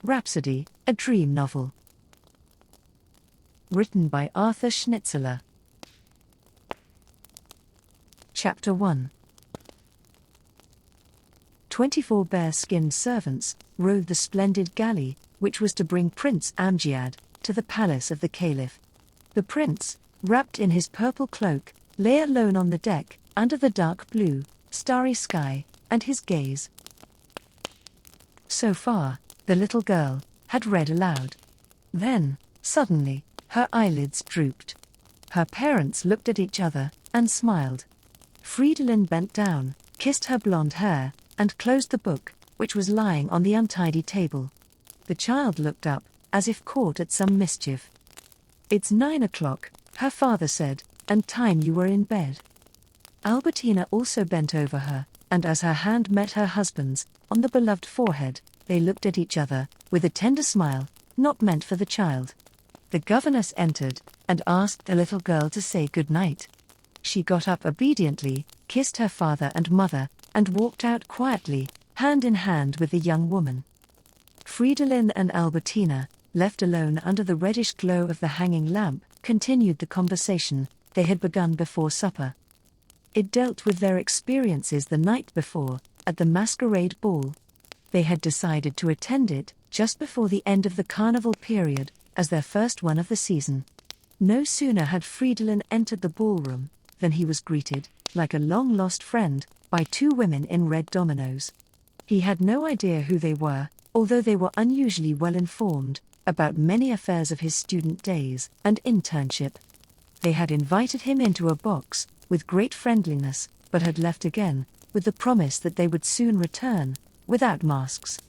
Rhapsody, a dream novel. Written by Arthur Schnitzler. Chapter 1. 24 bare-skinned servants rowed the splendid galley, which was to bring Prince Amgiad to the palace of the Caliph. The prince, wrapped in his purple cloak, lay alone on the deck, under the dark blue, starry sky, and his gaze. So far, the little girl had read aloud. Then, suddenly, her eyelids drooped. Her parents looked at each other and smiled. Fridolin bent down, kissed her blonde hair, and closed the book, which was lying on the untidy table. The child looked up, as if caught at some mischief. "It's 9 o'clock, her father said, and time you were in bed." Albertina also bent over her, and as her hand met her husband's, on the beloved forehead, they looked at each other, with a tender smile, not meant for the child. The governess entered, and asked the little girl to say good night. She got up obediently, kissed her father and mother, and walked out quietly, hand in hand with the young woman. Fridolin and Albertina, left alone under the reddish glow of the hanging lamp, continued the conversation they had begun before supper. It dealt with their experiences the night before, at the masquerade ball. They had decided to attend it, just before the end of the carnival period, as their first one of the season. No sooner had Fridolin entered the ballroom, than he was greeted, like a long-lost friend, by two women in red dominoes. He had no idea who they were, although they were unusually well informed about many affairs of his student days and internship. They had invited him into a box, with great friendliness, but had left again, with the promise that they would soon return, without masks.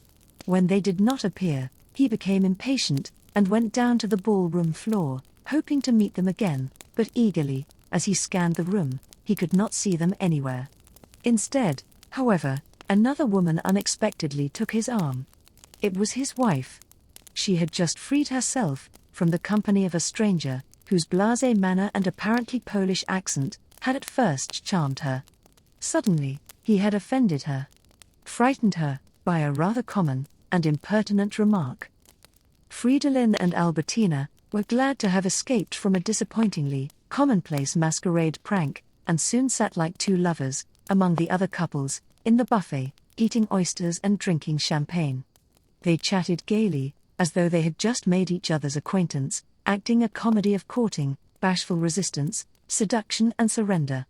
When they did not appear, he became impatient, and went down to the ballroom floor, hoping to meet them again, but eagerly, as he scanned the room, he could not see them anywhere. Instead, however, another woman unexpectedly took his arm. It was his wife. She had just freed herself from the company of a stranger, whose blasé manner and apparently Polish accent had at first charmed her. Suddenly, he had offended her. Frightened her, by a rather common and impertinent remark. Fridolin and Albertina were glad to have escaped from a disappointingly commonplace masquerade prank, and soon sat like two lovers, among the other couples, in the buffet, eating oysters and drinking champagne. They chatted gaily, as though they had just made each other's acquaintance, acting a comedy of courting, bashful resistance, seduction and surrender.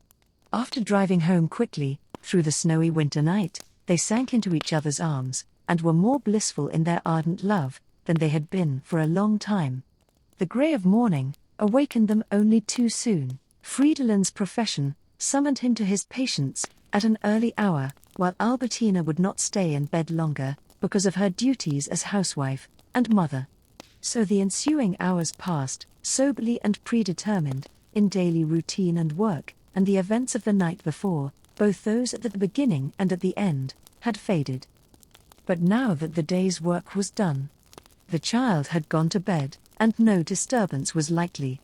After driving home quickly, through the snowy winter night, they sank into each other's arms, and were more blissful in their ardent love than they had been for a long time. The grey of morning awakened them only too soon. Fridolin's profession summoned him to his patients at an early hour, while Albertina would not stay in bed longer, because of her duties as housewife and mother. So the ensuing hours passed, soberly and predetermined, in daily routine and work, and the events of the night before, both those at the beginning and at the end, had faded. But now that the day's work was done, the child had gone to bed, and no disturbance was likely.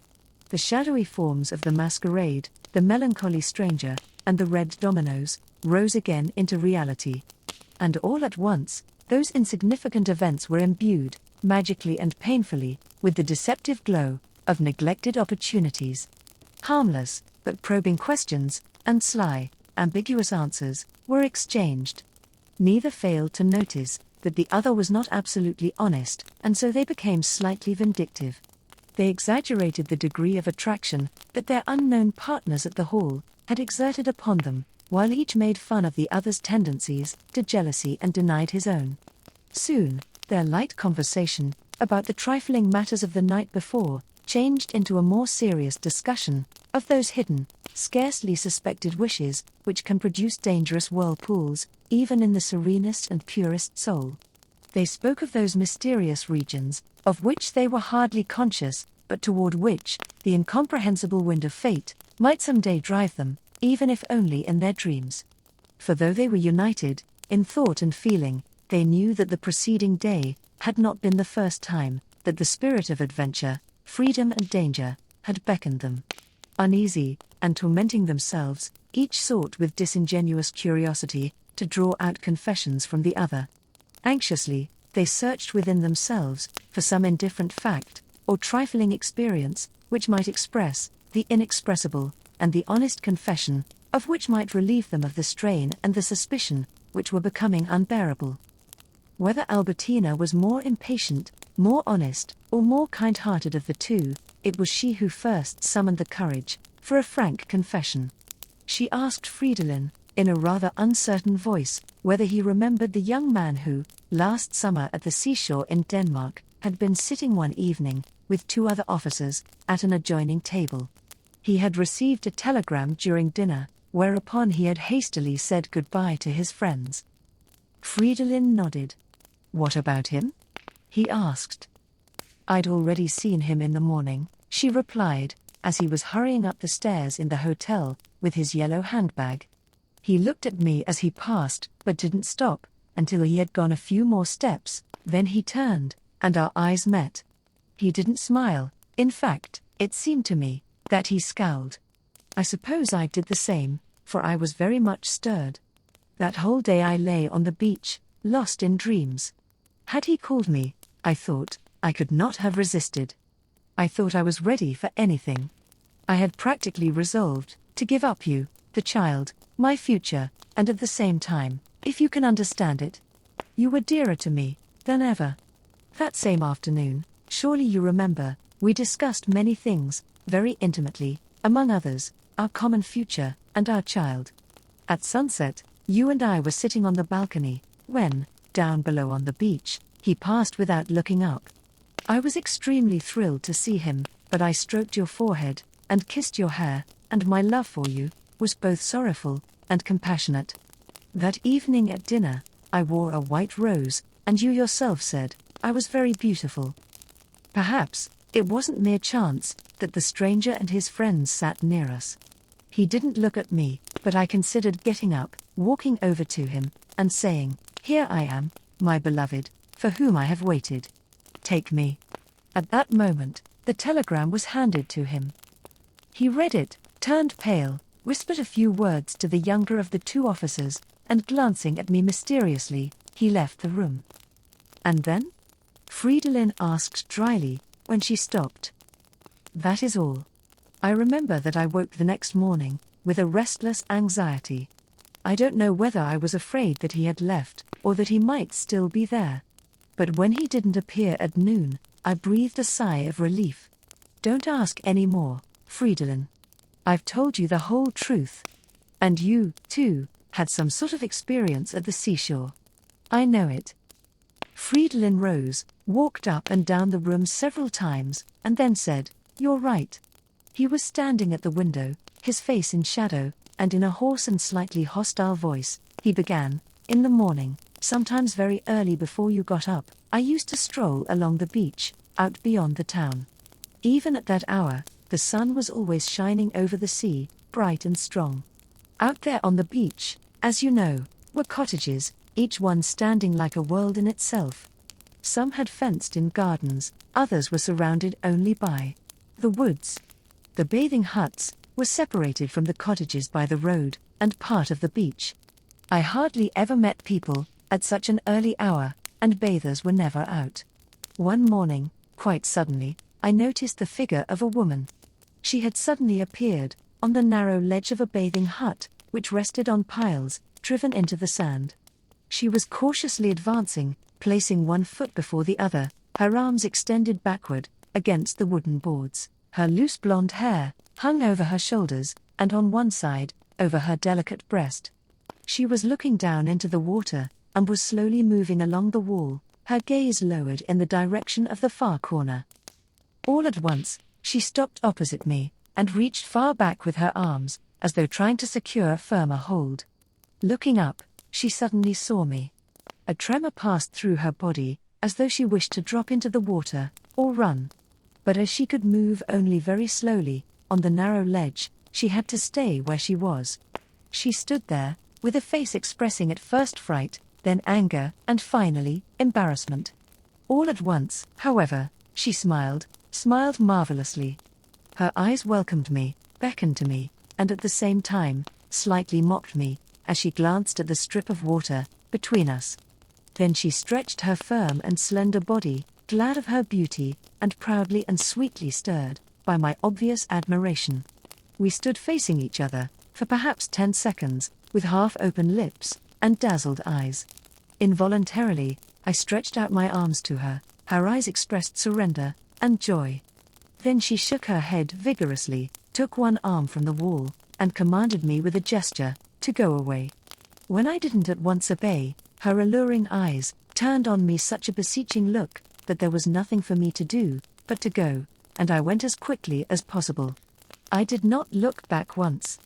The shadowy forms of the masquerade, the melancholy stranger, and the red dominoes, rose again into reality. And all at once, those insignificant events were imbued, magically and painfully, with the deceptive glow of neglected opportunities. Harmless, but probing questions, and sly, ambiguous answers, were exchanged. Neither failed to notice that the other was not absolutely honest, and so they became slightly vindictive. They exaggerated the degree of attraction that their unknown partners at the hall had exerted upon them, while each made fun of the other's tendencies to jealousy and denied his own. Soon, their light conversation about the trifling matters of the night before changed into a more serious discussion of those hidden, scarcely suspected wishes which can produce dangerous whirlpools, even in the serenest and purest soul. They spoke of those mysterious regions, of which they were hardly conscious, but toward which the incomprehensible wind of fate might someday drive them, even if only in their dreams. For though they were united, in thought and feeling, they knew that the preceding day had not been the first time that the spirit of adventure, freedom and danger had beckoned them. Uneasy, and tormenting themselves, each sought with disingenuous curiosity to draw out confessions from the other. Anxiously, They searched within themselves for some indifferent fact or trifling experience which might express the inexpressible, and the honest confession of which might relieve them of the strain and the suspicion which were becoming unbearable. Whether Albertina was more impatient, more honest, or more kind-hearted of the two, it was she who first summoned the courage for a frank confession. She asked Fridolin, in a rather uncertain voice, whether he remembered the young man who, last summer at the seashore in Denmark, had been sitting one evening, with two other officers, at an adjoining table. He had received a telegram during dinner, whereupon he had hastily said goodbye to his friends. Fridolin nodded. "What about him?" he asked. "I'd already seen him in the morning," she replied, as he was hurrying up the stairs in the hotel, with his yellow handbag. "He looked at me as he passed, but didn't stop, until he had gone a few more steps, then he turned, and our eyes met. He didn't smile, in fact, it seemed to me that he scowled. I suppose I did the same, for I was very much stirred. That whole day I lay on the beach, lost in dreams. Had he called me, I thought, I could not have resisted. I thought I was ready for anything. I had practically resolved to give up you, the child, my future, and at the same time, if you can understand it, you were dearer to me than ever. That same afternoon, surely you remember, we discussed many things, very intimately, among others, our common future, and our child. At sunset, you and I were sitting on the balcony, when, down below on the beach, he passed without looking up. I was extremely thrilled to see him, but I stroked your forehead, and kissed your hair, and my love for you was both sorrowful and compassionate. That evening at dinner, I wore a white rose, and you yourself said I was very beautiful. Perhaps it wasn't mere chance that the stranger and his friends sat near us. He didn't look at me, but I considered getting up, walking over to him, and saying, 'Here I am, my beloved, for whom I have waited. Take me.' At that moment, the telegram was handed to him. He read it, turned pale, whispered a few words to the younger of the two officers, and glancing at me mysteriously, he left the room." "And then?" Fridolin asked dryly, when she stopped. "That is all. I remember that I woke the next morning, with a restless anxiety. I don't know whether I was afraid that he had left, or that he might still be there. But when he didn't appear at noon, I breathed a sigh of relief. Don't ask any more, Fridolin. I've told you the whole truth. And you, too, had some sort of experience at the seashore. I know it." Fridolin rose, walked up and down the room several times, and then said, "You're right." He was standing at the window, his face in shadow, and in a hoarse and slightly hostile voice, he began, "In the morning, sometimes very early before you got up, I used to stroll along the beach, out beyond the town. Even at that hour, the sun was always shining over the sea, bright and strong. Out there on the beach, as you know, were cottages, each one standing like a world in itself. Some had fenced-in gardens, others were surrounded only by the woods. The bathing huts were separated from the cottages by the road and part of the beach. I hardly ever met people at such an early hour, and bathers were never out. One morning, quite suddenly, I noticed the figure of a woman. She had suddenly appeared on the narrow ledge of a bathing hut, which rested on piles driven into the sand. She was cautiously advancing, placing one foot before the other, her arms extended backward against the wooden boards. Her loose blonde hair hung over her shoulders, and on one side, over her delicate breast. She was looking down into the water, and was slowly moving along the wall, her gaze lowered in the direction of the far corner. All at once, she stopped opposite me, and reached far back with her arms, as though trying to secure a firmer hold. Looking up, she suddenly saw me. A tremor passed through her body, as though she wished to drop into the water, or run. But as she could move only very slowly, on the narrow ledge, she had to stay where she was. She stood there, with a face expressing at first fright, then anger, and finally, embarrassment. All at once, however, she smiled marvelously. Her eyes welcomed me, beckoned to me, and at the same time, slightly mocked me, as she glanced at the strip of water between us. Then she stretched her firm and slender body, glad of her beauty, and proudly and sweetly stirred by my obvious admiration. We stood facing each other for perhaps 10 seconds, with half-open lips and dazzled eyes. Involuntarily, I stretched out my arms to her. Her eyes expressed surrender and joy. Then she shook her head vigorously, took one arm from the wall, and commanded me with a gesture to go away. When I didn't at once obey, her alluring eyes turned on me such a beseeching look that there was nothing for me to do but to go, and I went as quickly as possible. I did not look back once.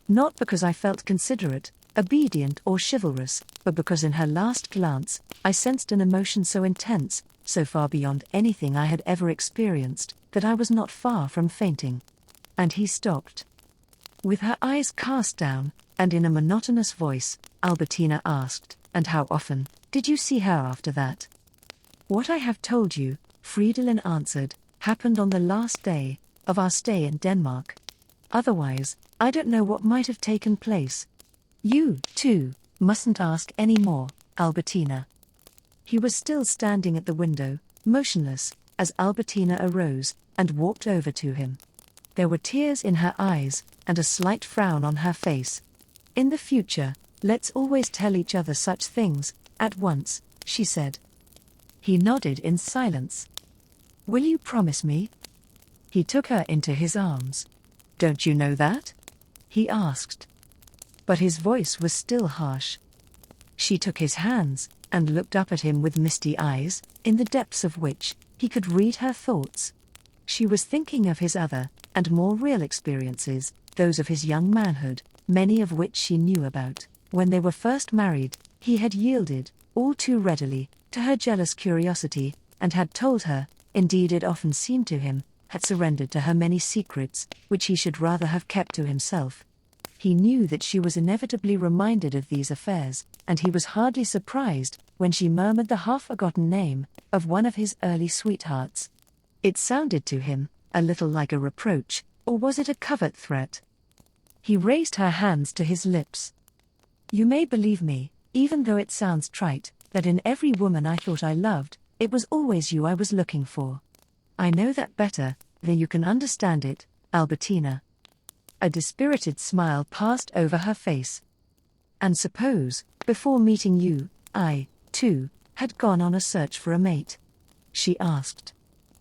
Not because I felt considerate, obedient or chivalrous, but because in her last glance, I sensed an emotion so intense, so far beyond anything I had ever experienced, that I was not far from fainting. And he stopped. With her eyes cast down, and in a monotonous voice, Albertina asked, "And how often did you see her after that?" "What I have told you," Fridolin answered, "happened on the last day of our stay in Denmark. Otherwise, I don't know what might have taken place. You, too, mustn't ask any more, Albertina." He was still standing at the window, motionless, as Albertina arose and walked over to him. There were tears in her eyes and a slight frown on her face. "In the future, let's always tell each other such things at once," she said. He nodded in silence. "Will you promise me?" He took her into his arms. "Don't you know that?" he asked. But his voice was still harsh. She took his hands and looked up at him with misty eyes, in the depths of which he could read her thoughts. She was thinking of his other and more real experiences, those of his young manhood, many of which she knew about. When they were first married, he had yielded, all too readily, to her jealous curiosity, and had told her, indeed it often seemed to him, had surrendered to her many secrets, which he should rather have kept to himself. He knew that she was inevitably reminded of these affairs, and he was hardly surprised when she murmured the half-forgotten name of one of his early sweethearts. It sounded to him a little like a reproach, or was it a covert threat? He raised her hands to his lips. "You may believe me, even though it sounds trite, that in every woman I thought I loved, it was always you I was looking for. I know that better than you can understand it, Albertina." A dispirited smile passed over her face. "And suppose, before meeting you, I, too, had gone on a search for a mate?" she asked.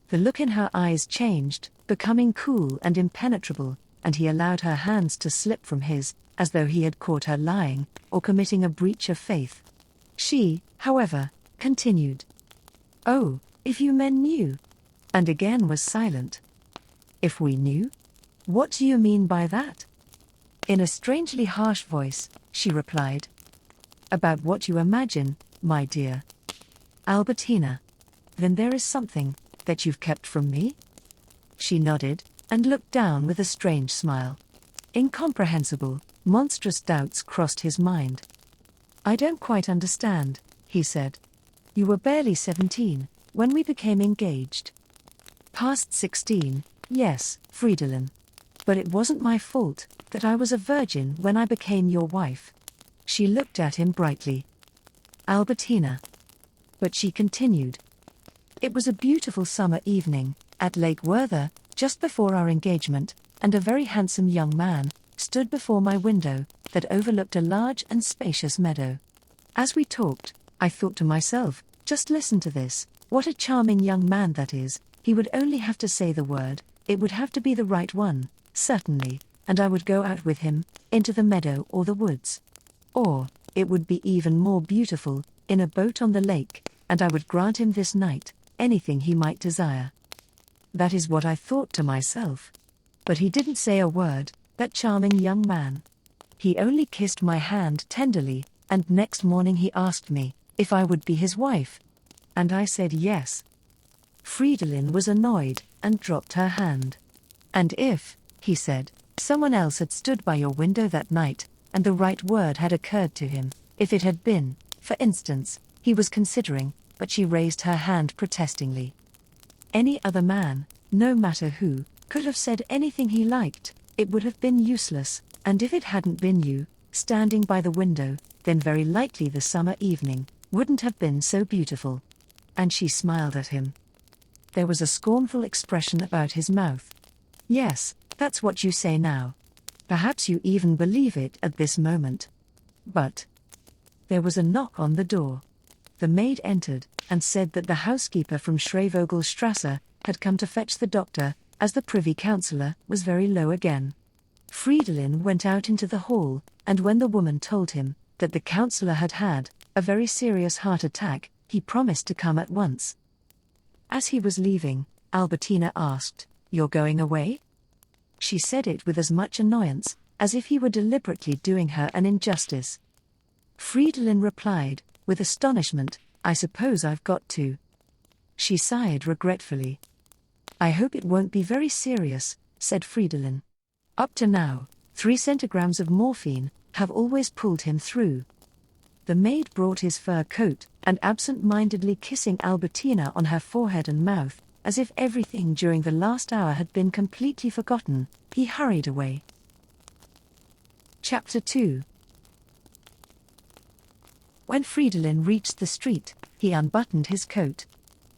The look in her eyes changed, becoming cool and impenetrable, and he allowed her hands to slip from his, as though he had caught her lying, or committing a breach of faith. She, however, continued. "Oh, if you men knew," and again was silent. "If we knew? What do you mean by that?" In a strangely harsh voice, she replied. "About what you imagine, my dear." "Albertina. Then there is something that you've kept from me?" She nodded, and looked down with a strange smile. Incomprehensible, monstrous doubts crossed his mind. "I don't quite understand," he said. "You were barely 17 when we became engaged." "Past 16, yes, Fridolin. But it wasn't my fault that I was a virgin when I became your wife." She looked at him brightly. "Albertina." But she continued. "It was a beautiful summer evening, at Lake Werther, just before our engagement, and a very handsome young man stood before my window that overlooked a large and spacious meadow. As we talked, I thought to myself, just listen to this, what a charming young man that is. He would only have to say the word, it would have to be the right one, certainly, and I would go out with him, into the meadow or the woods. Or, it would be even more beautiful, in a boat on the lake, and I would grant him this night anything he might desire. That is what I thought to myself. But he didn't say a word, that charming young man. He only kissed my hand tenderly, and next morning he asked me if I would be his wife. And I said yes." Fridolin was annoyed, and dropped her hand. "And if," he said, "someone else had stood by your window that night, and the right word had occurred to him, if it had been, for instance, he was considering," but she raised her hand protestingly. "Any other man, no matter who, could have said anything he liked, it would have been useless, and if it hadn't been you, standing by the window, then very likely the summer evening wouldn't have been so beautiful. And she smiled at him. There was a scornful expression about his mouth. Yes, that's what you say now. Perhaps you even believe it at this moment. But there was a knock on the door. The maid entered, and said that the housekeeper from Schrevogelstrasse had come to fetch the doctor, as the Privy Councillor was very low again. Fridolin went out into the hall, and when the woman told him that the councillor had had a very serious heart attack, he promised to come at once. As he was leaving, Albertina asked, "You're going away?" She said it with as much annoyance as if he were deliberately doing her an injustice. Fridolin replied, with astonishment, "I suppose I've got to." She sighed regretfully. "I hope it won't be very serious," said Fridolin. "Up to now, 3 centigrams of morphine have always pulled him through." The maid brought his fur coat, and absent-mindedly kissing Albertina on her forehead and mouth, as if everything during the last hour had been completely forgotten, he hurried away. Chapter 2. When Fridolin reached the street, he unbuttoned his coat.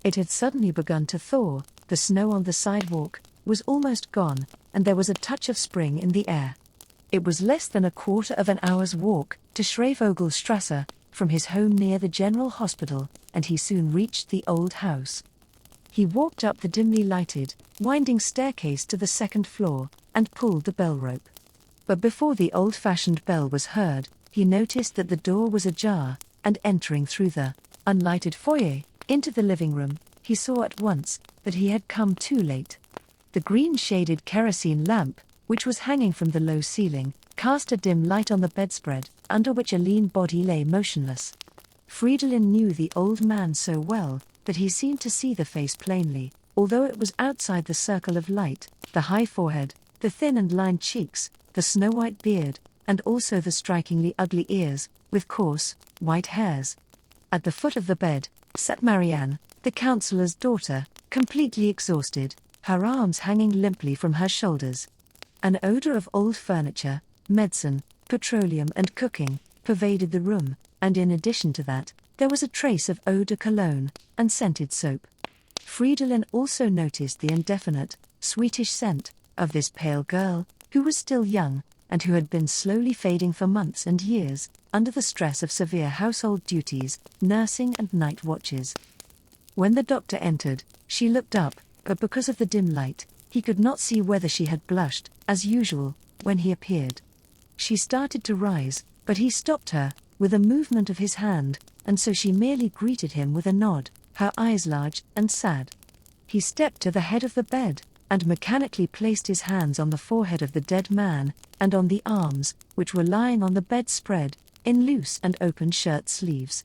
It had suddenly begun to thaw, the snow on the sidewalk was almost gone, and there was a touch of spring in the air. It was less than a quarter of an hour's walk to Schrevogelstrasse, from his home near the General Hospital, and he soon reached the old house. He walked up the dimly lighted, winding staircase to the 2nd floor, and pulled the bell rope. But before the old-fashioned bell was heard, he noticed that the door was ajar, and entering through the unlighted foyer into the living room, he saw at once that he had come too late. The green-shaded kerosene lamp, which was hanging from the low ceiling, cast a dim light on the bedspread, under which a lean body lay motionless. Fridolin knew the old man so well that he seemed to see the face plainly, although it was outside the circle of light, the high forehead, the thin and lined cheeks, the snow-white beard, and also the strikingly ugly ears, with coarse, white hairs. At the foot of the bed sat Marianne, the councillor's daughter, completely exhausted, her arms hanging limply from her shoulders. An odor of old furniture, medicine, petroleum and cooking pervaded the room, and in addition to that, there was a trace of eau de cologne and scented soap. Fridolin also noticed the indefinite, sweetish scent of this pale girl, who was still young, and who had been slowly fading for months and years, under the stress of severe household duties, nursing and night watches. When the doctor entered, she looked up, but because of the dim light, he could not see whether she had blushed, as usual, when he appeared. She started to rise, but he stopped her, with a movement of his hand, and so she merely greeted him with a nod, her eyes large and sad. He stepped to the head of the bed, and mechanically placed his hands on the forehead of the dead man, and on the arms, which were lying on the bedspread, in loose and open shirt sleeves.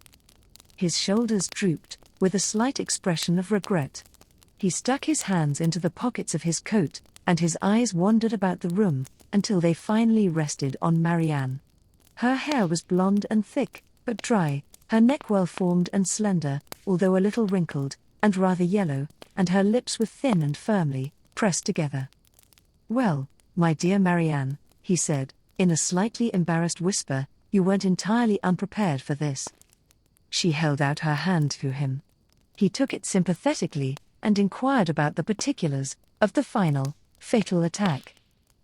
His shoulders drooped, with a slight expression of regret. He stuck his hands into the pockets of his coat, and his eyes wandered about the room, until they finally rested on Marianne. Her hair was blonde and thick, but dry, her neck well-formed and slender, although a little wrinkled, and rather yellow, and her lips were thin and firmly pressed together. "Well, my dear Marianne," he said, in a slightly embarrassed whisper, "you weren't entirely unprepared for this." She held out her hand to him. He took it sympathetically, and inquired about the particulars of the final, fatal attack.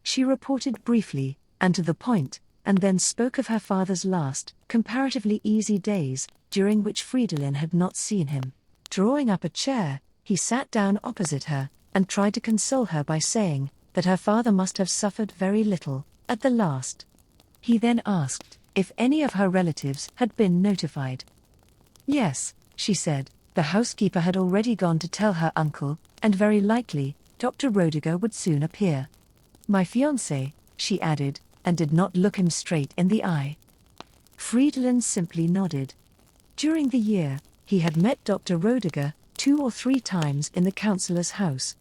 She reported briefly, and to the point, and then spoke of her father's last, comparatively easy days, during which Fridolin had not seen him. Drawing up a chair, he sat down opposite her, and tried to console her by saying that her father must have suffered very little, at the last. He then asked if any of her relatives had been notified. Yes, she said, the housekeeper had already gone to tell her uncle, and very likely, Dr. Rodiger would soon appear. My fiancé, she added, and did not look him straight in the eye. Fridolin simply nodded. During the year, he had met Dr. Rodiger 2 or 3 times in the councillor's house.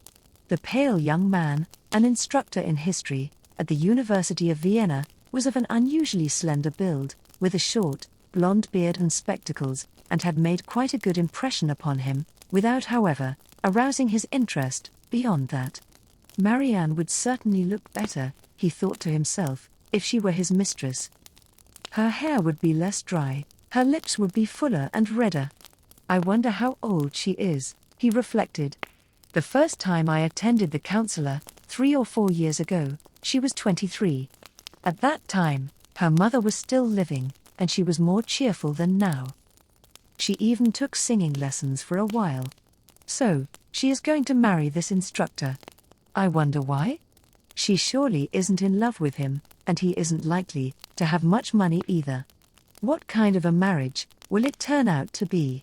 The pale young man, an instructor in history at the University of Vienna, was of an unusually slender build, with a short, blonde beard and spectacles, and had made quite a good impression upon him, without, however, arousing his interest beyond that. Marianne would certainly look better, he thought to himself, if she were his mistress. Her hair would be less dry, her lips would be fuller and redder. I wonder how old she is, he reflected. The first time I attended the counselor, 3 or 4 years ago, she was 23. At that time, her mother was still living, and she was more cheerful than now. She even took singing lessons for a while. So, she is going to marry this instructor. I wonder why? She surely isn't in love with him, and he isn't likely to have much money either. What kind of a marriage will it turn out to be?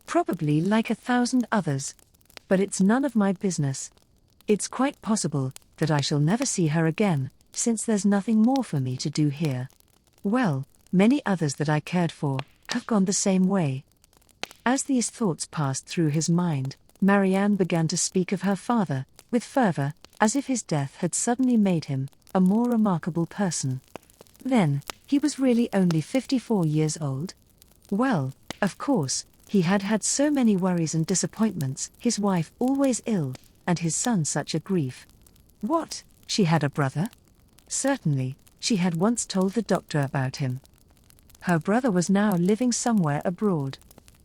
Probably like 1,000 others. But it's none of my business. It's quite possible that I shall never see her again, since there's nothing more for me to do here. Well, many others that I cared for have gone the same way. As these thoughts passed through his mind, Marianne began to speak of her father, with fervor, as if his death had suddenly made him a more remarkable person. Then, he was really only 54 years old? Well, of course, he had had so many worries and disappointments, his wife always ill, and his son such a grief. What, she had a brother? Certainly, she had once told the doctor about him. Her brother was now living somewhere abroad.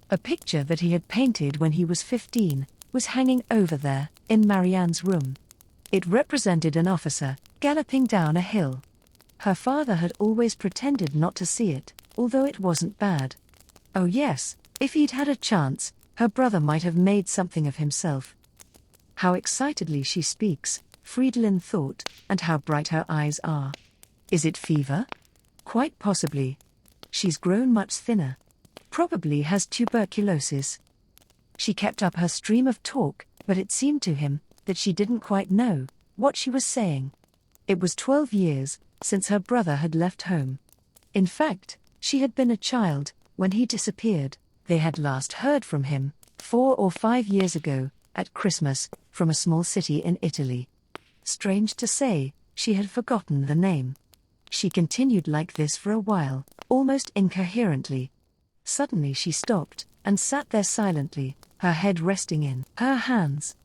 A picture that he had painted when he was 15 was hanging over there, in Marianne's room. It represented an officer galloping down a hill. Her father had always pretended not to see it, although it wasn't bad. Oh yes, if he'd had a chance, her brother might have made something of himself. How excitedly she speaks, Fridolin thought, and how bright her eyes are. Is it fever? Quite possibly. She's grown much thinner. Probably has tuberculosis. She kept up her stream of talk, but it seemed to him that she didn't quite know what she was saying. It was 12 years since her brother had left home. In fact, she had been a child when he disappeared. They had last heard from him 4 or 5 years ago, at Christmas, from a small city in Italy. Strange to say, she had forgotten the name. She continued like this for a while, almost incoherently. Suddenly she stopped, and sat there silently, her head resting in her hands.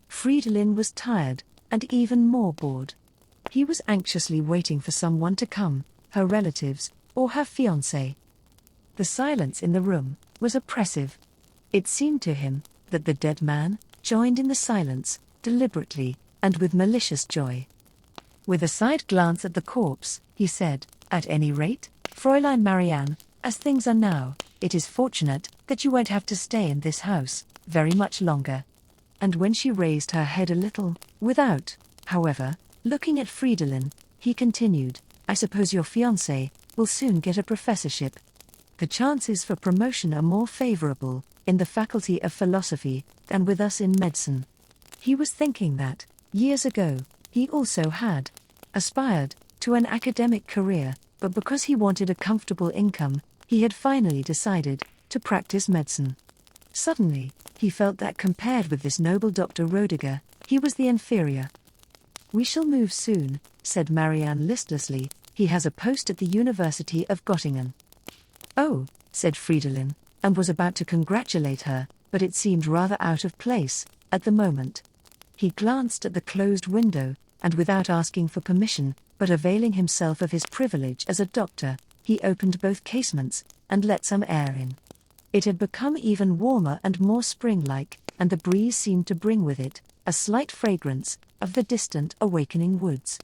Fridolin was tired, and even more bored. He was anxiously waiting for someone to come, her relatives, or her fiancé. The silence in the room was oppressive. It seemed to him that the dead man joined in the silence, deliberately, and with malicious joy. With a side glance at the corpse, he said, "At any rate, Fräulein Marianne, as things are now, it is fortunate that you won't have to stay in this house very much longer." And when she raised her head a little, without, however, looking at Fridolin, he continued, "I suppose your fiancé will soon get a professorship. The chances for promotion are more favorable in the Faculty of Philosophy than with us in medicine." He was thinking that, years ago, he also had aspired to an academic career, but because he wanted a comfortable income, he had finally decided to practice medicine. Suddenly, he felt that compared with this noble Dr. Rodiger, he was the inferior. "We shall move soon," said Marianne listlessly. "He has a post at the University of Göttingen." "Oh," said Fridolin, and was about to congratulate her, but it seemed rather out of place at the moment. He glanced at the closed window, and without asking for permission, but availing himself of his privilege as a doctor, he opened both casements and let some air in. It had become even warmer and more spring-like, and the breeze seemed to bring with it a slight fragrance of the distant awakening woods.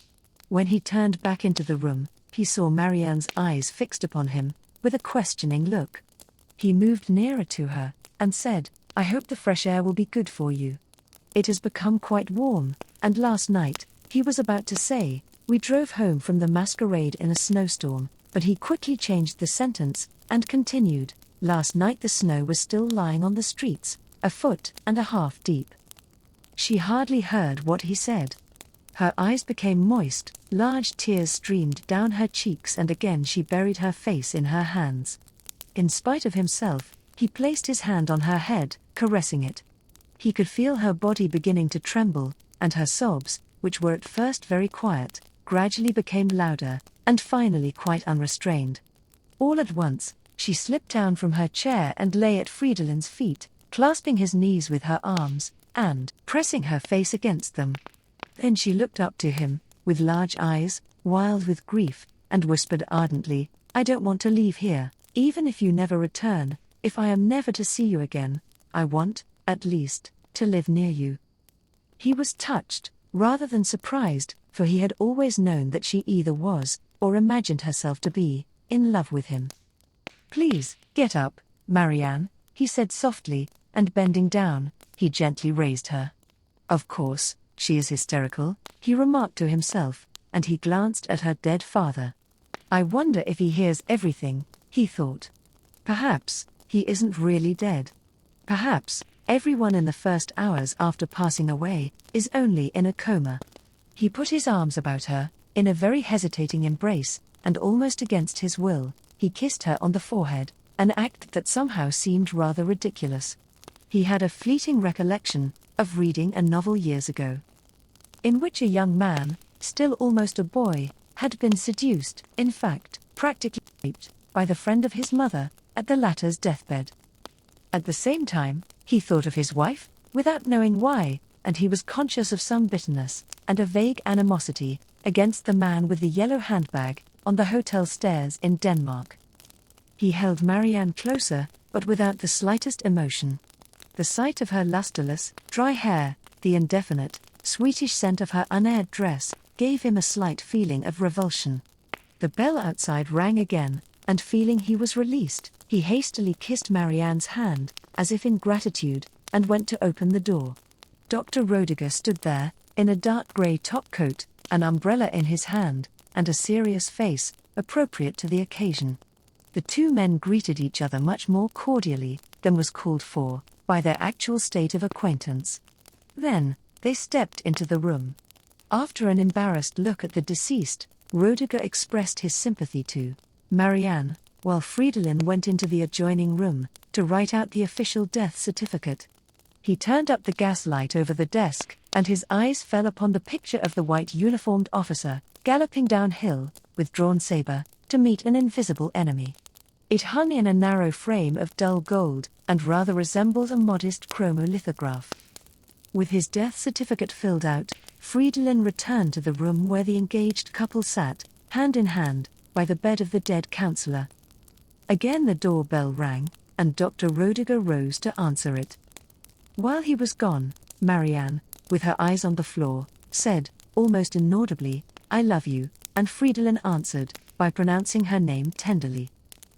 When he turned back into the room, he saw Marianne's eyes fixed upon him, with a questioning look. He moved nearer to her, and said, "I hope the fresh air will be good for you. It has become quite warm, and last night," he was about to say, "we drove home from the masquerade in a snowstorm," but he quickly changed the sentence, and continued, "Last night the snow was still lying on the streets, 1.5 feet deep." She hardly heard what he said. Her eyes became moist, large tears streamed down her cheeks, and again she buried her face in her hands. In spite of himself, he placed his hand on her head, caressing it. He could feel her body beginning to tremble, and her sobs, which were at first very quiet, gradually became louder, and finally quite unrestrained. All at once, she slipped down from her chair and lay at Fridolin's feet, clasping his knees with her arms, and pressing her face against them. Then she looked up to him, with large eyes, wild with grief, and whispered ardently, "I don't want to leave here, Even if you never return, if I am never to see you again, I want, at least, to live near you. He was touched, rather than surprised, for he had always known that she either was, or imagined herself to be, in love with him. Please, get up, Marianne, he said softly, and bending down, he gently raised her. Of course, she is hysterical, he remarked to himself, and he glanced at her dead father. I wonder if he hears everything, he thought. Perhaps he isn't really dead. Perhaps everyone in the first hours after passing away is only in a coma. He put his arms about her, in a very hesitating embrace, and almost against his will, he kissed her on the forehead, an act that somehow seemed rather ridiculous. He had a fleeting recollection of reading a novel years ago, in which a young man, still almost a boy, had been seduced, in fact, practically raped, by the friend of his mother, at the latter's deathbed. At the same time, he thought of his wife, without knowing why, and he was conscious of some bitterness, and a vague animosity, against the man with the yellow handbag, on the hotel stairs in Denmark. He held Marianne closer, but without the slightest emotion. The sight of her lusterless, dry hair, the indefinite, sweetish scent of her unaired dress, gave him a slight feeling of revulsion. The bell outside rang again, and feeling he was released, he hastily kissed Marianne's hand, as if in gratitude, and went to open the door. Dr. Rodiger stood there, in a dark grey top-coat, an umbrella in his hand, and a serious face, appropriate to the occasion. The two men greeted each other much more cordially than was called for by their actual state of acquaintance. Then, they stepped into the room. After an embarrassed look at the deceased, Rodiger expressed his sympathy to Marianne, while Fridolin went into the adjoining room to write out the official death certificate. He turned up the gas light over the desk, and his eyes fell upon the picture of the white uniformed officer, galloping downhill, with drawn saber, to meet an invisible enemy. It hung in a narrow frame of dull gold, and rather resembled a modest chromolithograph. With his death certificate filled out, Fridolin returned to the room where the engaged couple sat, hand in hand, by the bed of the dead counsellor. Again the doorbell rang, and Dr. Rodiger rose to answer it. While he was gone, Marianne, with her eyes on the floor, said, almost inaudibly, I love you, and Fridolin answered, by pronouncing her name tenderly.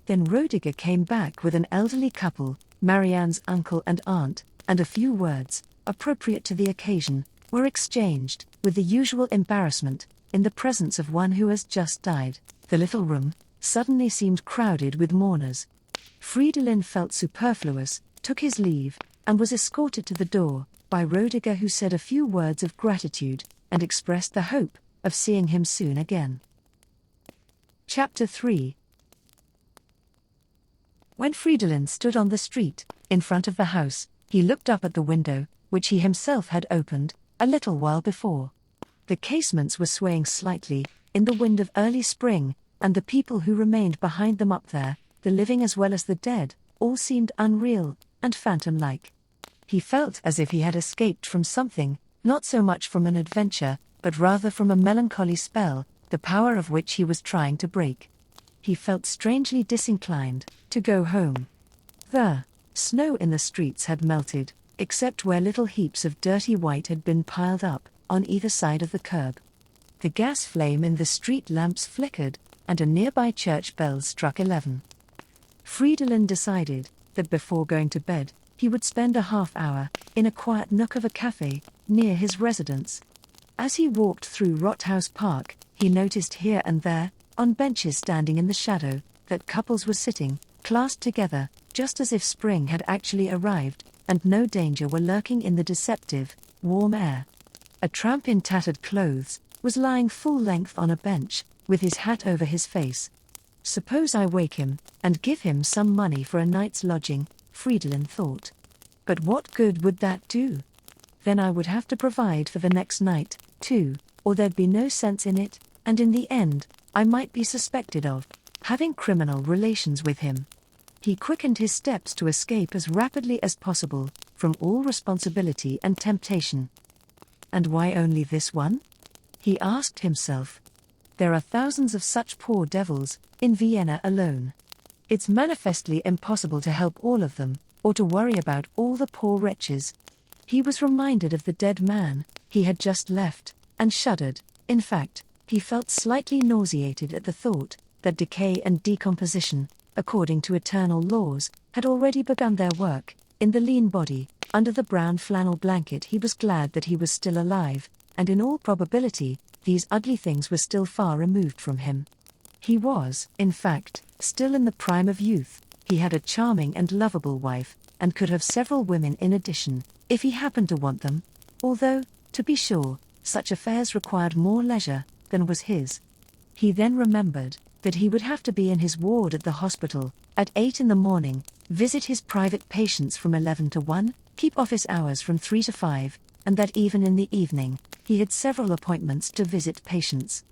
Then Rodiger came back with an elderly couple, Marianne's uncle and aunt, and a few words, appropriate to the occasion, were exchanged, with the usual embarrassment, in the presence of one who has just died. The little room suddenly seemed crowded with mourners. Fridolin felt superfluous, took his leave, and was escorted to the door by Rodiger, who said a few words of gratitude, and expressed the hope of seeing him soon again. Chapter 3. When Fridolin stood on the street, in front of the house, he looked up at the window, which he himself had opened, a little while before. The casements were swaying slightly, in the wind of early spring, and the people who remained behind them up there, the living as well as the dead, all seemed unreal, and phantom-like. He felt as if he had escaped from something, not so much from an adventure, but rather from a melancholy spell, the power of which he was trying to break. He felt strangely disinclined to go home. The snow in the streets had melted, except where little heaps of dirty white had been piled up, on either side of the curb. The gas flame in the street lamps flickered, and a nearby church bell struck 11. Fridolin decided that before going to bed, he would spend a half-hour in a quiet nook of a cafe near his residence. As he walked through Rothaus Park, he noticed here and there, on benches standing in the shadow, that couples were sitting, clasped together, just as if spring had actually arrived, and no danger were lurking in the deceptive, warm air. A tramp in tattered clothes was lying full length on a bench, with his hat over his face. Suppose I wake him, and give him some money for a night's lodging, Fridolin thought. But what good would that do? Then I would have to provide for the next night, too, or there'd be no sense in it, and in the end, I might be suspected of having criminal relations with him. He quickened his steps to escape as rapidly as possible from all responsibility and temptation. And why only this one? He asked himself. There are thousands of such poor devils, in Vienna alone. It's manifestly impossible to help all of them, or to worry about all the poor wretches. He was reminded of the dead man he had just left, and shuddered. In fact, he felt slightly nauseated at the thought that decay and decomposition, according to eternal laws, had already begun their work in the lean body. Under the brown flannel blanket he was glad that he was still alive, and in all probability, these ugly things were still far removed from him. He was, in fact, still in the prime of youth. He had a charming and lovable wife, and could have several women in addition, if he happened to want them, although, to be sure, such affairs required more leisure than was his. He then remembered that he would have to be in his ward at the hospital at 8 in the morning, visit his private patients from 11 to 1, keep office hours from 3 to 5, and that even in the evening, he had several appointments to visit patients.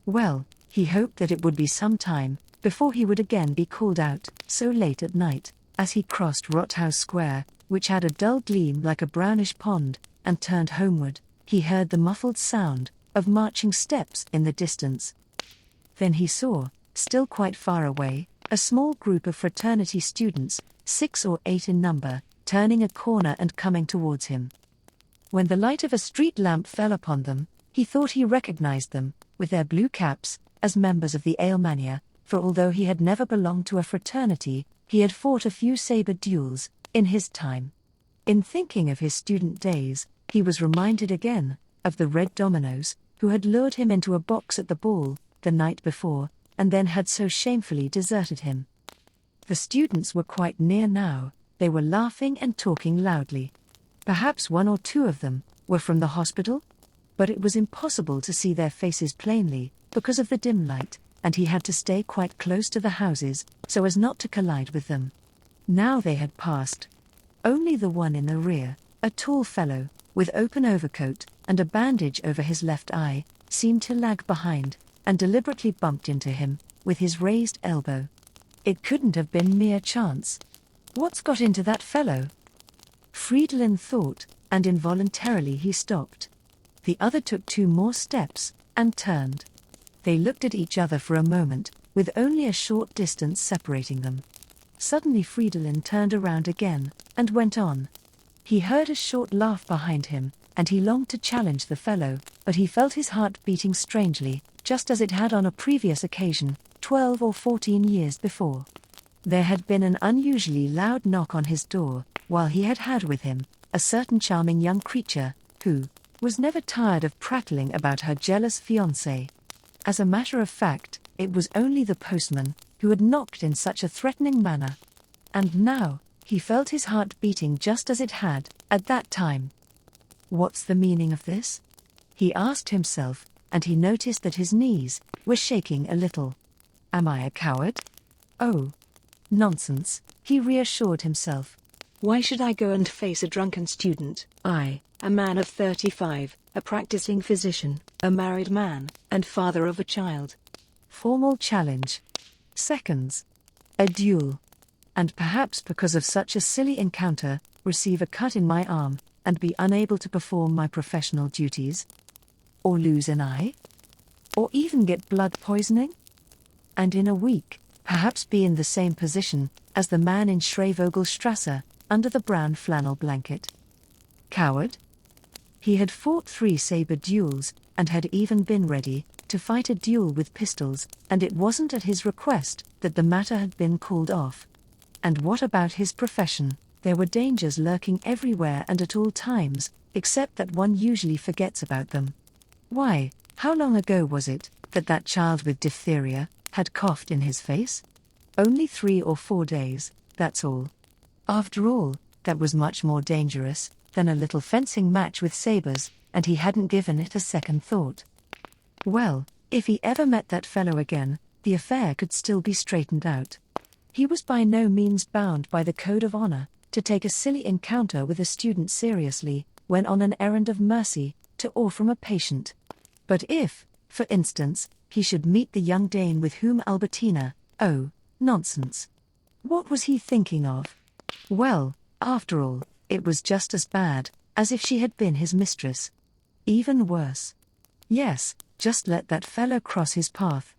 Well, he hoped that it would be some time before he would again be called out so late at night. As he crossed Rothaus Square, which had a dull gleam like a brownish pond, and turned homeward, he heard the muffled sound of marching steps in the distance. Then he saw, still quite far away, a small group of fraternity students, 6 or 8 in number, turning a corner and coming towards him. When the light of a street lamp fell upon them, he thought he recognized them, with their blue caps, as members of the Alemania, for although he had never belonged to a fraternity, he had fought a few saber duels in his time. In thinking of his student days, he was reminded again of the red dominoes, who had lured him into a box at the ball the night before, and then had so shamefully deserted him. The students were quite near now. They were laughing and talking loudly. Perhaps 1 or 2 of them were from the hospital, but it was impossible to see their faces plainly because of the dim light, and he had to stay quite close to the houses so as not to collide with them. Now they had passed. Only the one in the rear, a tall fellow, with open overcoat and a bandage over his left eye, seemed to lag behind, and deliberately bumped into him with his raised elbow. It couldn't have been mere chance. What's got into that fellow? Fridolin thought, and involuntarily he stopped. The other took 2 more steps, and turned. They looked at each other for a moment, with only a short distance separating them. Suddenly Fridolin turned around again, and went on. He heard a short laugh behind him, and he longed to challenge the fellow, but he felt his heart beating strangely, just as it had on a previous occasion, 12 or 14 years before. There had been an unusually loud knock on his door, while he had with him a certain charming young creature, who was never tired of prattling about her jealous fiancé. As a matter of fact, it was only the postman who had knocked in such a threatening manner. And now, he felt his heart beating just as it had at that time. What's the meaning of this? He asked himself, and he noticed that his knees were shaking a little. Am I a coward? Oh, nonsense, he reassured himself. Why should I go and face a drunken student? I, a man of 35, a practicing physician, a married man, and father of a child. Formal challenge. Seconds. A duel. And perhaps because of such a silly encounter, receive a cut in my arm, and be unable to perform my professional duties? Or lose an eye? Or even get blood poisoning? And in a week, perhaps be in the same position as the man in Schrevogelstrasse, under the brown flannel blanket. Coward? He had fought 3 saber duels, and had even been ready to fight a duel with pistols, and it wasn't at his request that the matter had been called off. And what about his profession? There were dangers lurking everywhere and at all times, except that one usually forgets about them. Why, how long ago was it that that child with diphtheria had coughed in his face? Only 3 or 4 days, that's all. After all, that was much more dangerous than a little fencing match with sabers, and he hadn't given it a second thought. Well, if he ever met that fellow again, the affair could still be straightened out. He was by no means bound by the code of honor to take a silly encounter with a student seriously, when on an errand of mercy, to or from a patient. But if, for instance, he should meet the young Dane with whom Albertina, oh, nonsense. What was he thinking of? Well, after all, it was just as bad as if she had been his mistress. Even worse. Yes, just let that fellow cross his path.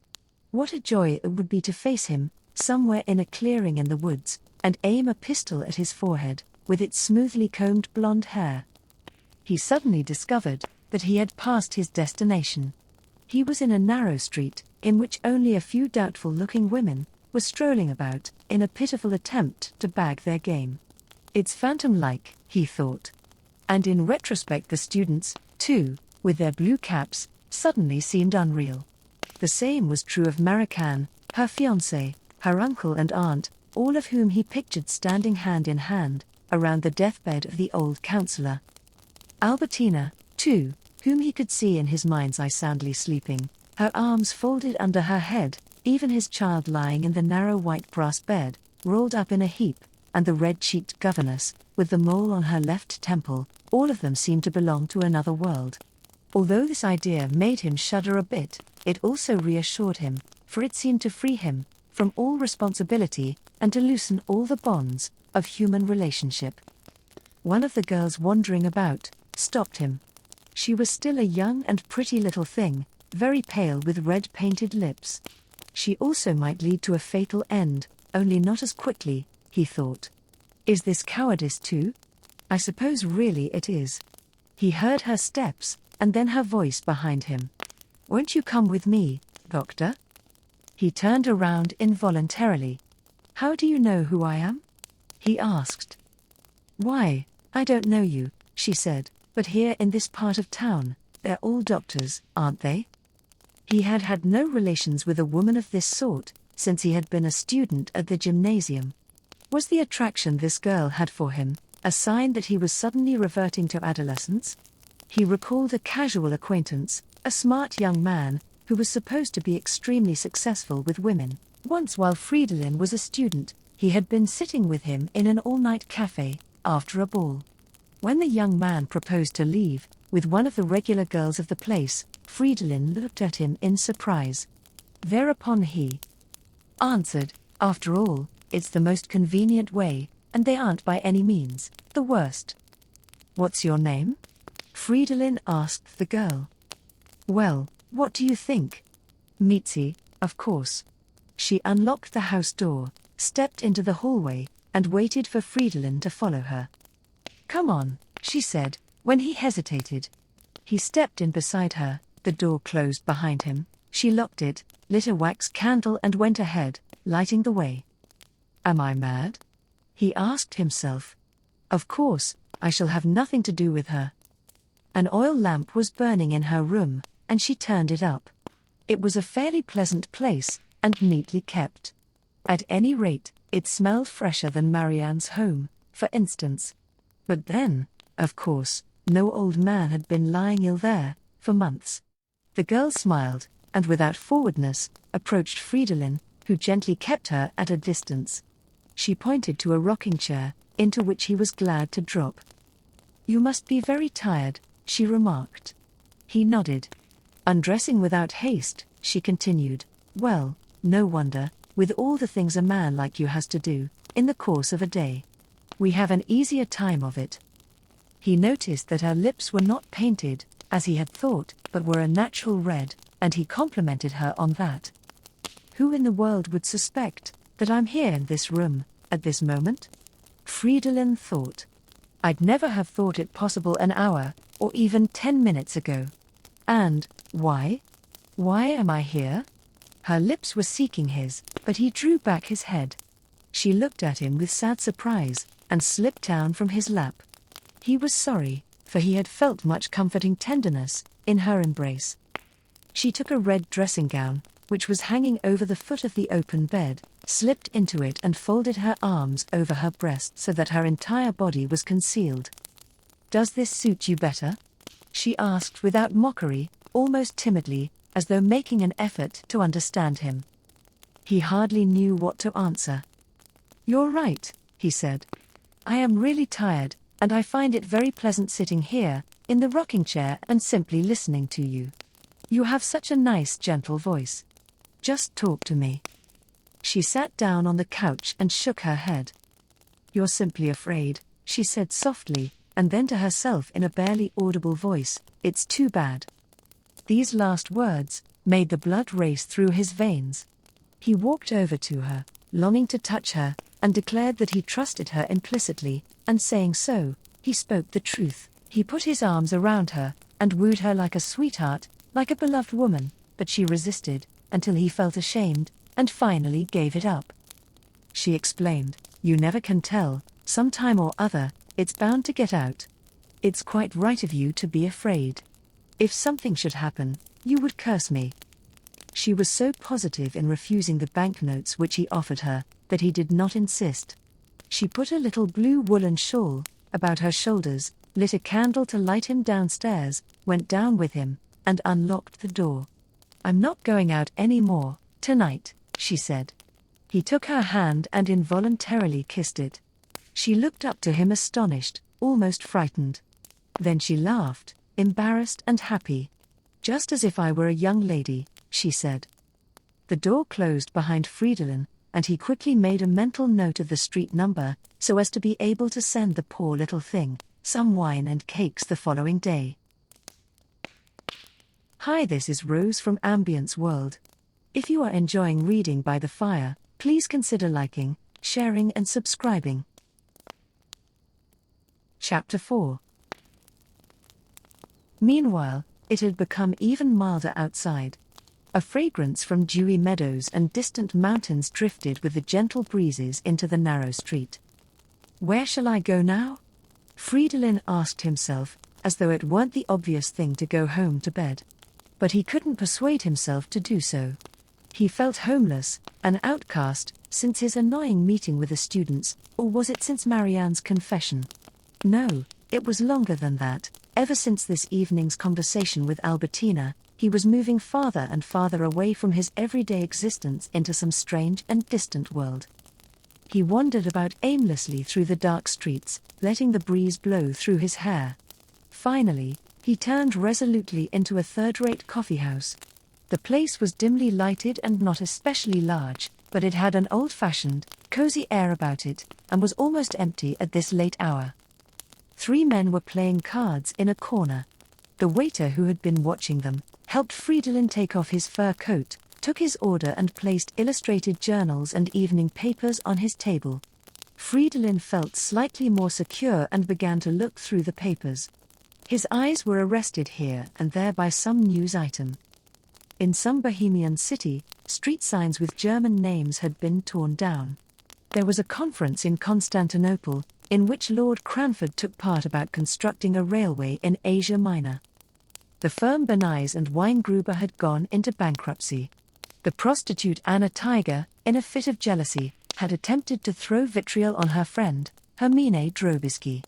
What a joy it would be to face him, somewhere in a clearing in the woods, and aim a pistol at his forehead, with its smoothly combed blonde hair. He suddenly discovered that he had passed his destination. He was in a narrow street, in which only a few doubtful-looking women were strolling about, in a pitiful attempt to bag their game. It's phantom-like, he thought. And in retrospect the students, too, with their blue caps, suddenly seemed unreal. The same was true of Marican, her fiancé, her uncle and aunt, all of whom he pictured standing hand in hand, around the deathbed of the old counsellor. Albertina, too, whom he could see in his mind's eye soundly sleeping, her arms folded under her head, even his child lying in the narrow white brass bed, rolled up in a heap, and the red-cheeked governess, with the mole on her left temple, all of them seemed to belong to another world. Although this idea made him shudder a bit, it also reassured him, for it seemed to free him from all responsibility and to loosen all the bonds of human relationship. One of the girls wandering about stopped him. She was still a young and pretty little thing, very pale with red-painted lips. She also might lead to a fatal end, only not as quickly, he thought. Is this cowardice too? I suppose really it is. He heard her steps, and then her voice behind him. Won't you come with me, Doctor? He turned around involuntarily. How do you know who I am? He asked. Why, I don't know you, she said, but here in this part of town, they're all doctors, aren't they? He had had no relations with a woman of this sort, since he had been a student at the gymnasium. Was the attraction this girl had for him a sign that he was suddenly reverting to adolescence? He recalled a casual acquaintance, a smart young man, who was supposed to be extremely successful with women. Once while Fridolin was a student, he had been sitting with him in an all-night cafe, after a ball. When the young man proposed to leave, with one of the regular girls of the place, Fridolin looked at him in surprise. Thereupon he answered, after all, it's the most convenient way, and they aren't by any means the worst. What's your name? Fridolin asked the girl. Well, what do you think? Mitzi, of course. She unlocked the house door, stepped into the hallway, and waited for Fridolin to follow her. Come on, she said, when he hesitated. He stepped in beside her, the door closed behind him, she locked it, lit a wax candle and went ahead, lighting the way. Am I mad? He asked himself. Of course, I shall have nothing to do with her. An oil lamp was burning in her room, and she turned it up. It was a fairly pleasant place, and neatly kept. At any rate, it smelled fresher than Marianne's home, for instance. But then, of course, no old man had been lying ill there, for months. The girl smiled, and without forwardness, approached Fridolin, who gently kept her at a distance. She pointed to a rocking chair, into which he was glad to drop. You must be very tired, she remarked. He nodded. Undressing without haste, she continued, well, no wonder, with all the things a man like you has to do, in the course of a day. We have an easier time of it. He noticed that her lips were not painted, as he had thought, but were a natural red, and he complimented her on that. Who in the world would suspect that I'm here in this room, at this moment? Fridolin thought. I'd never have thought it possible an hour, or even 10 minutes ago. And, why? Why am I here? Her lips were seeking his, but he drew back his head. She looked at him with sad surprise, and slipped down from his lap. He was sorry, for he had felt much comforting tenderness in her embrace. She took a red dressing gown, which was hanging over the foot of the open bed, slipped into it and folded her arms over her breast so that her entire body was concealed. Does this suit you better? She asked without mockery, almost timidly, as though making an effort to understand him. He hardly knew what to answer. You're right, he said. I am really tired, and I find it very pleasant sitting here, in the rocking chair and simply listening to you. You have such a nice gentle voice. Just talk to me. She sat down on the couch and shook her head. You're simply afraid, she said softly, and then to herself in a barely audible voice, it's too bad. These last words made the blood race through his veins. He walked over to her, longing to touch her, and declared that he trusted her implicitly, and saying so, he spoke the truth. He put his arms around her, and wooed her like a sweetheart, like a beloved woman, but she resisted, until he felt ashamed, and finally gave it up. She explained, "You never can tell, some time or other, it's bound to get out. It's quite right of you to be afraid. If something should happen, you would curse me." She was so positive in refusing the banknotes which he offered her, that he did not insist. She put a little blue woolen shawl about her shoulders, lit a candle to light him downstairs, went down with him, and unlocked the door. "I'm not going out any more, tonight," she said. He took her hand and involuntarily kissed it. She looked up to him astonished, almost frightened. Then she laughed, embarrassed and happy. "Just as if I were a young lady," she said. The door closed behind Fridolin, and he quickly made a mental note of the street number, so as to be able to send the poor little thing some wine and cakes the following day. Hi, this is Rose from Ambience World. If you are enjoying reading by the fire, please consider liking, sharing and subscribing. Chapter 4. Meanwhile, it had become even milder outside. A fragrance from dewy meadows and distant mountains drifted with the gentle breezes into the narrow street. "Where shall I go now?" Fridolin asked himself, as though it weren't the obvious thing to go home to bed. But he couldn't persuade himself to do so. He felt homeless, an outcast, since his annoying meeting with the students, or was it since Marianne's confession? No, it was longer than that. Ever since this evening's conversation with Albertina, he was moving farther and farther away from his everyday existence into some strange and distant world. He wandered about aimlessly through the dark streets, letting the breeze blow through his hair. Finally, he turned resolutely into a third-rate coffee-house. The place was dimly lighted and not especially large, but it had an old-fashioned, cozy air about it, and was almost empty at this late hour. 3 men were playing cards in a corner. The waiter who had been watching them helped Fridolin take off his fur coat, took his order and placed illustrated journals and evening papers on his table. Fridolin felt slightly more secure and began to look through the papers. His eyes were arrested here and there by some news item. In some Bohemian city, street signs with German names had been torn down. There was a conference in Constantinople, in which Lord Cranford took part about constructing a railway in Asia Minor. The firm Bernays and Weingruber had gone into bankruptcy. The prostitute Anna Tiger, in a fit of jealousy, had attempted to throw vitriol on her friend, Hermine Drobisky.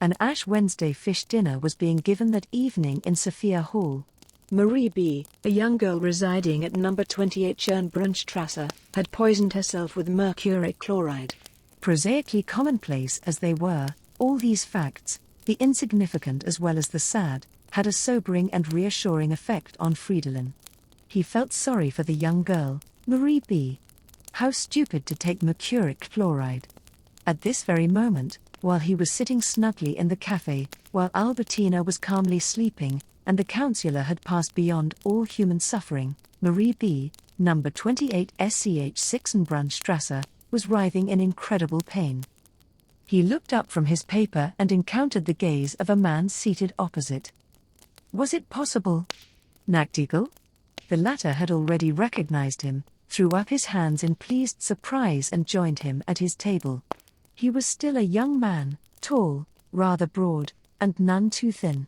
An Ash Wednesday fish dinner was being given that evening in Sophia Hall. Marie B., a young girl residing at number 28 Schönbrunstrasse, had poisoned herself with mercuric chloride. Prosaically commonplace as they were, all these facts, the insignificant as well as the sad, had a sobering and reassuring effect on Fridolin. He felt sorry for the young girl, Marie B. How stupid to take mercuric chloride. At this very moment, while he was sitting snugly in the cafe, while Albertina was calmly sleeping, and the councillor had passed beyond all human suffering, Marie B., number 28 SCH Sachsenbrunstrasse, was writhing in incredible pain. He looked up from his paper and encountered the gaze of a man seated opposite. Was it possible? Nachtigall? The latter had already recognized him, threw up his hands in pleased surprise and joined him at his table. He was still a young man, tall, rather broad, and none too thin.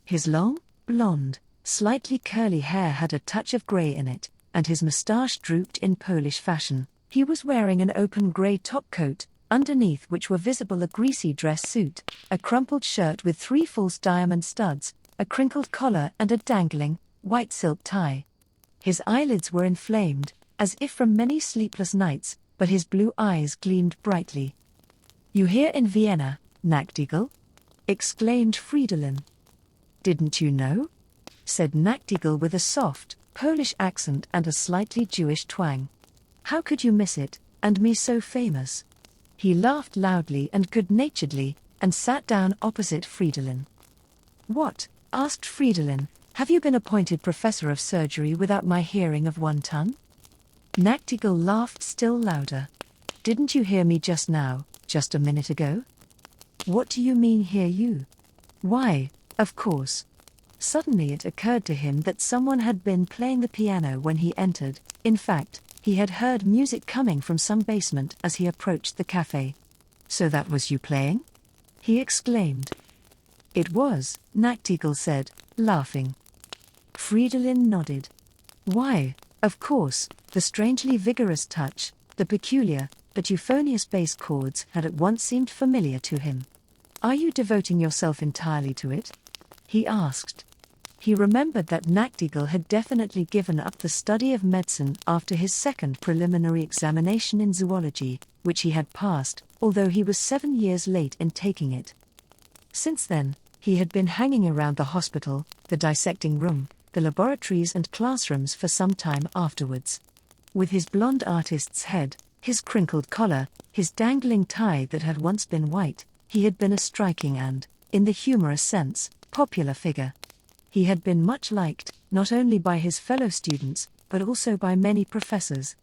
His long, blonde, slightly curly hair had a touch of grey in it, and his moustache drooped in Polish fashion. He was wearing an open grey top-coat, underneath which were visible a greasy dress suit, a crumpled shirt with 3 false diamond studs, a crinkled collar and a dangling, white silk tie. His eyelids were inflamed, as if from many sleepless nights, but his blue eyes gleamed brightly. "You here in Vienna, Nachtigall?" exclaimed Fridolin. "Didn't you know?" said Nachtigall with a soft, Polish accent and a slightly Jewish twang. "How could you miss it, and me so famous?" He laughed loudly and good-naturedly, and sat down opposite Fridolin. "What?" asked Fridolin. "Have you been appointed professor of surgery without my hearing of one ton?" Nachtigall laughed still louder. Didn't you hear me just now, just a minute ago? What do you mean hear you? Why, of course. Suddenly it occurred to him that someone had been playing the piano when he entered. In fact, he had heard music coming from some basement as he approached the cafe. So that was you playing? He exclaimed. It was, Nachtigall said, laughing. Fridolin nodded. Why, of course, the strangely vigorous touch, the peculiar, but euphonious bass chords had at once seemed familiar to him. Are you devoting yourself entirely to it? He asked. He remembered that Nachtigall had definitely given up the study of medicine after his second preliminary examination in zoology, which he had passed, although he was 7 years late in taking it. Since then, he had been hanging around the hospital, the dissecting room, the laboratories and classrooms for some time afterwards. With his blonde artist's head, his crinkled collar, his dangling tie that had once been white, he had been a striking and, in the humorous sense, popular figure. He had been much liked, not only by his fellow students, but also by many professors.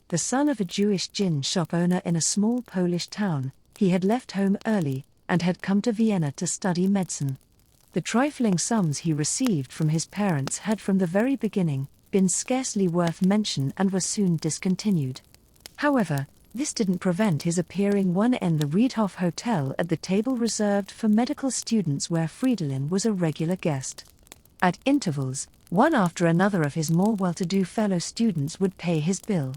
The son of a Jewish gin shop owner in a small Polish town, he had left home early, and had come to Vienna to study medicine. The trifling sums he received from his parents had from the very beginning been scarcely worth mention and were soon discontinued. However, this didn't prevent his appearing one in the Riedhof Hotel at the table reserved for medical students where Fridolin was a regular guest. At intervals, one after another of his more well-to-do fellow students would pay his bill.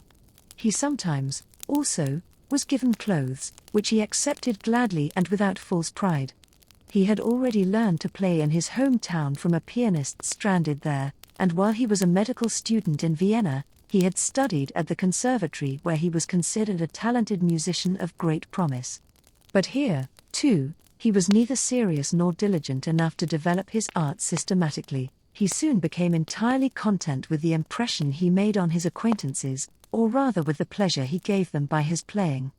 He sometimes, also, was given clothes, which he accepted gladly and without false pride. He had already learned to play in his hometown from a pianist stranded there, and while he was a medical student in Vienna, he had studied at the conservatory where he was considered a talented musician of great promise. But here, too, he was neither serious nor diligent enough to develop his art systematically. He soon became entirely content with the impression he made on his acquaintances, or rather with the pleasure he gave them by his playing.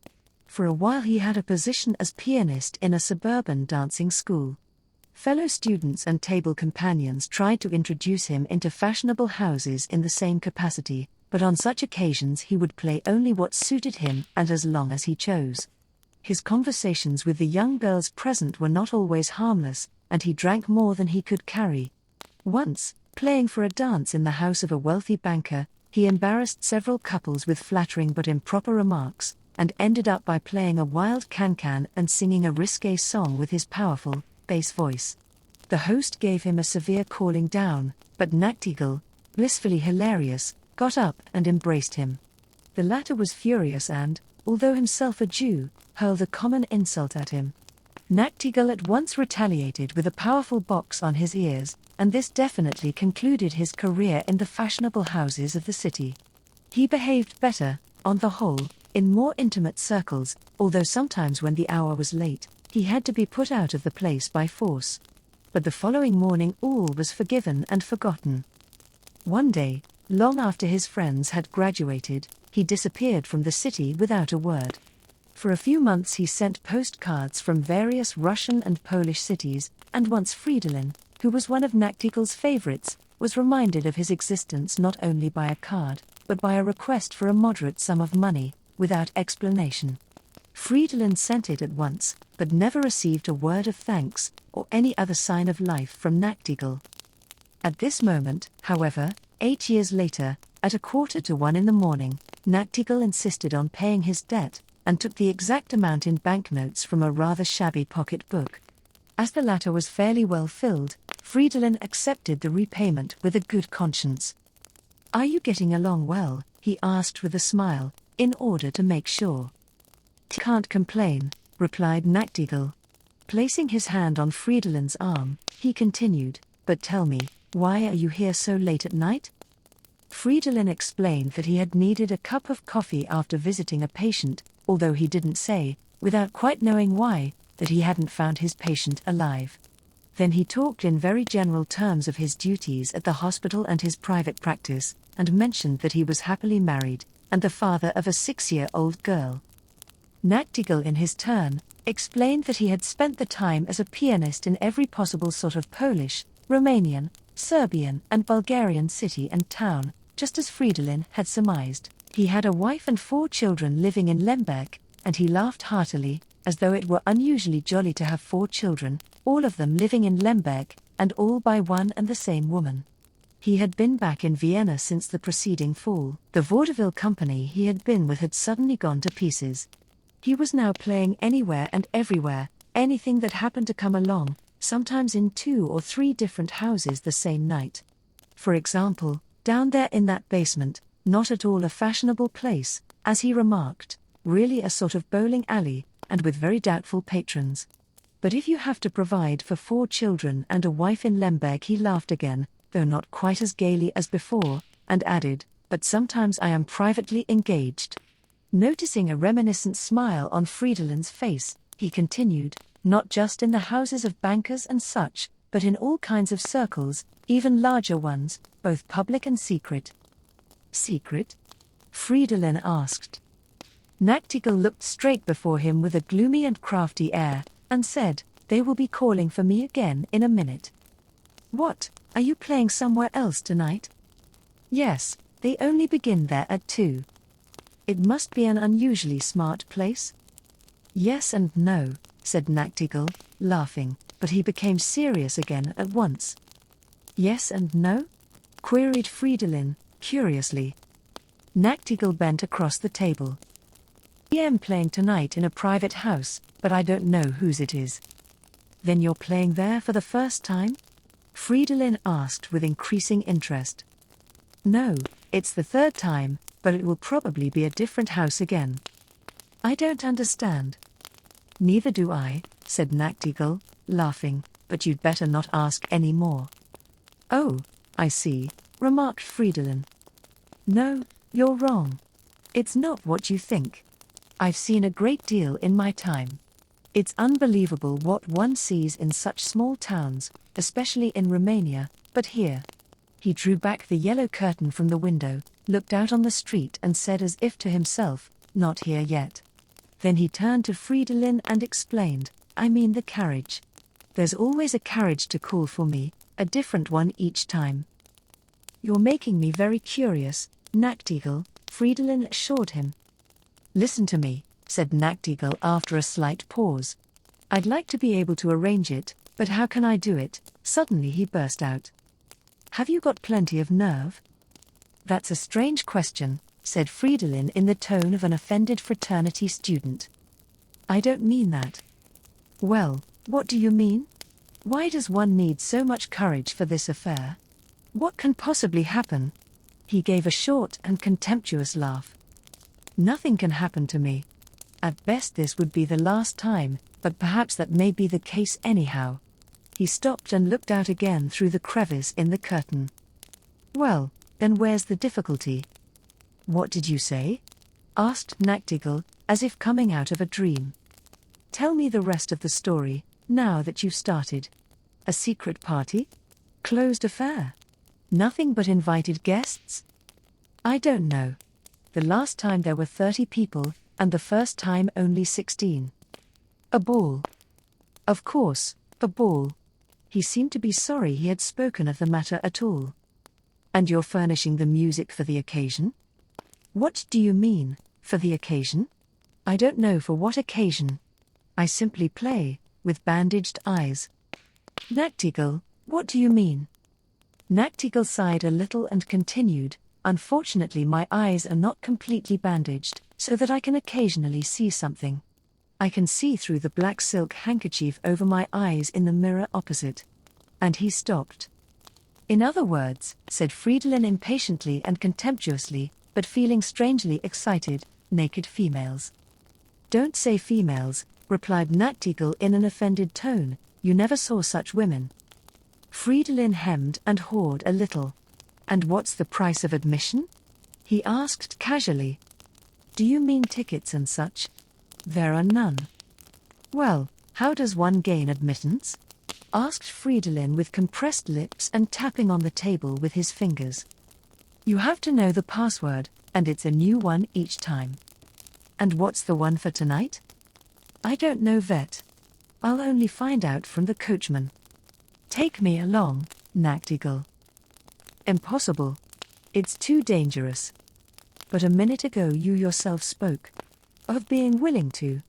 For a while he had a position as pianist in a suburban dancing school. Fellow students and table companions tried to introduce him into fashionable houses in the same capacity, but on such occasions he would play only what suited him and as long as he chose. His conversations with the young girls present were not always harmless, and he drank more than he could carry. Once, playing for a dance in the house of a wealthy banker, he embarrassed several couples with flattering but improper remarks, and ended up by playing a wild can-can and singing a risque song with his powerful, bass voice. The host gave him a severe calling down, but Nachtigall, blissfully hilarious, got up and embraced him. The latter was furious and, although himself a Jew, hurled a common insult at him. Nachtigall at once retaliated with a powerful box on his ears, and this definitely concluded his career in the fashionable houses of the city. He behaved better, on the whole, in more intimate circles, although sometimes when the hour was late, he had to be put out of the place by force. But the following morning all was forgiven and forgotten. One day, long after his friends had graduated, he disappeared from the city without a word. For a few months he sent postcards from various Russian and Polish cities, and once Fridolin, who was one of Nachtigall's favorites, was reminded of his existence not only by a card, but by a request for a moderate sum of money, without explanation. Fridolin sent it at once, but never received a word of thanks, or any other sign of life from Nachtigall. At this moment, however, 8 years later, at 1:45 in the morning, Nachtigall insisted on paying his debt, and took the exact amount in banknotes from a rather shabby pocket book. As the latter was fairly well filled, Fridolin accepted the repayment with a good conscience. "Are you getting along well?" he asked with a smile, in order to make sure. "Can't complain," replied Nachtigall. Placing his hand on Fridolin's arm, he continued, "But tell me, why are you here so late at night?" Fridolin explained that he had needed a cup of coffee after visiting a patient, although he didn't say, without quite knowing why, that he hadn't found his patient alive. Then he talked in very general terms of his duties at the hospital and his private practice, and mentioned that he was happily married, and the father of a 6-year-old girl. Nachtigall in his turn, explained that he had spent the time as a pianist in every possible sort of Polish, Romanian, Serbian and Bulgarian city and town, just as Fridolin had surmised. He had a wife and 4 children living in Lemberg, and he laughed heartily, as though it were unusually jolly to have 4 children, all of them living in Lemberg, and all by one and the same woman. He had been back in Vienna since the preceding fall. The vaudeville company he had been with had suddenly gone to pieces. He was now playing anywhere and everywhere, anything that happened to come along, sometimes in 2 or 3 different houses the same night. For example, down there in that basement, not at all a fashionable place, as he remarked, really a sort of bowling alley, and with very doubtful patrons. But if you have to provide for 4 children and a wife in Lemberg, he laughed again, though not quite as gaily as before, and added, but sometimes I am privately engaged. Noticing a reminiscent smile on Friedelin's face, he continued, not just in the houses of bankers and such, but in all kinds of circles, even larger ones, both public and secret. Secret? Fridolin asked. Nachtigall looked straight before him with a gloomy and crafty air, and said, they will be calling for me again in a minute. What, are you playing somewhere else tonight? Yes, they only begin there at 2. It must be an unusually smart place? Yes and no, said Nachtigall, laughing, but he became serious again at once. Yes and no? Queried Fridolin, curiously. Nachtigall bent across the table. I am playing tonight in a private house, but I don't know whose it is. Then you're playing there for the first time? Fridolin asked with increasing interest. No, it's the 3rd time, but it will probably be a different house again. I don't understand. Neither do I, said Nachtigall, laughing, but you'd better not ask any more. Oh, I see, remarked Fridolin. No, you're wrong. It's not what you think. I've seen a great deal in my time. It's unbelievable what one sees in such small towns, especially in Romania, but here. He drew back the yellow curtain from the window, looked out on the street and said as if to himself, not here yet. Then he turned to Fridolin and explained, I mean the carriage. There's always a carriage to call for me, a different one each time. You're making me very curious, Nachtigall, Fridolin assured him. Listen to me, said Nachtigall after a slight pause. I'd like to be able to arrange it, but how can I do it? Suddenly he burst out. Have you got plenty of nerve? That's a strange question, said Fridolin in the tone of an offended fraternity student. I don't mean that. Well, what do you mean? Why does one need so much courage for this affair? What can possibly happen? He gave a short and contemptuous laugh. Nothing can happen to me. At best this would be the last time, but perhaps that may be the case anyhow. He stopped and looked out again through the crevice in the curtain. Well, then where's the difficulty? What did you say? Asked Nachtigall, as if coming out of a dream. Tell me the rest of the story, now that you've started. A secret party? Closed affair? Nothing but invited guests? I don't know. The last time there were 30 people, and the first time only 16. A ball. Of course, a ball. He seemed to be sorry he had spoken of the matter at all. And you're furnishing the music for the occasion? What do you mean, for the occasion? I don't know for what occasion. I simply play, with bandaged eyes. Nachtigall, what do you mean? Nachtigall sighed a little and continued, unfortunately my eyes are not completely bandaged, so that I can occasionally see something. I can see through the black silk handkerchief over my eyes in the mirror opposite. And he stopped. In other words, said Fridolin impatiently and contemptuously, but feeling strangely excited, naked females. Don't say females, replied Nachtigall in an offended tone, you never saw such women. Fridolin hemmed and hawed a little. And what's the price of admission? He asked casually. Do you mean tickets and such? There are none. Well, how does one gain admittance? Asked Fridolin with compressed lips and tapping on the table with his fingers. You have to know the password, and it's a new one each time. And what's the one for tonight? I don't know vet. I'll only find out from the coachman. Take me along, Nachtigall. Impossible. It's too dangerous. But a minute ago you yourself spoke of being willing to.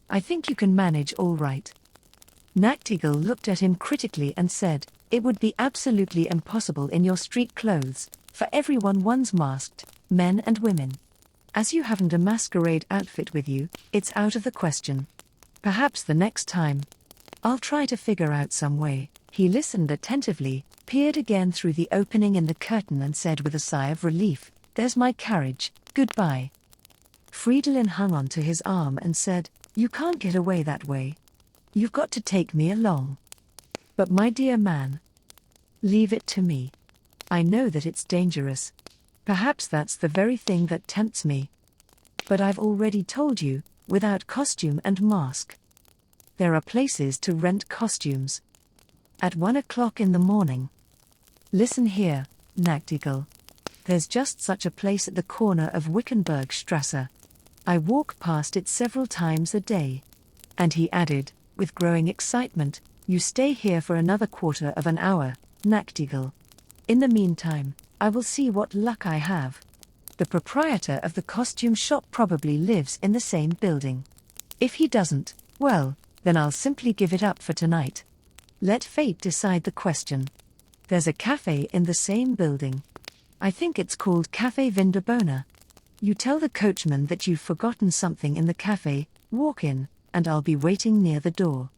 I think you can manage all right. Nachtigall looked at him critically and said, "It would be absolutely impossible in your street clothes, for everyone one's masked, men and women. As you haven't a masquerade outfit with you, it's out of the question. Perhaps the next time. I'll try to figure out some way." He listened attentively, peered again through the opening in the curtain and said with a sigh of relief, "There's my carriage, goodbye." Fridolin hung on to his arm and said, "You can't get away that way. You've got to take me along." "But my dear man, leave it to me. I know that it's dangerous. Perhaps that's the very thing that tempts me. But I've already told you, without costume and mask. There are places to rent costumes. At 1 o'clock in the morning. Listen here, Nachtigall. There's just such a place at the corner of Wickenburgstrasse. I walk past it several times a day." And he added, with growing excitement, "You stay here for another quarter of an hour, Nachtigall. In the meantime, I will see what luck I have. The proprietor of the costume shop probably lives in the same building. If he doesn't, well, then I'll simply give it up for tonight. Let fate decide the question. There's a cafe in the same building. I think it's called Café Vindabona. You tell the coachman that you've forgotten something in the cafe, walk in, and I'll be waiting near the door.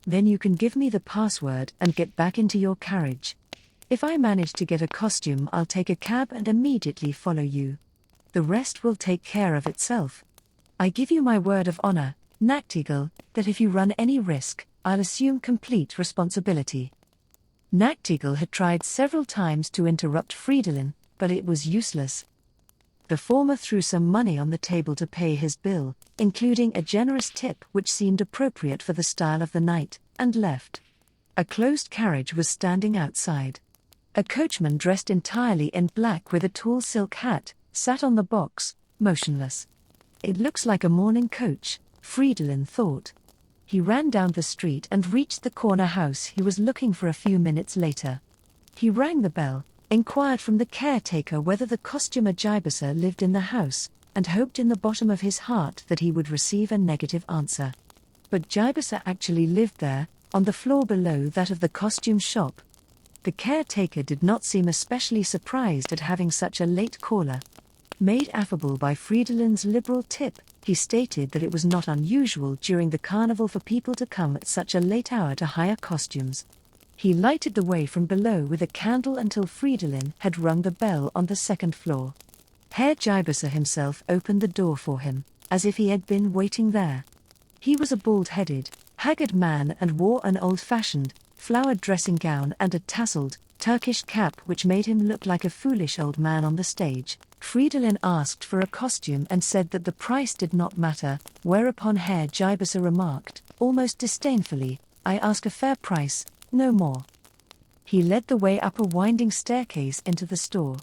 Then you can give me the password and get back into your carriage. If I manage to get a costume, I'll take a cab and immediately follow you. The rest will take care of itself. I give you my word of honor, Nachtigall, that if you run any risk, I'll assume complete responsibility." Nachtigall had tried several times to interrupt Fridolin, but it was useless. The former threw some money on the table to pay his bill, including a generous tip which seemed appropriate for the style of the night, and left. A closed carriage was standing outside. A coachman dressed entirely in black with a tall silk hat sat on the box, motionless. "It looks like a morning coach," Fridolin thought. He ran down the street and reached the corner house he was looking for a few minutes later. He rang the bell, inquired from the caretaker whether the costumer Jibusser lived in the house, and hoped in the bottom of his heart that he would receive a negative answer. But Jibusser actually lived there, on the floor below that of the costume shop. The caretaker did not seem especially surprised at having such a late caller. Made affable by Fridolin's liberal tip, he stated that it was not unusual during the carnival for people to come at such a late hour to hire costumes. He lighted the way from below with a candle until Fridolin had rung the bell on the second floor. Herr Jibusser himself opened the door for him, as if he had been waiting there. He was a bald-headed, haggard man and wore an old-fashioned, flowered dressing gown and a tasseled, Turkish cap which made him look like a foolish old man on the stage. Fridolin asked for a costume and said that the price did not matter, whereupon Herr Jibusser remarked, almost disdainfully, "I ask a fair price, no more." He led the way up a winding staircase into the store.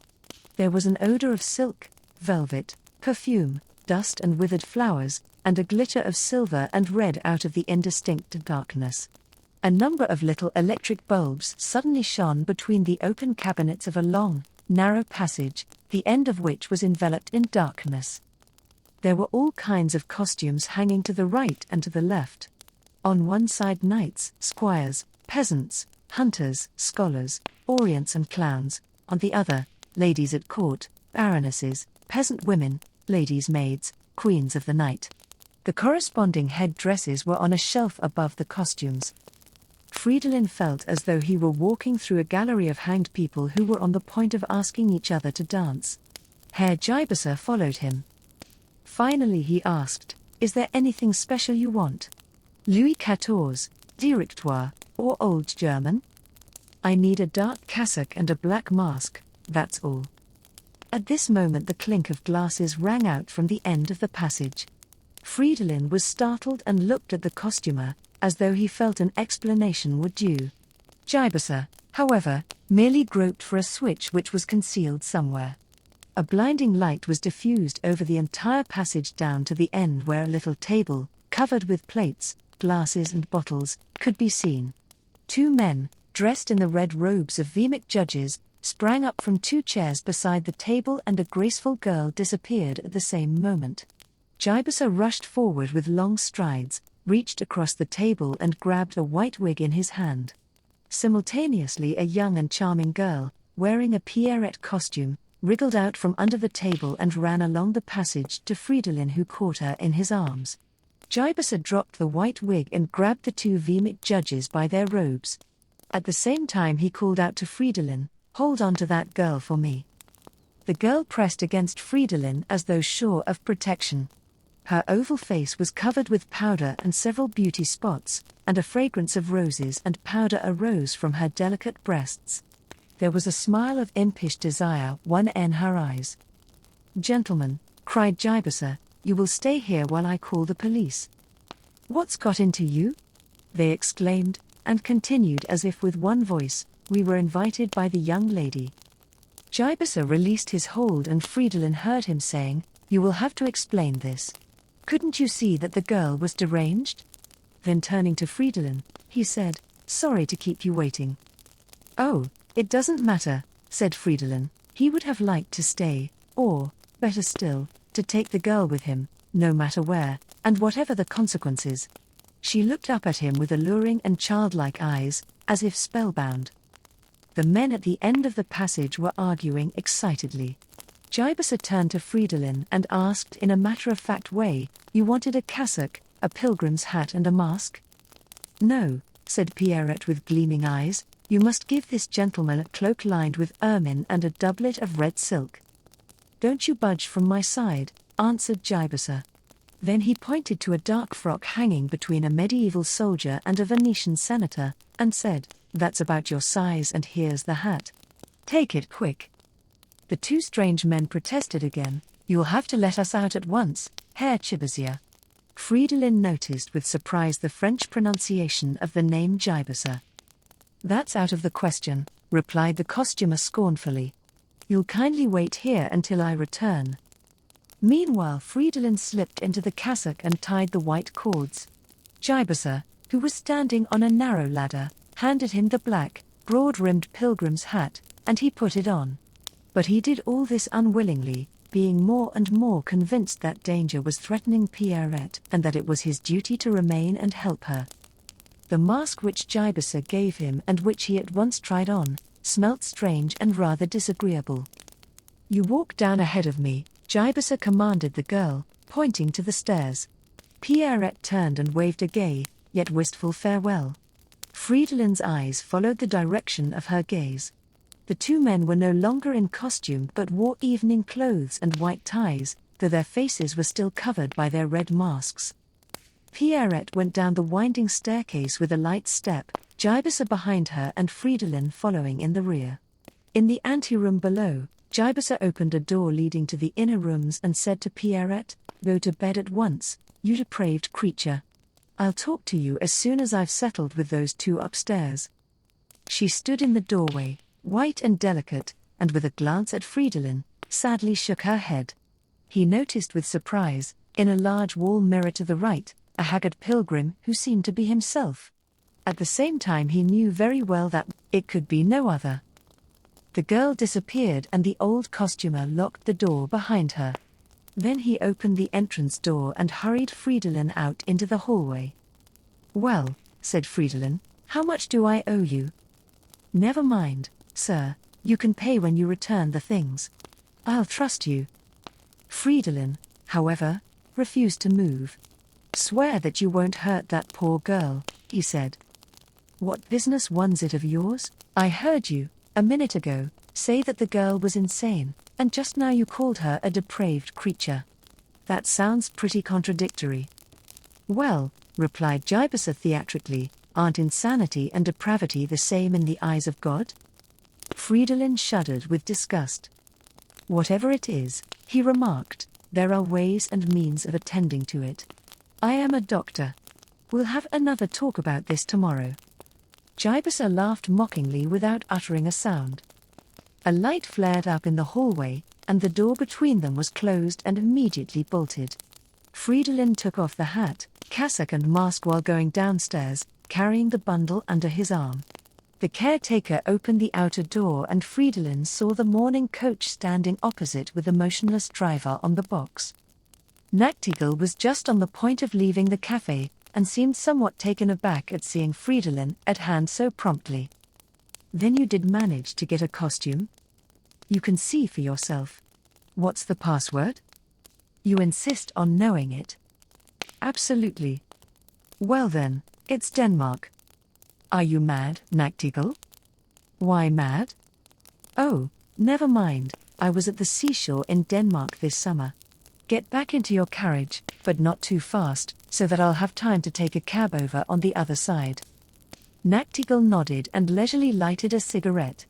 There was an odor of silk, velvet, perfume, dust and withered flowers, and a glitter of silver and red out of the indistinct darkness. A number of little electric bulbs suddenly shone between the open cabinets of a long, narrow passage, the end of which was enveloped in darkness. There were all kinds of costumes hanging to the right and to the left. On one side knights, squires, peasants, hunters, scholars, orients and clowns, on the other, ladies at court, baronesses, peasant women, ladies' maids, queens of the night. The corresponding head-dresses were on a shelf above the costumes. Fridolin felt as though he were walking through a gallery of hanged people who were on the point of asking each other to dance. Herr Jibusser followed him. Finally he asked, "Is there anything special you want? Louis XIV, Directoire, or Old German? I need a dark cassock and a black mask, that's all." At this moment the clink of glasses rang out from the end of the passage. Fridolin was startled and looked at the costumer, as though he felt an explanation were due. Jibusser, however, merely groped for a switch which was concealed somewhere. A blinding light was diffused over the entire passage down to the end where a little table, covered with plates, glasses and bottles, could be seen. Two men, dressed in the red robes of Vemic judges, sprang up from two chairs beside the table, and a graceful girl disappeared at the same moment. Jibasa rushed forward with long strides, reached across the table and grabbed a white wig in his hand. Simultaneously, a young and charming girl, wearing a Pierrette costume, wriggled out from under the table and ran along the passage to Fridolin, who caught her in his arms. Jibasa dropped the white wig and grabbed the two Vmic judges by their robes. At the same time he called out to Fridolin, "Hold on to that girl for me." The girl pressed against Fridolin as though sure of protection. Her oval face was covered with powder and several beauty spots, and a fragrance of roses and powder arose from her delicate breasts. There was a smile of impish desire in her eyes. "Gentlemen," cried Jibasa, "you will stay here while I call the police." "What's got into you?" they exclaimed, and continued as if with one voice, "We were invited by the young lady." Jibasa released his hold and Fridolin heard him saying, "You will have to explain this. Couldn't you see that the girl was deranged?" Then turning to Fridolin, he said, "Sorry to keep you waiting." "Oh, it doesn't matter," said Fridolin. He would have liked to stay, or, better still, to take the girl with him, no matter where, and whatever the consequences. She looked up at him with alluring and childlike eyes, as if spellbound. The men at the end of the passage were arguing excitedly. Jibasa turned to Fridolin and asked in a matter-of-fact way, "You wanted a cassock, a pilgrim's hat and a mask?" "No," said Pierrette with gleaming eyes, "you must give this gentleman a cloak lined with ermine and a doublet of red silk." "Don't you budge from my side," answered Jibasa. Then he pointed to a dark frock hanging between a medieval soldier and a Venetian senator, and said, "That's about your size, and here's the hat. Take it quick." The two strange men protested again, "You'll have to let us out at once, Herr Chibazia." Fridolin noticed with surprise the French pronunciation of the name Jibasa. "That's out of the question," replied the costumer scornfully. "You'll kindly wait here until I return." Meanwhile Fridolin slipped into the cassock and tied the white cords. Jibasa, who was standing on a narrow ladder, handed him the black, broad-rimmed pilgrim's hat, and he put it on. But he did all this unwillingly, being more and more convinced that danger was threatening Pierrette and that it was his duty to remain and help her. The mask which Jibasa gave him and which he at once tried on, smelt strange and rather disagreeable. "You walk down ahead of me," Jibasa commanded the girl, pointing to the stairs. Pierrette turned and waved a gay, yet wistful farewell. Fridolin's eyes followed the direction of her gaze. The two men were no longer in costume but wore evening clothes and white ties, though their faces were still covered by their red masks. Pierrette went down the winding staircase with a light step, Jibasa behind her and Fridolin following in the rear. In the anteroom below, Jibasa opened a door leading to the inner rooms and said to Pierrette, "Go to bed at once, you depraved creature. I'll talk to you as soon as I've settled with those two upstairs." She stood in the doorway, white and delicate, and with a glance at Fridolin, sadly shook her head. He noticed with surprise, in a large wall mirror to the right, a haggard pilgrim who seemed to be himself. At the same time he knew very well that it could be no other. The girl disappeared and the old costumer locked the door behind her. Then he opened the entrance door and hurried Fridolin out into the hallway. "Well," said Fridolin, "how much do I owe you?" "Never mind, sir, you can pay when you return the things. I'll trust you." Fridolin, however, refused to move. "Swear that you won't hurt that poor girl," he said. "What business was it of yours? I heard you, a minute ago, say that the girl was insane, and just now you called her a depraved creature. That sounds pretty contradictory." "Well," replied Jibasa theatrically, "aren't insanity and depravity the same in the eyes of God?" Fridolin shuddered with disgust. "Whatever it is," he remarked, "there are ways and means of attending to it. I am a doctor. We'll have another talk about this tomorrow." Jibasa laughed mockingly without uttering a sound. A light flared up in the hallway, and the door between them was closed and immediately bolted. Fridolin took off the hat, cassock and mask while going downstairs, carrying the bundle under his arm. The caretaker opened the outer door and Fridolin saw the mourning coach standing opposite with the motionless driver on the box. Nachtigall was just on the point of leaving the cafe, and seemed somewhat taken aback at seeing Fridolin at hand so promptly. "Then you did manage to get a costume? You can see for yourself. What's the password? You insist on knowing it?" "Absolutely." "Well then, it's Denmark." "Are you mad, Nachtigall?" "Why mad?" "Oh, never mind, I was at the seashore in Denmark this summer. Get back into your carriage, but not too fast, so that I'll have time to take a cab over on the other side." Nachtigall nodded and leisurely lighted a cigarette.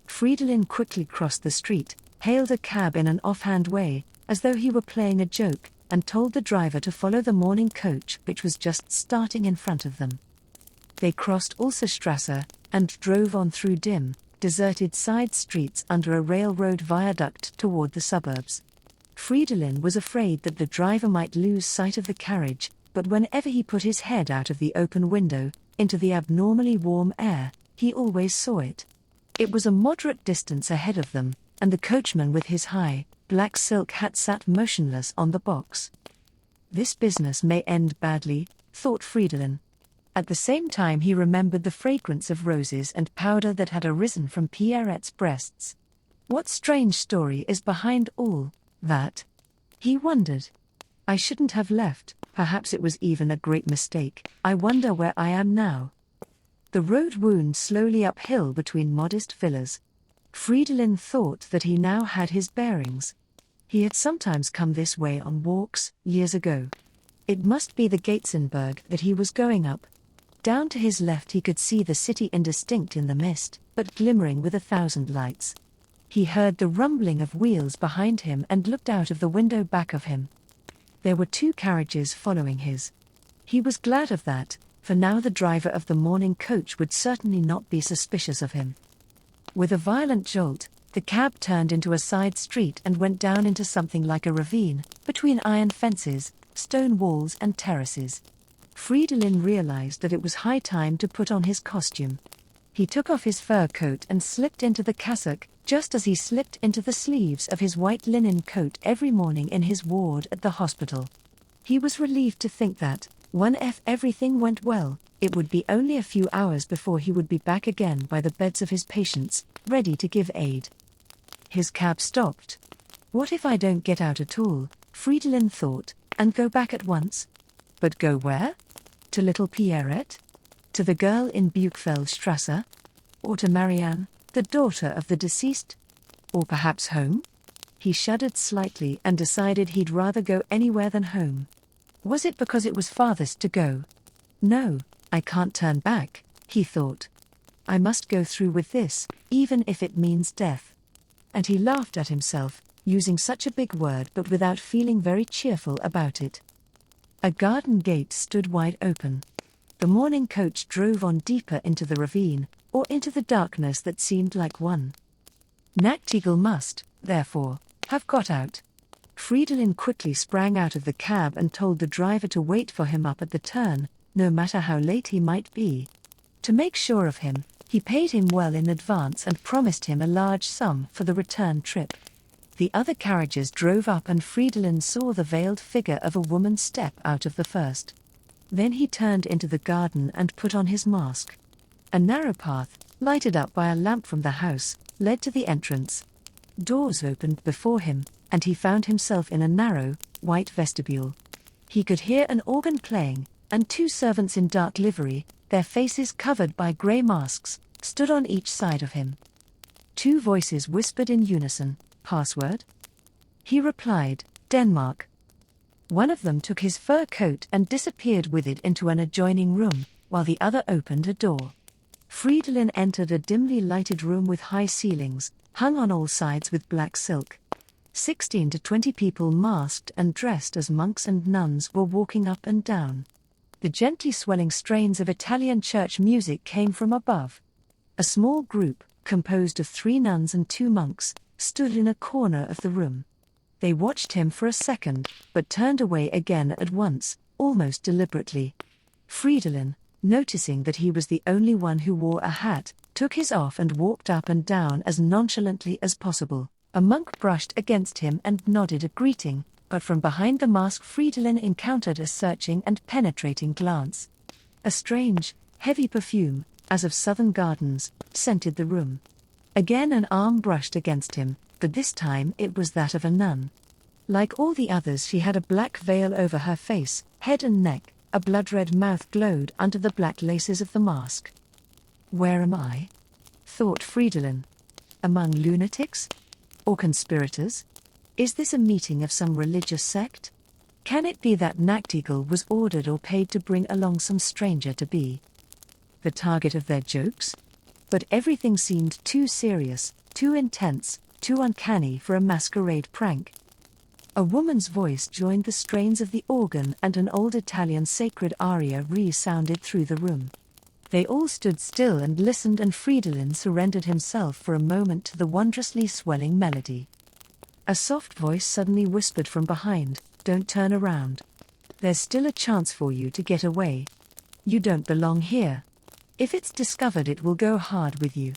Fridolin quickly crossed the street, hailed a cab in an offhand way, as though he were playing a joke, and told the driver to follow the morning coach which was just starting in front of them. They crossed Ulserstrasse, and drove on through dim, deserted side streets under a railroad viaduct toward the suburbs. Fridolin was afraid that the driver might lose sight of the carriage, but whenever he put his head out of the open window, into the abnormally warm air, he always saw it. It was a moderate distance ahead of them, and the coachman with his high, black silk hat sat motionless on the box. "This business may end badly," thought Fridolin. At the same time he remembered the fragrance of roses and powder that had arisen from Pierrette's breasts. What strange story is behind all that? He wondered. "I shouldn't have left, perhaps it was even a great mistake. I wonder where I am now." The road wound slowly uphill between modest villas. Fridolin thought that he now had his bearings. He had sometimes come this way on walks, years ago. It must be the Gatzenberg that he was going up. Down to his left he could see the city indistinct in the mist, but glimmering with 1,000 lights. He heard the rumbling of wheels behind him and looked out of the window back of him. There were 2 carriages following his. He was glad of that, for now the driver of the morning coach would certainly not be suspicious of him. With a violent jolt, the cab turned into a side street and went down into something like a ravine, between iron fences, stone walls and terraces. Fridolin realized that it was high time to put on his costume. He took off his fur coat and slipped into the cassock, just as he slipped into the sleeves of his white linen coat every morning in his ward at the hospital. He was relieved to think that, if everything went well, it would be only a few hours before he would be back again by the beds of his patients, ready to give aid. His cab stopped. "What if I don't get out at all?" Fridolin thought, "and go back at once?" But go where? To little Pierrette? To the girl in Buchfeldstrasse? Or to Marianne, the daughter of the deceased? Or perhaps home? He shuddered slightly and decided he'd rather go anywhere than home. Was it because it was farthest to go? "No, I can't turn back," he thought. "I must go through with this, even if it means death." And he laughed at himself, using such a big word but without feeling very cheerful about it. A garden gate stood wide open. The morning coach drove on deeper into the ravine, or into the darkness that seemed like one. Nachtigall must, therefore, have got out. Fridolin quickly sprang out of the cab and told the driver to wait for him up at the turn, no matter how late he might be. To make sure of him, he paid him well in advance and promised him a large sum for the return trip. The other carriages drove up and Fridolin saw the veiled figure of a woman step out of the first. Then he turned into the garden and put on his mask. A narrow path, lighted up by a lamp from the house, led to the entrance. Doors opened before him, and he found himself in a narrow, white vestibule. He could hear an organ playing, and 2 servants in dark livery, their faces covered by grey masks, stood on each side of him. 2 voices whispered in unison, "Password?" He replied, "Denmark." One of them took his fur coat and disappeared with it into an adjoining room, while the other opened a door. Fridolin entered a dimly lighted room with high ceilings, hung on all sides with black silk. 16 to 20 people masked and dressed as monks and nuns were walking up and down. The gently swelling strains of Italian church music came from above. A small group, composed of 3 nuns and 2 monks, stood in a corner of the room. They watched him for a second, but turned away again at once, almost deliberately. Fridolin, noticing that he was the only one who wore a hat, took his off and walked up and down as nonchalantly as possible. A monk brushed against him and nodded a greeting, but from behind the mask Fridolin encountered a searching and penetrating glance. A strange, heavy perfume, as of southern gardens, scented the room. Again an arm brushed against him, but this time it was that of a nun. Like all the others, she had a black veil over her face, head and neck. A blood-red mouth glowed under the black laces of the mask. "Where am I?" thought Fridolin. "Among lunatics? Or conspirators? Is this a meeting of some religious sect? Can it be that Nachtigall was ordered or paid to bring along some stranger to be the target of their jokes?" But everything seemed too serious, too intense, too uncanny for a masquerade prank. A woman's voice joined the strains of the organ and an old Italian sacred aria resounded through the room. They all stood still and listened, and Fridolin surrendered himself for a moment to the wondrously swelling melody. A soft voice suddenly whispered from behind, "Don't turn around. There's still a chance for you to get away. You don't belong here. If it's discovered, it will go hard with you."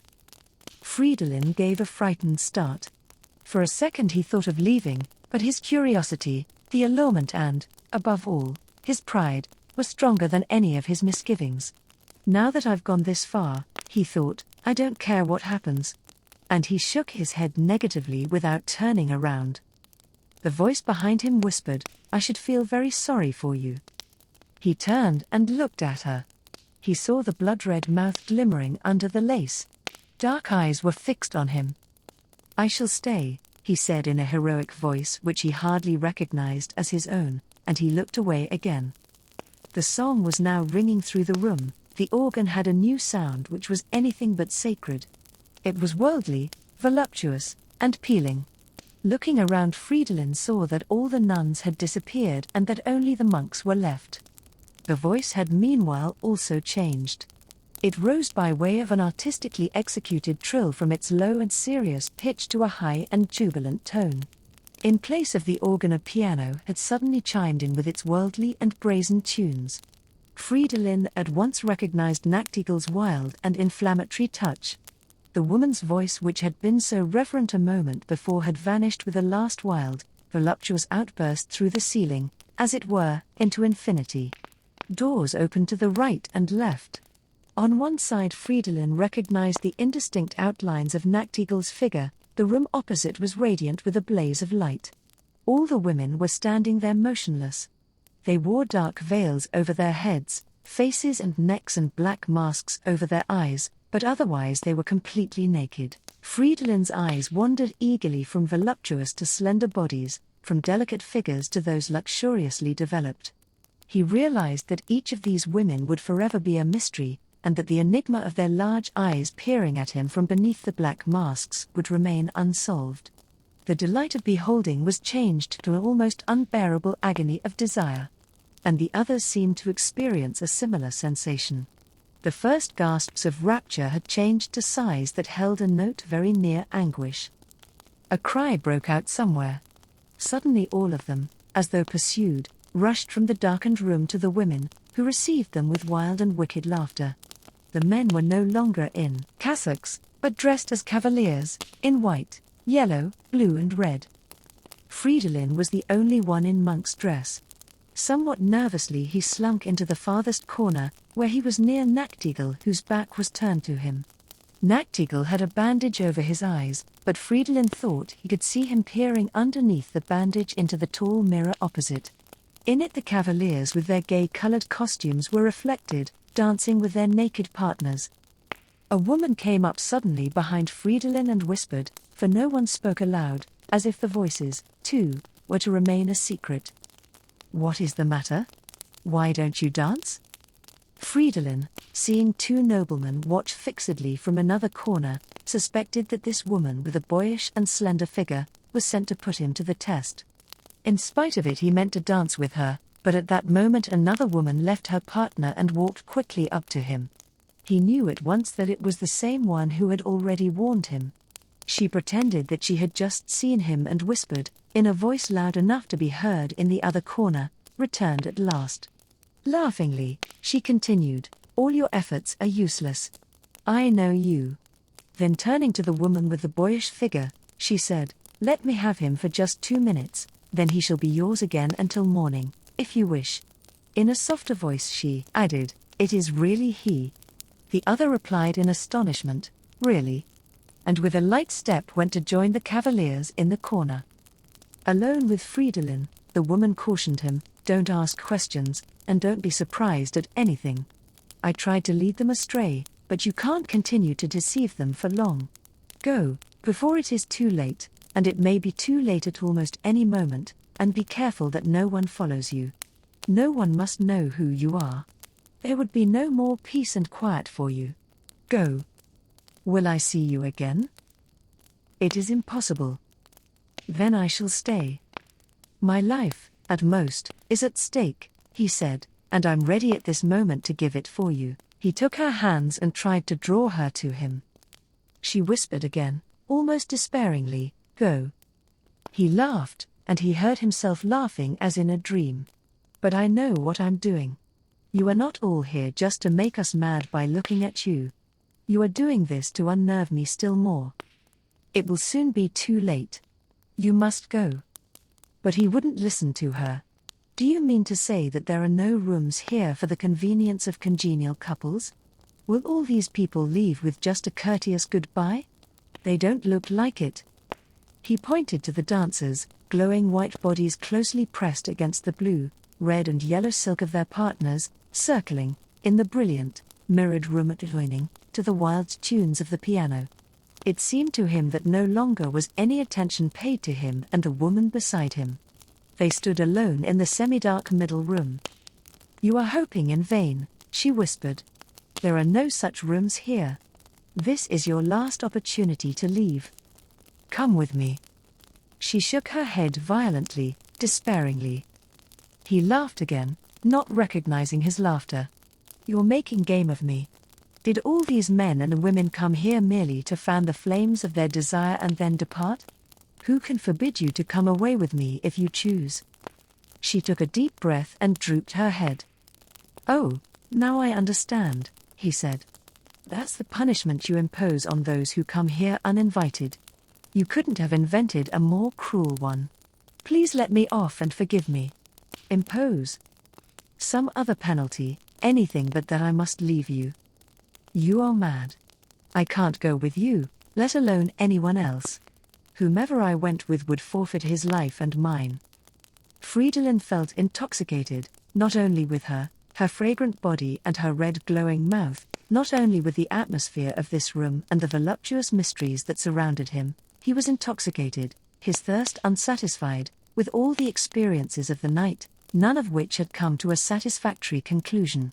Fridolin gave a frightened start. For a second he thought of leaving, but his curiosity, the allurement and, above all, his pride, were stronger than any of his misgivings. "Now that I've gone this far," he thought, "I don't care what happens." And he shook his head negatively without turning around. The voice behind him whispered, "I should feel very sorry for you." He turned and looked at her. He saw the blood-red mouth glimmering under the lace. Dark eyes were fixed on him. "I shall stay," he said in a heroic voice which he hardly recognized as his own, and he looked away again. The song was now ringing through the room. The organ had a new sound which was anything but sacred. It was worldly, voluptuous, and pealing. Looking around, Fridolin saw that all the nuns had disappeared and that only the monks were left. The voice had meanwhile also changed. It rose by way of an artistically executed trill from its low and serious pitch to a high and jubilant tone. In place of the organ, a piano had suddenly chimed in with its worldly and brazen tunes. Fridolin at once recognized Nachtigall's wild and inflammatory touch. The woman's voice, which had been so reverent a moment before, had vanished with a last wild, voluptuous outburst through the ceiling, as it were, into infinity. Doors opened to the right and left. On one side Fridolin recognized the indistinct outlines of Nachtigall's figure. The room opposite was radiant with a blaze of light. All the women were standing there motionless. They wore dark veils over their heads, faces and necks, and black masks over their eyes, but otherwise they were completely naked. Fridolin's eyes wandered eagerly from voluptuous to slender bodies, from delicate figures to those luxuriously developed. He realized that each of these women would forever be a mystery, and that the enigma of their large eyes peering at him from beneath the black masks would remain unsolved. The delight of beholding was changed to an almost unbearable agony of desire. And the others seemed to experience a similar sensation. The first gasps of rapture had changed to sighs that held a note very near anguish. A cry broke out somewhere. Suddenly all of them, as though pursued, rushed from the darkened room to the women, who received them with wild and wicked laughter. The men were no longer in cassocks, but dressed as cavaliers, in white, yellow, blue and red. Fridolin was the only one in monk's dress. Somewhat nervously he slunk into the farthest corner, where he was near Nachtigall, whose back was turned to him. Nachtigall had a bandage over his eyes, but Fridolin thought he could see him peering underneath the bandage into the tall mirror opposite. In it the cavaliers with their gay-colored costumes were reflected, dancing with their naked partners. A woman came up suddenly behind Fridolin and whispered, for no one spoke aloud, as if the voices, too, were to remain a secret. "What is the matter? Why don't you dance?" Fridolin, seeing two noblemen watch fixedly from another corner, suspected that this woman with a boyish and slender figure was sent to put him to the test. In spite of it he meant to dance with her, but at that moment another woman left her partner and walked quickly up to him. He knew at once that it was the same one who had already warned him. She pretended that she had just seen him and whispered, in a voice loud enough to be heard in the other corner, "Returned at last." Laughingly, she continued, "All your efforts are useless. I know you. Then turning to the woman with the boyish figure, she said, let me have him for just 2 minutes, then he shall be yours again until morning, if you wish. In a softer voice she added, it is really he. The other replied in astonishment, really? And with a light step went to join the cavaliers in the corner. Alone with Fridolin, the woman cautioned him, don't ask questions, and don't be surprised at anything. I tried to lead them astray, but you can't continue to deceive them for long. Go, before it is too late, and it may be too late at almost any moment, and be careful that no one follows you. No one must know who you are. There would be no more peace and quiet for you. Go. Will I see you again? It is impossible. Then I shall stay. My life, at most, is at stake, he said, and I'm ready at this moment to give it for you. He took her hands and tried to draw her to him. She whispered again, almost despairingly, go. He laughed, and he heard himself laughing as in a dream. But I know what I'm doing. You are not all here just to make us mad by looking at you. You are doing this to unnerve me still more. It will soon be too late. You must go. But he wouldn't listen to her. Do you mean to say that there are no rooms here for the convenience of congenial couples? Will all these people leave with just a courteous goodbye? They don't look like it. He pointed to the dancers, glowing white bodies closely pressed against the blue, red and yellow silk of their partners, circling, in the brilliant, mirrored room adjoining, to the wild tunes of the piano. It seemed to him that no longer was any attention paid to him and the woman beside him. They stood alone in the semi-dark middle room. You are hoping in vain, she whispered. There are no such rooms here. This is your last opportunity to leave. Come with me. She shook her head violently, despairingly. He laughed again, not recognizing his laughter. You're making game of me. Did all these men and women come here merely to fan the flames of their desire and then depart? Who can forbid you to come away with me if you choose? She took a deep breath and drooped her head. Oh, now I understand, he said. That's the punishment you impose on those who come here uninvited. You couldn't have invented a more cruel one. Please let me off and forgive me. Impose some other penalty, anything but that I must leave you. You are mad. I can't go with you, let alone anyone else. Whomever I went with would forfeit his life and mine. Fridolin felt intoxicated, not only with her fragrant body and her red glowing mouth, not only with the atmosphere of this room and the voluptuous mysteries that surrounded him. He was intoxicated, his thirst unsatisfied, with all the experiences of the night, none of which had come to a satisfactory conclusion.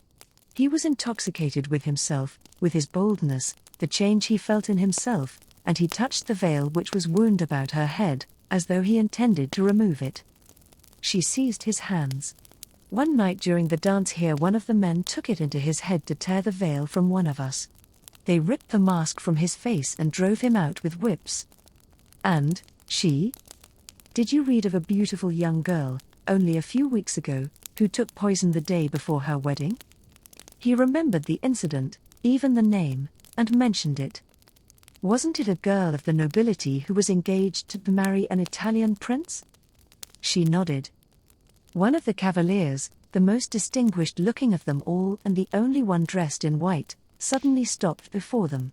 He was intoxicated with himself, with his boldness, the change he felt in himself, and he touched the veil which was wound about her head, as though he intended to remove it. She seized his hands. One night during the dance here one of the men took it into his head to tear the veil from one of us. They ripped the mask from his face and drove him out with whips. And, she? Did you read of a beautiful young girl, only a few weeks ago, who took poison the day before her wedding? He remembered the incident, even the name, and mentioned it. Wasn't it a girl of the nobility who was engaged to marry an Italian prince? She nodded. One of the cavaliers, the most distinguished looking of them all and the only one dressed in white, suddenly stopped before them.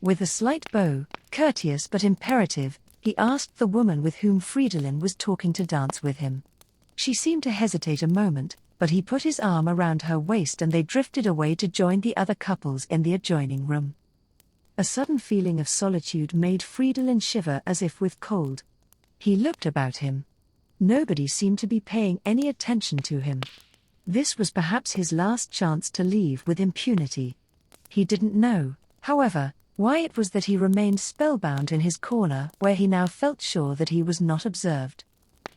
With a slight bow, courteous but imperative, he asked the woman with whom Fridolin was talking to dance with him. She seemed to hesitate a moment, but he put his arm around her waist and they drifted away to join the other couples in the adjoining room. A sudden feeling of solitude made Fridolin shiver as if with cold. He looked about him. Nobody seemed to be paying any attention to him. This was perhaps his last chance to leave with impunity. He didn't know, however, why it was that he remained spellbound in his corner where he now felt sure that he was not observed.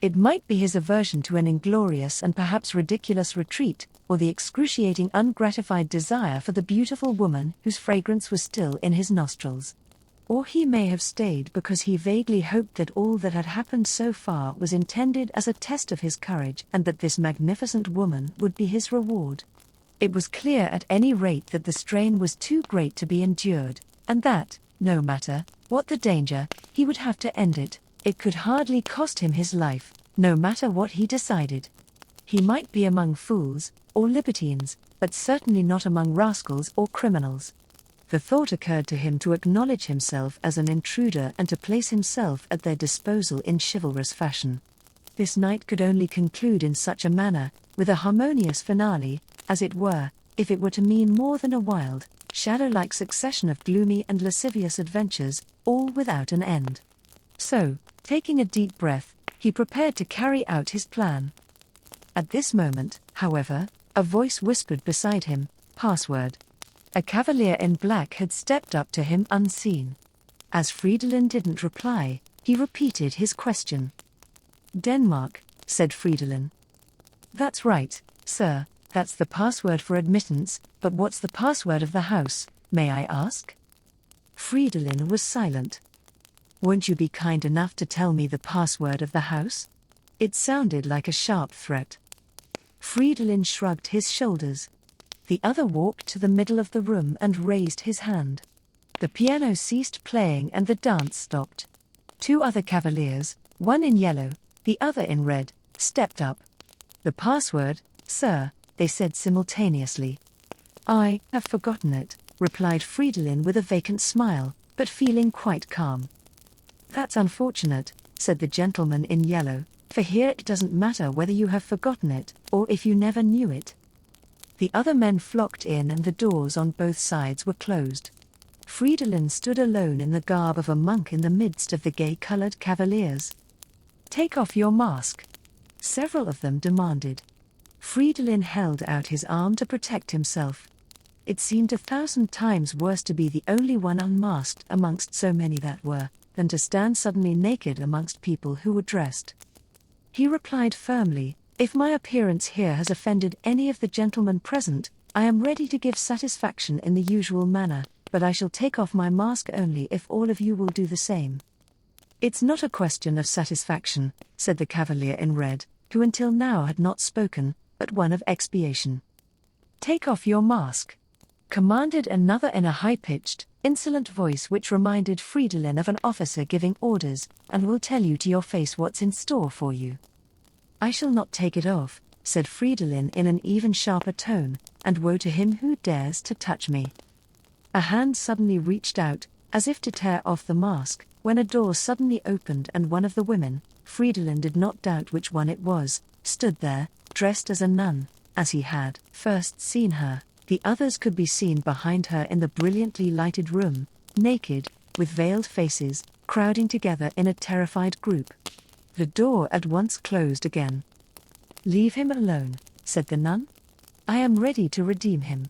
It might be his aversion to an inglorious and perhaps ridiculous retreat, or the excruciating ungratified desire for the beautiful woman whose fragrance was still in his nostrils. Or he may have stayed because he vaguely hoped that all that had happened so far was intended as a test of his courage and that this magnificent woman would be his reward. It was clear at any rate that the strain was too great to be endured, and that, no matter what the danger, he would have to end it. It could hardly cost him his life, no matter what he decided. He might be among fools, or libertines, but certainly not among rascals or criminals. The thought occurred to him to acknowledge himself as an intruder and to place himself at their disposal in chivalrous fashion. This night could only conclude in such a manner, with a harmonious finale, as it were, if it were to mean more than a wild, shadow-like succession of gloomy and lascivious adventures, all without an end. So, taking a deep breath, he prepared to carry out his plan. At this moment, however, a voice whispered beside him, "Password." A cavalier in black had stepped up to him unseen. As Fridolin didn't reply, he repeated his question. "Denmark," said Fridolin. "That's right, sir, that's the password for admittance, but what's the password of the house, may I ask?" Fridolin was silent. "Won't you be kind enough to tell me the password of the house?" It sounded like a sharp threat. Fridolin shrugged his shoulders. The other walked to the middle of the room and raised his hand. The piano ceased playing and the dance stopped. Two other cavaliers, one in yellow, the other in red, stepped up. "The password, sir," they said simultaneously. "I have forgotten it," replied Fridolin with a vacant smile, but feeling quite calm. "That's unfortunate," said the gentleman in yellow, "for here it doesn't matter whether you have forgotten it, or if you never knew it." The other men flocked in and the doors on both sides were closed. Fridolin stood alone in the garb of a monk in the midst of the gay-colored cavaliers. "Take off your mask," several of them demanded. Fridolin held out his arm to protect himself. It seemed 1,000 times worse to be the only one unmasked amongst so many that were, than to stand suddenly naked amongst people who were dressed. He replied firmly, "If my appearance here has offended any of the gentlemen present, I am ready to give satisfaction in the usual manner, but I shall take off my mask only if all of you will do the same." "It's not a question of satisfaction," said the cavalier in red, who until now had not spoken, but one of expiation. "Take off your mask," commanded another in a high-pitched, insolent voice which reminded Fridolin of an officer giving orders, "and will tell you to your face what's in store for you." "I shall not take it off," said Fridolin in an even sharper tone, "and woe to him who dares to touch me." A hand suddenly reached out, as if to tear off the mask, when a door suddenly opened and one of the women, Fridolin did not doubt which one it was, stood there, dressed as a nun, as he had first seen her. The others could be seen behind her in the brilliantly lighted room, naked, with veiled faces, crowding together in a terrified group. The door at once closed again. "Leave him alone," said the nun. "I am ready to redeem him."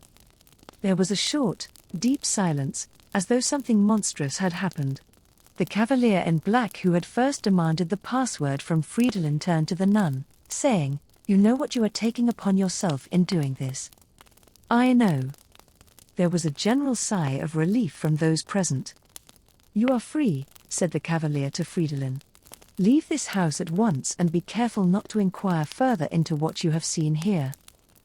There was a short, deep silence, as though something monstrous had happened. The cavalier in black who had first demanded the password from Fridolin turned to the nun, saying, "You know what you are taking upon yourself in doing this." "I know." There was a general sigh of relief from those present. "You are free," said the cavalier to Fridolin. "Leave this house at once and be careful not to inquire further into what you have seen here.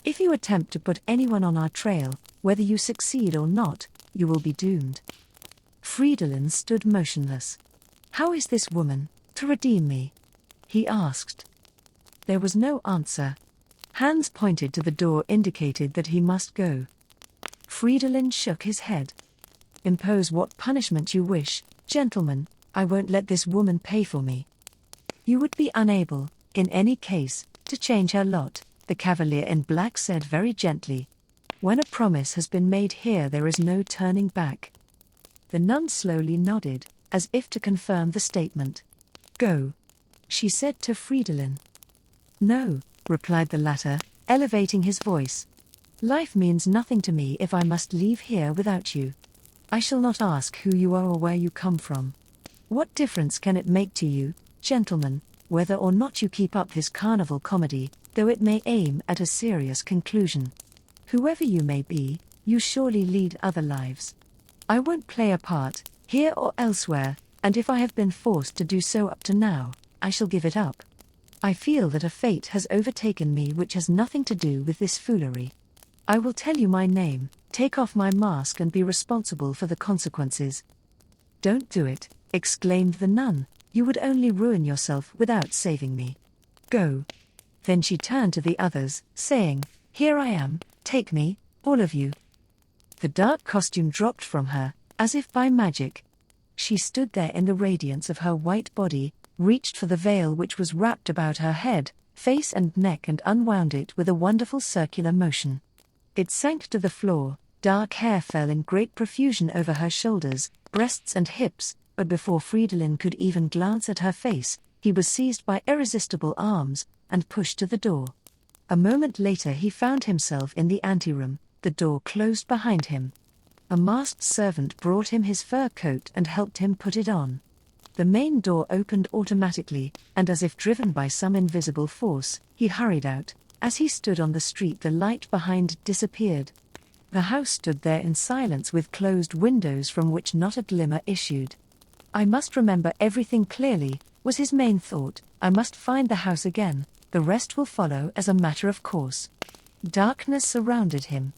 If you attempt to put anyone on our trail, whether you succeed or not, you will be doomed." Fridolin stood motionless. "How is this woman to redeem me?" he asked. There was no answer. Hands pointed to the door indicated that he must go. Fridolin shook his head. "Impose what punishment you wish, gentlemen, I won't let this woman pay for me." "You would be unable, in any case, to change her lot," the cavalier in black said very gently. "When a promise has been made here there is no turning back." The nun slowly nodded, as if to confirm the statement. "Go," she said to Fridolin. "No," replied the latter, elevating his voice. "Life means nothing to me if I must leave here without you. I shall not ask who you are or where you come from. What difference can it make to you, gentlemen, whether or not you keep up this carnival comedy, though it may aim at a serious conclusion? Whoever you may be, you surely lead other lives. I won't play a part, here or elsewhere, and if I have been forced to do so up to now, I shall give it up. I feel that a fate has overtaken me which has nothing to do with this foolery. I will tell you my name, take off my mask and be responsible for the consequences. Don't do it, exclaimed the nun, you would only ruin yourself without saving me. Go. Then she turned to the others, saying, Here I am, take me, all of you. The dark costume dropped from her, as if by magic. She stood there in the radiance of her white body, reached for the veil which was wrapped about her head, face and neck and unwound it with a wonderful circular motion. It sank to the floor, dark hair fell in great profusion over her shoulders, breasts and hips, but before Fridolin could even glance at her face, he was seized by irresistible arms, and pushed to the door. A moment later he found himself in the anteroom, the door closed behind him. A masked servant brought him his fur coat and helped him put it on. The main door opened automatically, and as if driven by some invisible force, he hurried out. As he stood on the street, the light behind disappeared. The house stood there in silence with closed windows from which not a glimmer issued. I must remember everything clearly, was his main thought. I must find the house again, the rest will follow as a matter of course. Darkness surrounded him.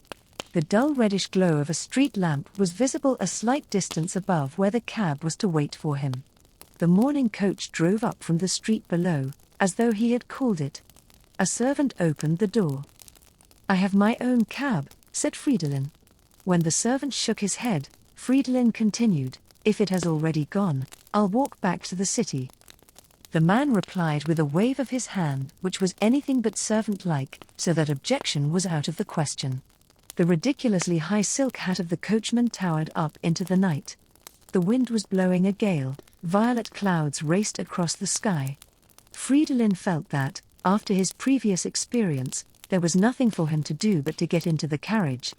The dull reddish glow of a street lamp was visible a slight distance above where the cab was to wait for him. The morning coach drove up from the street below, as though he had called it. A servant opened the door. I have my own cab, said Fridolin. When the servant shook his head, Fridolin continued, If it has already gone, I'll walk back to the city. The man replied with a wave of his hand which was anything but servant-like, so that objection was out of the question. The ridiculously high silk hat of the coachman towered up into the night. The wind was blowing a gale, violet clouds raced across the sky. Fridolin felt that, after his previous experience, there was nothing for him to do but to get into the carriage.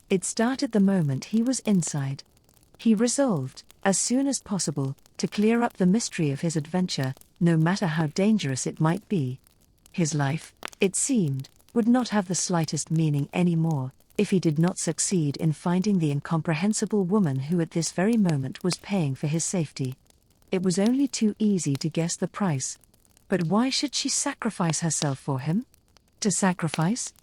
It started the moment he was inside. He resolved, as soon as possible, to clear up the mystery of his adventure, no matter how dangerous it might be. His life, it seemed, would not have the slightest meaning any more, if he did not succeed in finding the incomprehensible woman who at this very moment was paying for his safety. It was only too easy to guess the price. But why should she sacrifice herself for him? To sacrifice?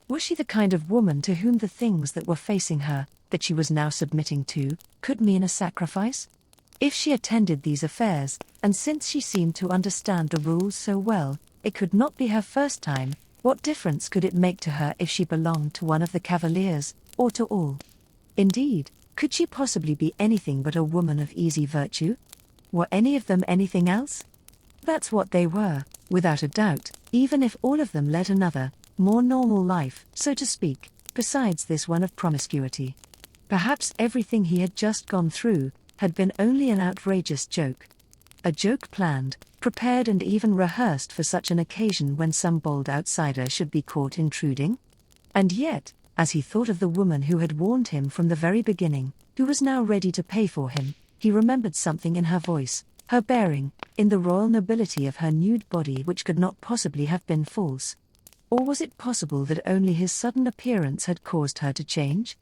Was she the kind of woman to whom the things that were facing her, that she was now submitting to, could mean a sacrifice? If she attended these affairs, and since she seemed to understand the rules so well, it could not be her first time, what difference could it make to her if she belonged to one of the cavaliers, or to all? Indeed, could she possibly be anything but a woman of easy virtue? Were any of them anything else? That's what they were, without a doubt, even if all of them led another, more normal life, so to speak, besides this one of promiscuity. Perhaps everything he had just gone through had been only an outrageous joke. A joke planned, prepared and even rehearsed for such an occasion when some bold outsider should be caught intruding. And yet, as he thought of the woman who had warned him from the very beginning, who was now ready to pay for him, he remembered something in her voice, her bearing, in the royal nobility of her nude body which could not possibly have been false. Or was it possible that only his sudden appearance had caused her to change?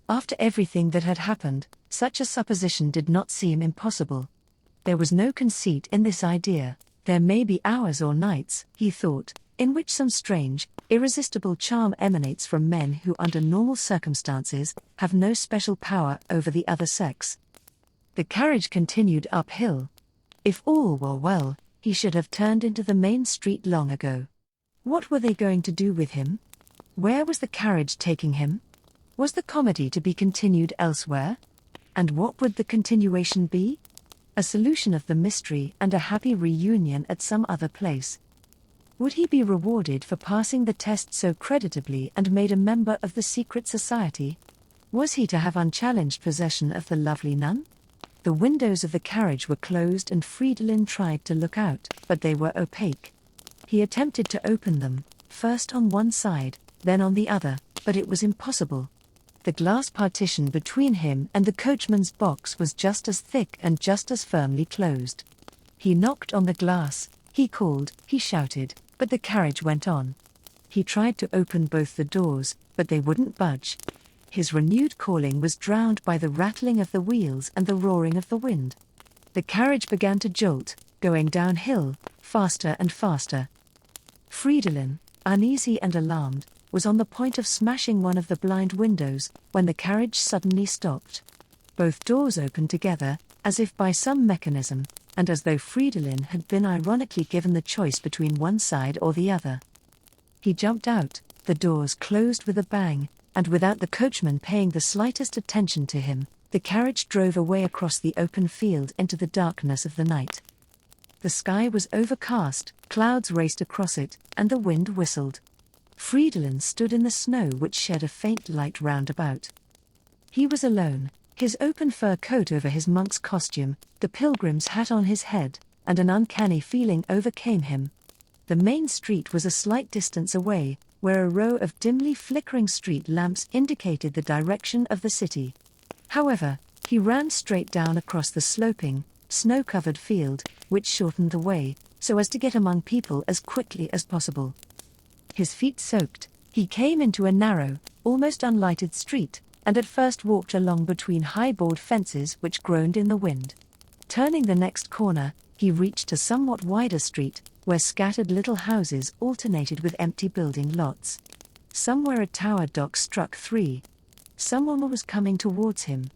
After everything that had happened, such a supposition did not seem impossible. There was no conceit in this idea. There may be hours or nights, he thought, in which some strange, irresistible charm emanates from men who under normal circumstances have no special power over the other sex. The carriage continued uphill. If all were well, he should have turned into the main street long ago. What were they going to do with him? Where was the carriage taking him? Was the comedy to be continued elsewhere? And what would the continuation be? A solution of the mystery and a happy reunion at some other place. Would he be rewarded for passing the test so creditably and made a member of the secret society? Was he to have unchallenged possession of the lovely nun? The windows of the carriage were closed and Fridolin tried to look out, but they were opaque. He attempted to open them, first on one side, then on the other, but it was impossible. The glass partition between him and the coachman's box was just as thick and just as firmly closed. He knocked on the glass, he called, he shouted, but the carriage went on. He tried to open both the doors, but they wouldn't budge. His renewed calling was drowned by the rattling of the wheels and the roaring of the wind. The carriage began to jolt, going downhill, faster and faster. Fridolin, uneasy and alarmed, was on the point of smashing one of the blind windows, when the carriage suddenly stopped. Both doors opened together, as if by some mechanism, and as though Fridolin had been ironically given the choice between one side or the other. He jumped out, the doors closed with a bang, and without the coachman paying the slightest attention to him, the carriage drove away across the open field into the darkness of the night. The sky was overcast, clouds raced across it, and the wind whistled. Fridolin stood in the snow which shed a faint light round about. He was alone, his open fur coat over his monk's costume, the pilgrim's hat on his head, and an uncanny feeling overcame him. The main street was a slight distance away, where a row of dimly flickering street lamps indicated the direction of the city. However, he ran straight down across the sloping, snow-covered field, which shortened the way, so as to get among people as quickly as possible. His feet soaked, he came into a narrow, almost unlighted street, and at first walked along between high board fences which groaned in the wind. Turning the next corner, he reached a somewhat wider street, where scattered little houses alternated with empty building lots. Somewhere a tower dock struck 3. Someone was coming towards him.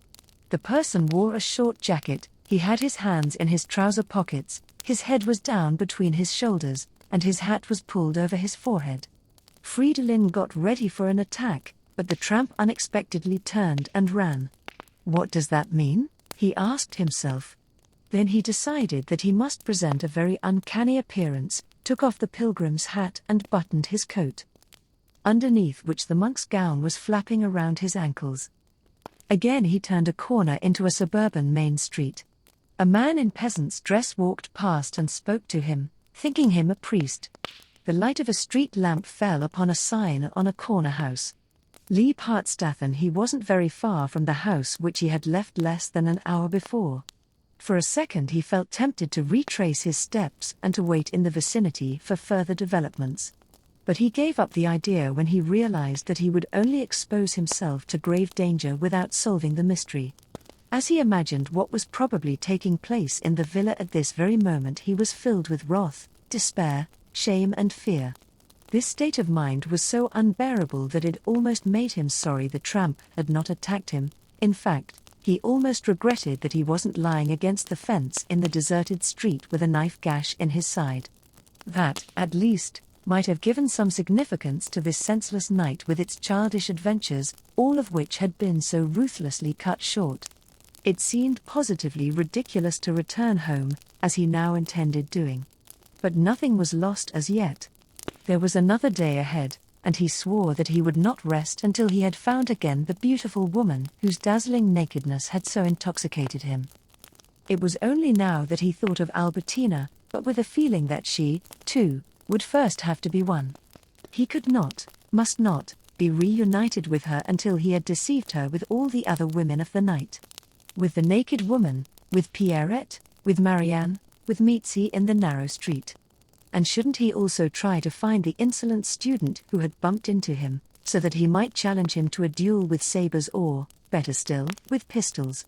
The person wore a short jacket, he had his hands in his trouser pockets, his head was down between his shoulders, and his hat was pulled over his forehead. Fridolin got ready for an attack, but the tramp unexpectedly turned and ran. What does that mean? He asked himself. Then he decided that he must present a very uncanny appearance, took off the pilgrim's hat and buttoned his coat, underneath which the monk's gown was flapping around his ankles. Again he turned a corner into a suburban main street. A man in peasant's dress walked past and spoke to him, thinking him a priest. The light of a street lamp fell upon a sign on a corner house. Leap Hartstathen. He wasn't very far from the house which he had left less than an hour before. For a second he felt tempted to retrace his steps and to wait in the vicinity for further developments. But he gave up the idea when he realized that he would only expose himself to grave danger without solving the mystery. As he imagined what was probably taking place in the villa at this very moment, he was filled with wrath, despair, shame and fear. This state of mind was so unbearable that it almost made him sorry the tramp had not attacked him. In fact, he almost regretted that he wasn't lying against the fence in the deserted street with a knife gash in his side. That, at least, might have given some significance to this senseless night with its childish adventures, all of which had been so ruthlessly cut short. It seemed positively ridiculous to return home, as he now intended doing. But nothing was lost as yet. There was another day ahead, and he swore that he would not rest until he had found again the beautiful woman whose dazzling nakedness had so intoxicated him. It was only now that he thought of Albertina, but with a feeling that she, too, would first have to be won. He could not, must not, be reunited with her until he had deceived her with all the other women of the night. With the naked woman, with Pierrette, with Marianne, with Mitzi in the narrow street. And shouldn't he also try to find the insolent student who had bumped into him, so that he might challenge him to a duel with sabers or, better still, with pistols?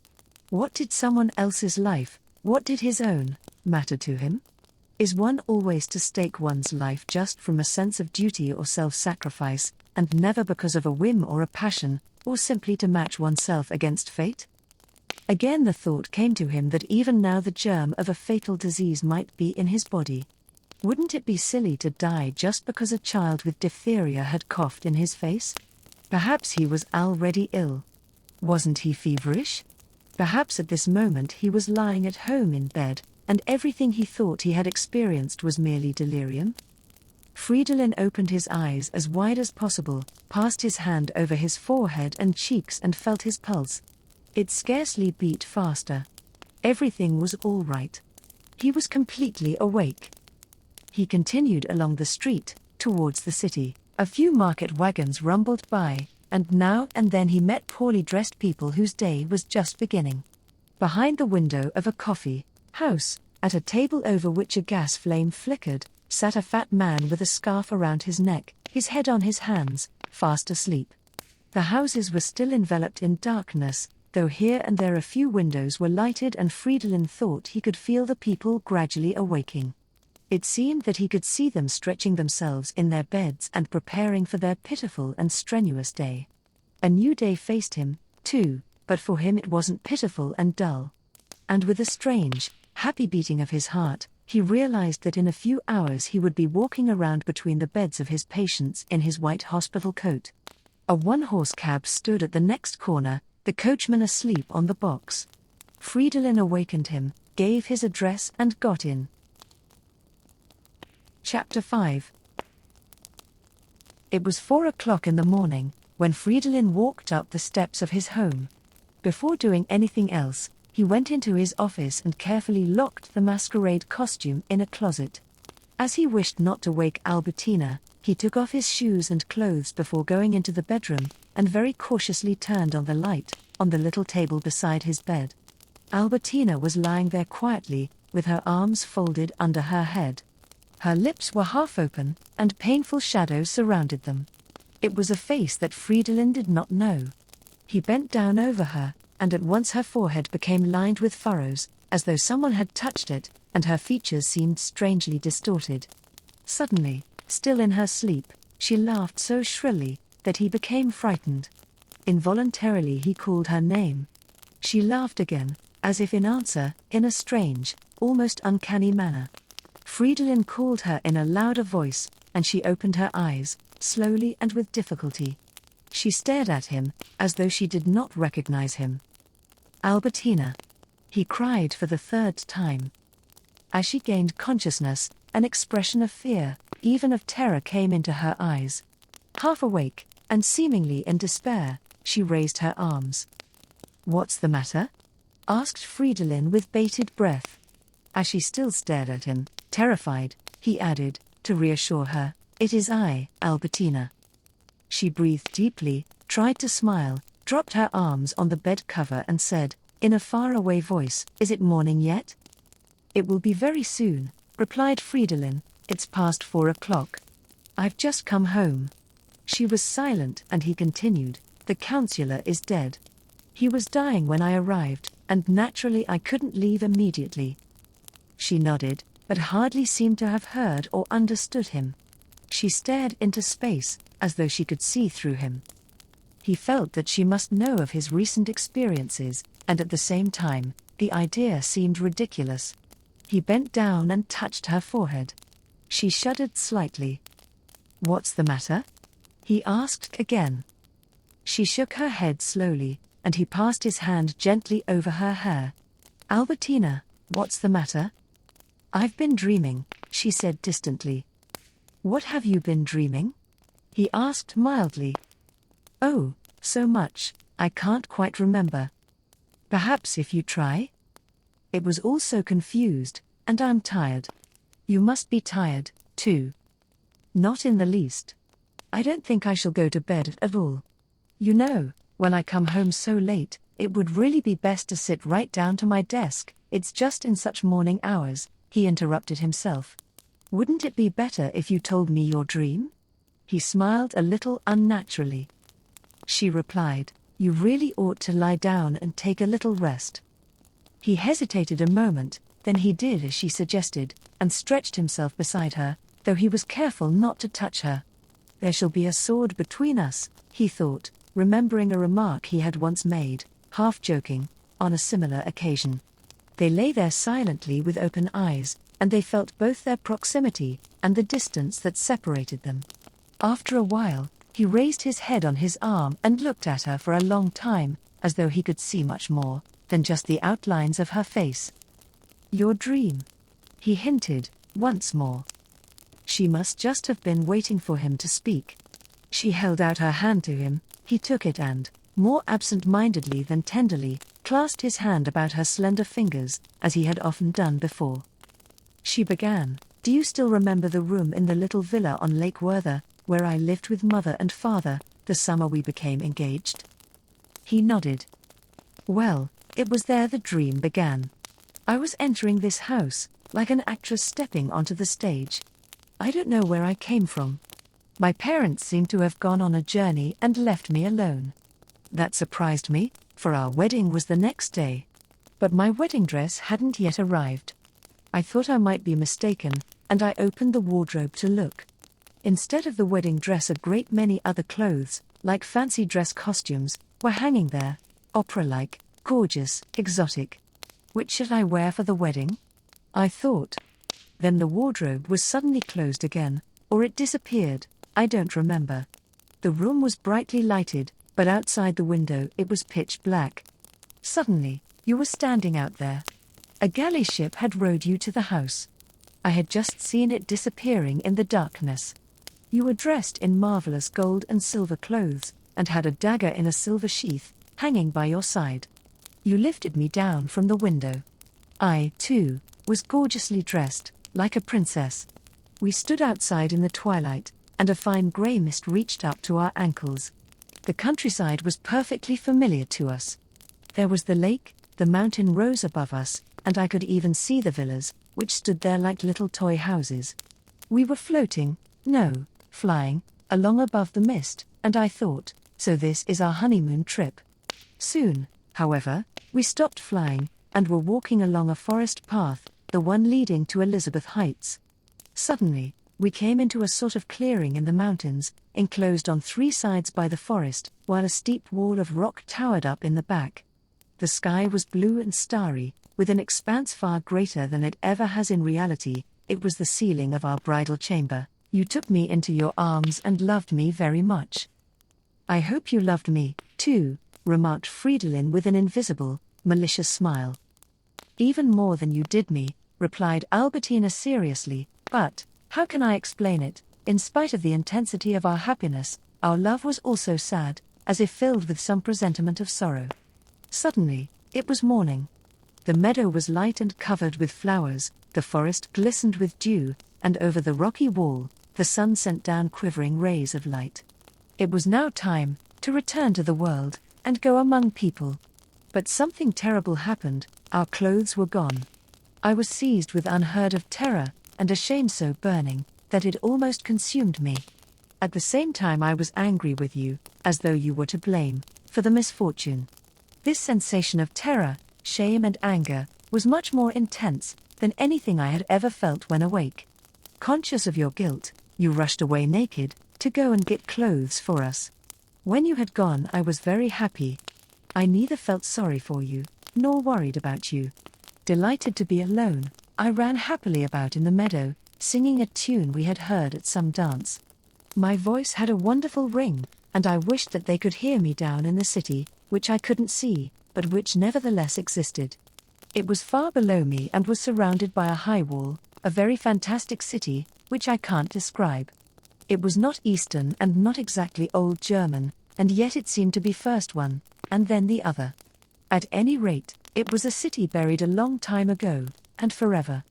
What did someone else's life, what did his own, matter to him? Is one always to stake one's life just from a sense of duty or self-sacrifice, and never because of a whim or a passion, or simply to match oneself against fate? Again the thought came to him that even now the germ of a fatal disease might be in his body. Wouldn't it be silly to die just because a child with diphtheria had coughed in his face? Perhaps he was already ill. Wasn't he feverish? Perhaps at this moment he was lying at home in bed, and everything he thought he had experienced was merely delirium? Fridolin opened his eyes as wide as possible, passed his hand over his forehead and cheeks and felt his pulse. It scarcely beat faster. Everything was all right. He was completely awake. He continued along the street, towards the city. A few market wagons rumbled by, and now and then he met poorly dressed people whose day was just beginning. Behind the window of a coffee house, at a table over which a gas flame flickered, sat a fat man with a scarf around his neck, his head on his hands, fast asleep. The houses were still enveloped in darkness, though here and there a few windows were lighted, and Fridolin thought he could feel the people gradually awaking. It seemed that he could see them stretching themselves in their beds and preparing for their pitiful and strenuous day. A new day faced him, too, but for him it wasn't pitiful and dull. And with a strange, happy beating of his heart, he realized that in a few hours he would be walking around between the beds of his patients in his white hospital coat. A one-horse cab stood at the next corner, the coachman asleep on the box. Fridolin awakened him, gave his address and got in. Chapter 5. It was 4 o'clock in the morning, when Fridolin walked up the steps of his home. Before doing anything else, he went into his office and carefully locked the masquerade costume in a closet. As he wished not to wake Albertina, he took off his shoes and clothes before going into the bedroom, and very cautiously turned on the light, on the little table beside his bed. Albertina was lying there quietly, with her arms folded under her head. Her lips were half open, and painful shadows surrounded them. It was a face that Fridolin did not know. He bent down over her, and at once her forehead became lined with furrows, as though someone had touched it, and her features seemed strangely distorted. Suddenly, still in her sleep, she laughed so shrilly that he became frightened. Involuntarily he called her name. She laughed again, as if in answer, in a strange, almost uncanny manner. Fridolin called her in a louder voice, and she opened her eyes, slowly and with difficulty. She stared at him, as though she did not recognize him. "Albertina!" he cried for the third time. As she gained consciousness, an expression of fear, even of terror, came into her eyes. Half awake, and seemingly in despair, she raised her arms. "What's the matter?" asked Fridolin with bated breath. As she still stared at him, terrified, he added, to reassure her, "It is I, Albertina." She breathed deeply, tried to smile, dropped her arms on the bed cover and said, in a faraway voice, "Is it morning yet?" "It will be very soon," replied Fridolin. "It's past 4 o'clock. I've just come home." She was silent, and he continued, "The counselor is dead. He was dying when I arrived, and naturally I couldn't leave immediately." She nodded, but hardly seemed to have heard or understood him. She stared into space, as though she could see through him. He felt that she must know of his recent experiences, and at the same time, the idea seemed ridiculous. He bent down and touched her forehead. She shuddered slightly. "What's the matter?" he asked again. She shook her head slowly, and he passed his hand gently over her hair. "Albertina, what's the matter?" "I've been dreaming," she said distantly. "What have you been dreaming?" he asked mildly. "Oh, so much, I can't quite remember. Perhaps if you try?" It was all so confused, "and I'm tired." "You must be tired, too." "Not in the least. I don't think I shall go to bed at all. You know, when I come home so late, it would really be best to sit right down to my desk. It's just in such morning hours," he interrupted himself. "Wouldn't it be better if you told me your dream?" He smiled a little unnaturally. She replied, "You really ought to lie down and take a little rest." He hesitated a moment, then he did as she suggested, and stretched himself beside her, though he was careful not to touch her. "There shall be a sword between us," he thought, remembering a remark he had once made, half joking, on a similar occasion. They lay there silently with open eyes, and they felt both their proximity and the distance that separated them. After a while, he raised his head on his arm and looked at her for a long time, as though he could see much more than just the outlines of her face. "Your dream," he hinted, once more. She must just have been waiting for him to speak. She held out her hand to him, he took it and, more absent-mindedly than tenderly, clasped his hand about her slender fingers, as he had often done before. She began, "Do you still remember the room in the little villa on Lake Werther, where I lived with Mother and Father, the summer we became engaged?" He nodded. "Well, it was there the dream began. I was entering this house, like an actress stepping onto the stage. I don't know where I came from. My parents seemed to have gone on a journey and left me alone. That surprised me, for our wedding was the next day. But my wedding dress hadn't yet arrived. I thought I might be mistaken, and I opened the wardrobe to look. Instead of the wedding dress, a great many other clothes, like fancy dress costumes, were hanging there, opera-like, gorgeous, exotic. Which should I wear for the wedding? I thought. Then the wardrobe was suddenly closed again, or it disappeared, I don't remember. The room was brightly lighted, but outside the window it was pitch black. Suddenly, you were standing out there. A galley ship had rowed you to the house. I had just seen it disappearing in the darkness. You were dressed in marvelous gold and silver clothes, and had a dagger in a silver sheath, hanging by your side. You lifted me down from the window. I, too, was gorgeously dressed, like a princess. We stood outside in the twilight, and a fine grey mist reached up to our ankles. The countryside was perfectly familiar to us. There was the lake, the mountain rose above us, and I could even see the villas, which stood there like little toy houses. We were floating, no, flying, along above the mist, and I thought, so this is our honeymoon trip. Soon, however, we stopped flying, and were walking along a forest path, the one leading to Elizabeth Heights. Suddenly, we came into a sort of clearing in the mountains, enclosed on three sides by the forest, while a steep wall of rock towered up in the back. The sky was blue and starry, with an expanse far greater than it ever has in reality. It was the ceiling of our bridal chamber. You took me into your arms and loved me very much. I hope you loved me, too, remarked Fridolin with an invisible, malicious smile. Even more than you did me, replied Albertina seriously, but, how can I explain it? In spite of the intensity of our happiness, our love was also sad, as if filled with some presentiment of sorrow. Suddenly, it was morning. The meadow was light and covered with flowers, the forest glistened with dew, and over the rocky wall, the sun sent down quivering rays of light. It was now time to return to the world, and go among people. But something terrible happened. Our clothes were gone. I was seized with unheard of terror, and a shame so burning, that it almost consumed me. At the same time I was angry with you, as though you were to blame, for the misfortune. This sensation of terror, shame and anger, was much more intense than anything I had ever felt when awake. Conscious of your guilt, you rushed away naked, to go and get clothes for us. When you had gone I was very happy. I neither felt sorry for you, nor worried about you. Delighted to be alone, I ran happily about in the meadow, singing a tune we had heard at some dance. My voice had a wonderful ring, and I wished that they could hear me down in the city, which I couldn't see, but which nevertheless existed. It was far below me and was surrounded by a high wall, a very fantastic city, which I can't describe. It was not Eastern and not exactly old German, and yet it seemed to be first one, and then the other. At any rate, it was a city buried a long time ago, and forever.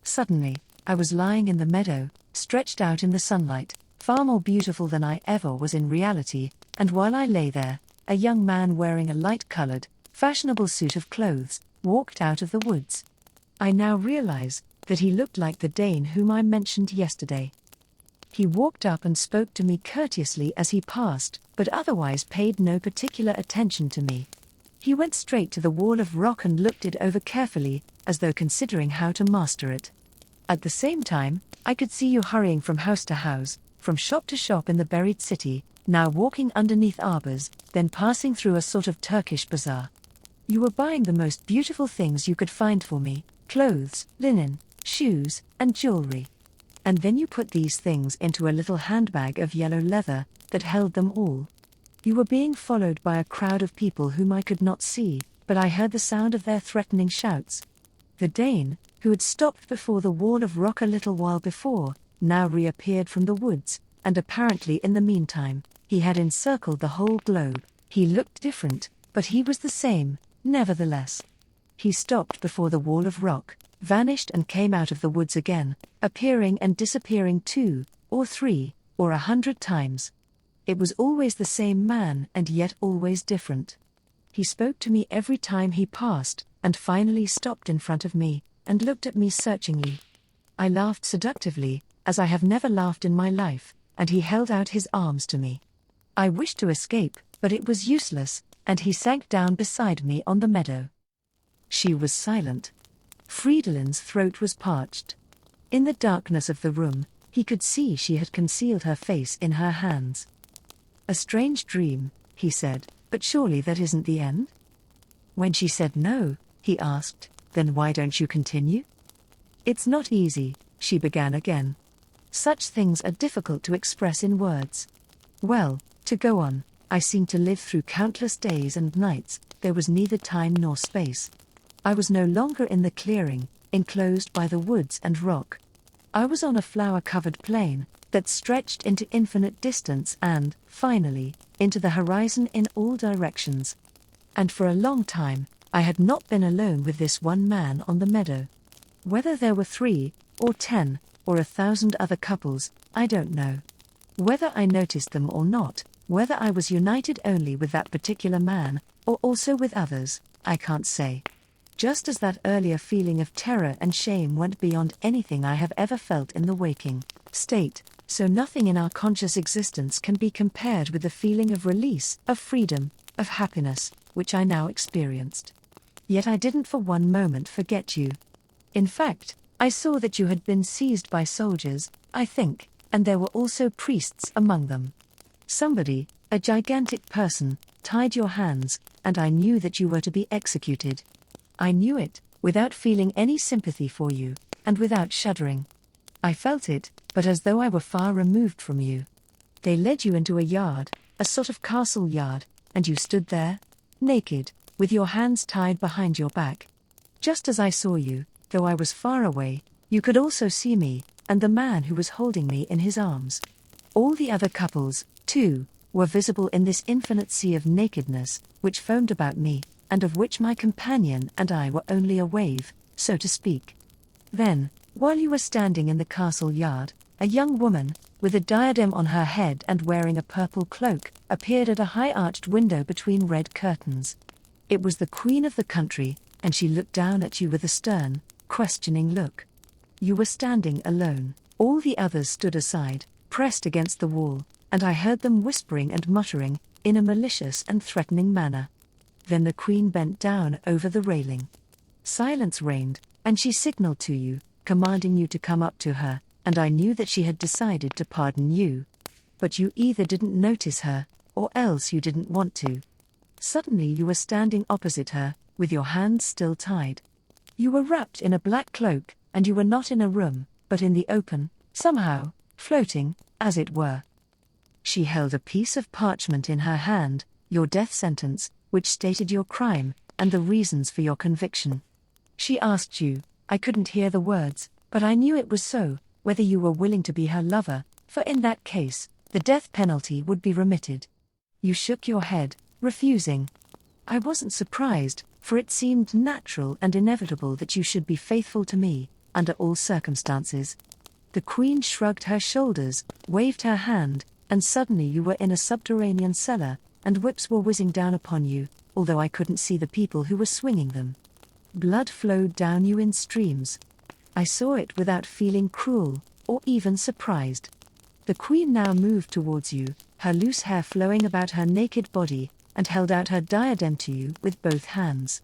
Suddenly, I was lying in the meadow, stretched out in the sunlight, far more beautiful than I ever was in reality, and while I lay there, a young man wearing a light-colored, fashionable suit of clothes, walked out of the woods. I now realize that he looked like the Dane whom I mentioned yesterday. He walked up and spoke to me courteously as he passed, but otherwise paid no particular attention to me. He went straight to the wall of rock and looked it over carefully, as though considering how to master it. At the same time, I could see you hurrying from house to house, from shop to shop in the buried city, now walking underneath arbors, then passing through a sort of Turkish bazaar. You were buying the most beautiful things you could find for me, clothes, linen, shoes, and jewelry. And then you put these things into a little handbag of yellow leather that held them all. You were being followed by a crowd of people whom I could not see, but I heard the sound of their threatening shouts. The Dane, who had stopped before the wall of rock a little while before, now reappeared from the woods, and apparently in the meantime, he had encircled the whole globe. He looked different, but he was the same, nevertheless. He stopped before the wall of rock, vanished and came out of the woods again, appearing and disappearing 2, or 3, or 100 times. It was always the same man and yet always different. He spoke to me every time he passed, and finally stopped in front of me, and looked at me searchingly. I laughed seductively, as I have never laughed in my life, and he held out his arms to me. I wished to escape, but it was useless, and he sank down beside me on the meadow. She was silent. Fridolin's throat was parched. In the darkness of the room, he could see she had concealed her face in her hands. "A strange dream," he said, "but surely that isn't the end?" When she said no, he asked, "Then why don't you continue?" "It's not easy," she began again. "Such things are difficult to express in words. Well, to go on, I seemed to live through countless days and nights, there was neither time nor space. I was no longer in the clearing, enclosed by the woods and rock. I was on a flower-covered plain that stretched into infinite distance and, finally, into the horizon in all directions. And for a long time, I had not been alone with this one man on the meadow. Whether there were 3, or 10, or 1,000 other couples, I don't know. Whether I noticed them or not, whether I was united only with that particular man, or also with others, I can't say. Just as that earlier feeling of terror and shame went beyond anything I have ever felt in the waking state, so nothing in our conscious existence can be compared with the feeling of release, of freedom, of happiness, which I now experienced. Yet I didn't for one moment forget you. In fact, I saw that you had been seized by soldiers, I think, and there were also priests among them. Somebody, a gigantic person, tied your hands, and I knew that you were to be executed. I knew it, without feeling any sympathy for you, and without shuddering. I felt it, but as though I were far removed from you. They led you into a yard, a sort of castle yard, and you stood there, naked, with your hands tied behind your back. Just as I saw you, though I was far away, you could also see me, and the man who was holding me in his arms. All the other couples, too, were visible in this infinite sea of nakedness, which foamed about me, and of which my companion and I were only a wave, so to speak. Then, while you were standing in the castle yard, a young woman, with a diadem on her head and wearing a purple cloak, appeared at a high-arched window between red curtains. It was the queen of the country, and she looked down at you with a stern, questioning look. You were standing alone. All the others stood aside, pressed against the wall, and I heard them whispering and muttering, in a malicious and threatening manner. Then the queen bent down over the railing. Silence reigned, and she signaled to you, commanding you to come up to her, and I knew that she had decided to pardon you. But you either didn't notice her, or else you didn't want to. Suddenly you were standing opposite her, with your hands still tied. You were wrapped in a black cloak, and you were not in a room, but in the open, somehow, floating, as it were. She held a piece of parchment in her hand, your death sentence, which stated your crime, and the reasons for your conviction. She asked you, I couldn't hear the words, but I knew it was so, whether you were willing to be her lover, for in that case, the death penalty would be remitted. You shook your head, refusing. I wasn't surprised, for it seemed natural and inevitable that you should be faithful to me, under all circumstances. The queen shrugged her shoulders, waved her hand, and suddenly you were in a subterranean cellar, and whips were whizzing down upon you, although I couldn't see the people who were swinging them. Blood flowed down you in streams. I saw it without feeling cruel, or even surprised. The queen now moved towards you, her loose hair flowing about her naked body, and held out her diadem to you with both hands.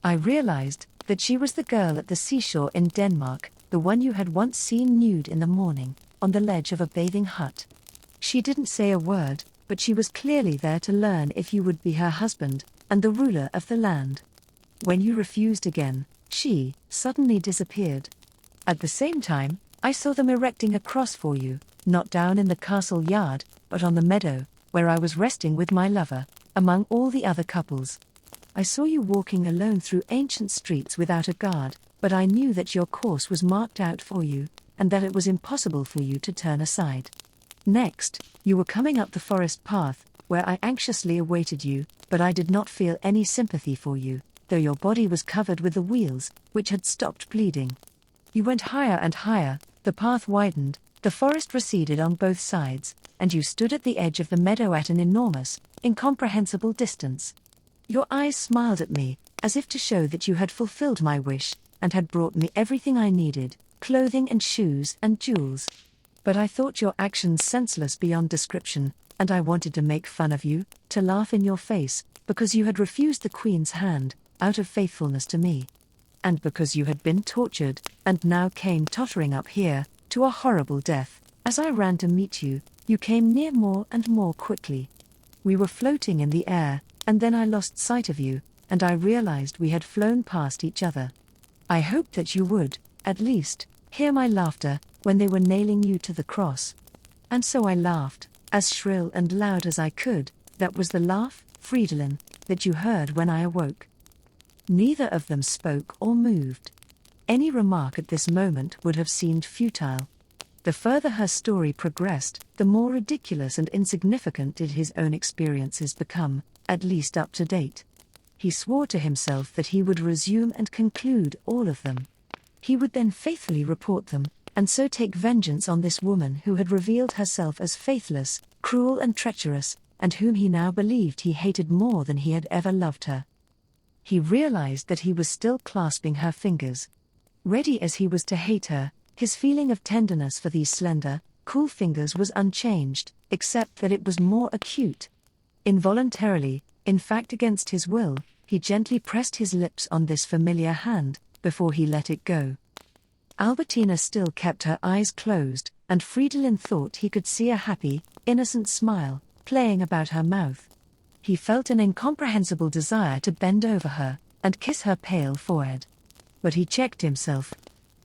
I realized that she was the girl at the seashore in Denmark, the one you had once seen nude in the morning, on the ledge of a bathing hut. She didn't say a word, but she was clearly there to learn if you would be her husband, and the ruler of the land. When you refused again, she suddenly disappeared. At the same time, I saw them erecting a cross for you, not down in the castle yard, but on the meadow, where I was resting with my lover, among all the other couples. I saw you walking alone through ancient streets without a guard, but I knew that your course was marked out for you, and that it was impossible for you to turn aside. Next, you were coming up the forest path, where I anxiously awaited you, but I did not feel any sympathy for you, though your body was covered with the wheals, which had stopped bleeding. You went higher and higher, the path widened, the forest receded on both sides, and you stood at the edge of the meadow at an enormous, incomprehensible distance. Your eyes smiled at me, as if to show that you had fulfilled my wish, and had brought me everything I needed, clothing and shoes and jewels. But I thought your actions senseless beyond description, and I wanted to make fun of you, to laugh in your face, because you had refused the queen's hand, out of faithfulness to me. and because you had been tortured, and now came tottering up here, to a horrible death. As I ran to meet you, you came near more and more quickly. We were floating in the air, and then I lost sight of you, and I realized we had flown past each other. I hoped that you would, at least, hear my laughter when they were nailing you to the cross. And so I laughed, as shrill and loud as I could. That was the laugh, Fridolin, that you heard when I awoke. Neither of them spoke or moved. Any remark at this moment would have seemed futile. The further her story progressed, the more ridiculous and insignificant did his own experiences become, at least up to date. He swore to himself that he would resume and conclude all of them. He would then faithfully report them, and so take vengeance on this woman who had revealed herself as faithless, cruel and treacherous, and whom he now believed he hated more than he had ever loved her. He realized that he was still clasping her fingers. Ready as he was to hate her, his feeling of tenderness for these slender, cool fingers was unchanged, except that it was more acute. Involuntarily, in fact against his will, he gently pressed his lips on this familiar hand, before he let it go. Albertina still kept her eyes closed, and Fridolin thought he could see a happy, innocent smile playing about her mouth. He felt an incomprehensible desire to bend over her and kiss her pale forehead. But he checked himself.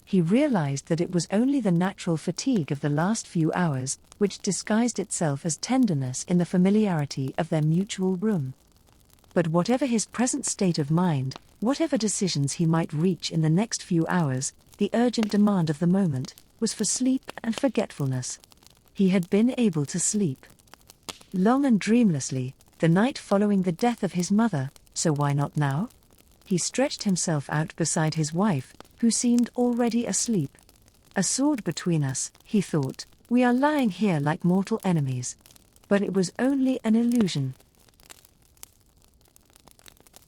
He realized that it was only the natural fatigue of the last few hours, which disguised itself as tenderness in the familiarity of their mutual room. But whatever his present state of mind, whatever decisions he might reach in the next few hours, the urgent demand of the moment was for sleep and forgetfulness. He had been able to sleep long and dreamlessly, the night following the death of his mother, so why not now? He stretched himself out beside his wife, who seemed already asleep. A sword between us, he thought, we are lying here like mortal enemies. But it was only an illusion.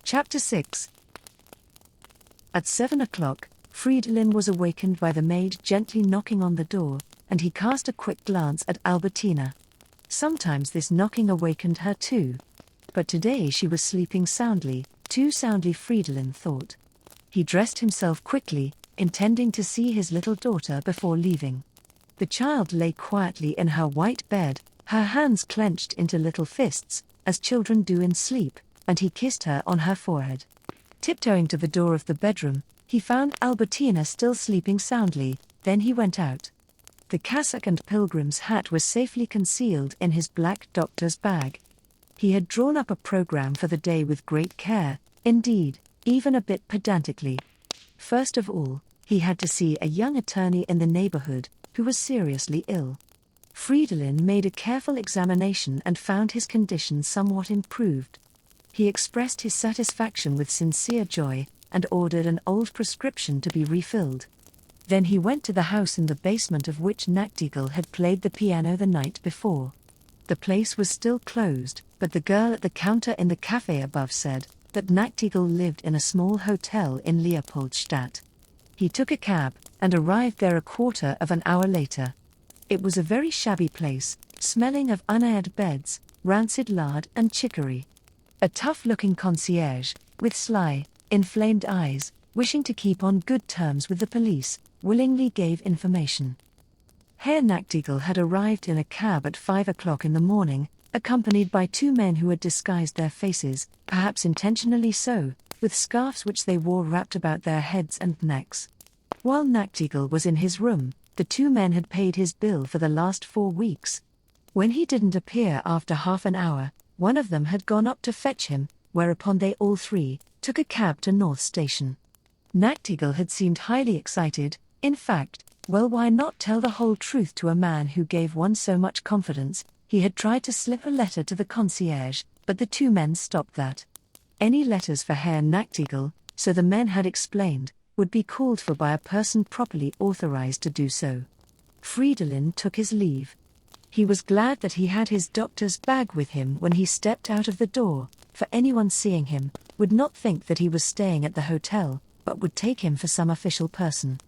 Chapter 6. At 7 o'clock, Fridolin was awakened by the maid gently knocking on the door, and he cast a quick glance at Albertina. Sometimes this knocking awakened her too. But today she was sleeping soundly, too soundly Fridolin thought. He dressed himself quickly, intending to see his little daughter before leaving. The child lay quietly in her white bed, her hands clenched into little fists, as children do in sleep, and he kissed her on her forehead. Tiptoeing to the door of the bedroom, he found Albertina still sleeping soundly, then he went out. The cassock and pilgrim's hat were safely concealed in his black doctor's bag. He had drawn up a program for the day with great care, indeed, even a bit pedantically. First of all, he had to see a young attorney in the neighborhood, who was seriously ill. Fridolin made a careful examination and found his condition somewhat improved. He expressed his satisfaction with sincere joy, and ordered an old prescription to be refilled. Then he went to the house in the basement of which Nachtigall had played the piano the night before. The place was still closed, but the girl at the counter in the cafe above said that Nachtigall lived in a small hotel in Leopoldstadt. He took a cab, and arrived there a quarter of an hour later. It was a very shabby place, smelling of unaired beds, rancid lard and chicory. A tough-looking concierge, with sly, inflamed eyes, wishing to keep on good terms with the police, willingly gave information. Herr Nachtigall had arrived in a cab at 5 o'clock in the morning, accompanied by two men who had disguised their faces, perhaps intentionally so, with scarves which they wore wrapped about their heads and necks. While Nachtigall was in his room, the two men had paid his bill for the last 4 weeks. When he didn't appear after half an hour, one of them had gone up to fetch him, whereupon they all three took a cab to North Station. Nachtigall had seemed highly excited. In fact, well, why not tell the whole truth to a man who gave one so much confidence? He had tried to slip a letter to the concierge, but the two men stopped that. Any letters for Herr Nachtigall, so the men had explained, would be called for by a person properly authorized to do so. Fridolin took his leave. He was glad that he had his doctor's bag with him when he stepped out of the door, for anyone seeing him would not think that he was staying at the hotel, but would take him for some official person.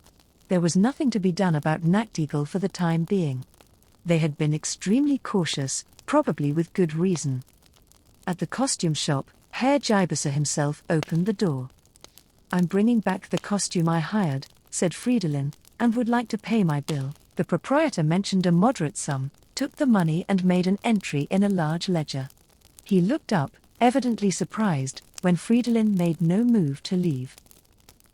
There was nothing to be done about Nachtigall for the time being. They had been extremely cautious, probably with good reason. At the costume shop, Herr Geiberser himself opened the door. I'm bringing back the costume I hired, said Fridolin, and would like to pay my bill. The proprietor mentioned a moderate sum, took the money and made an entry in a large ledger. He looked up, evidently surprised, when Fridolin made no move to leave.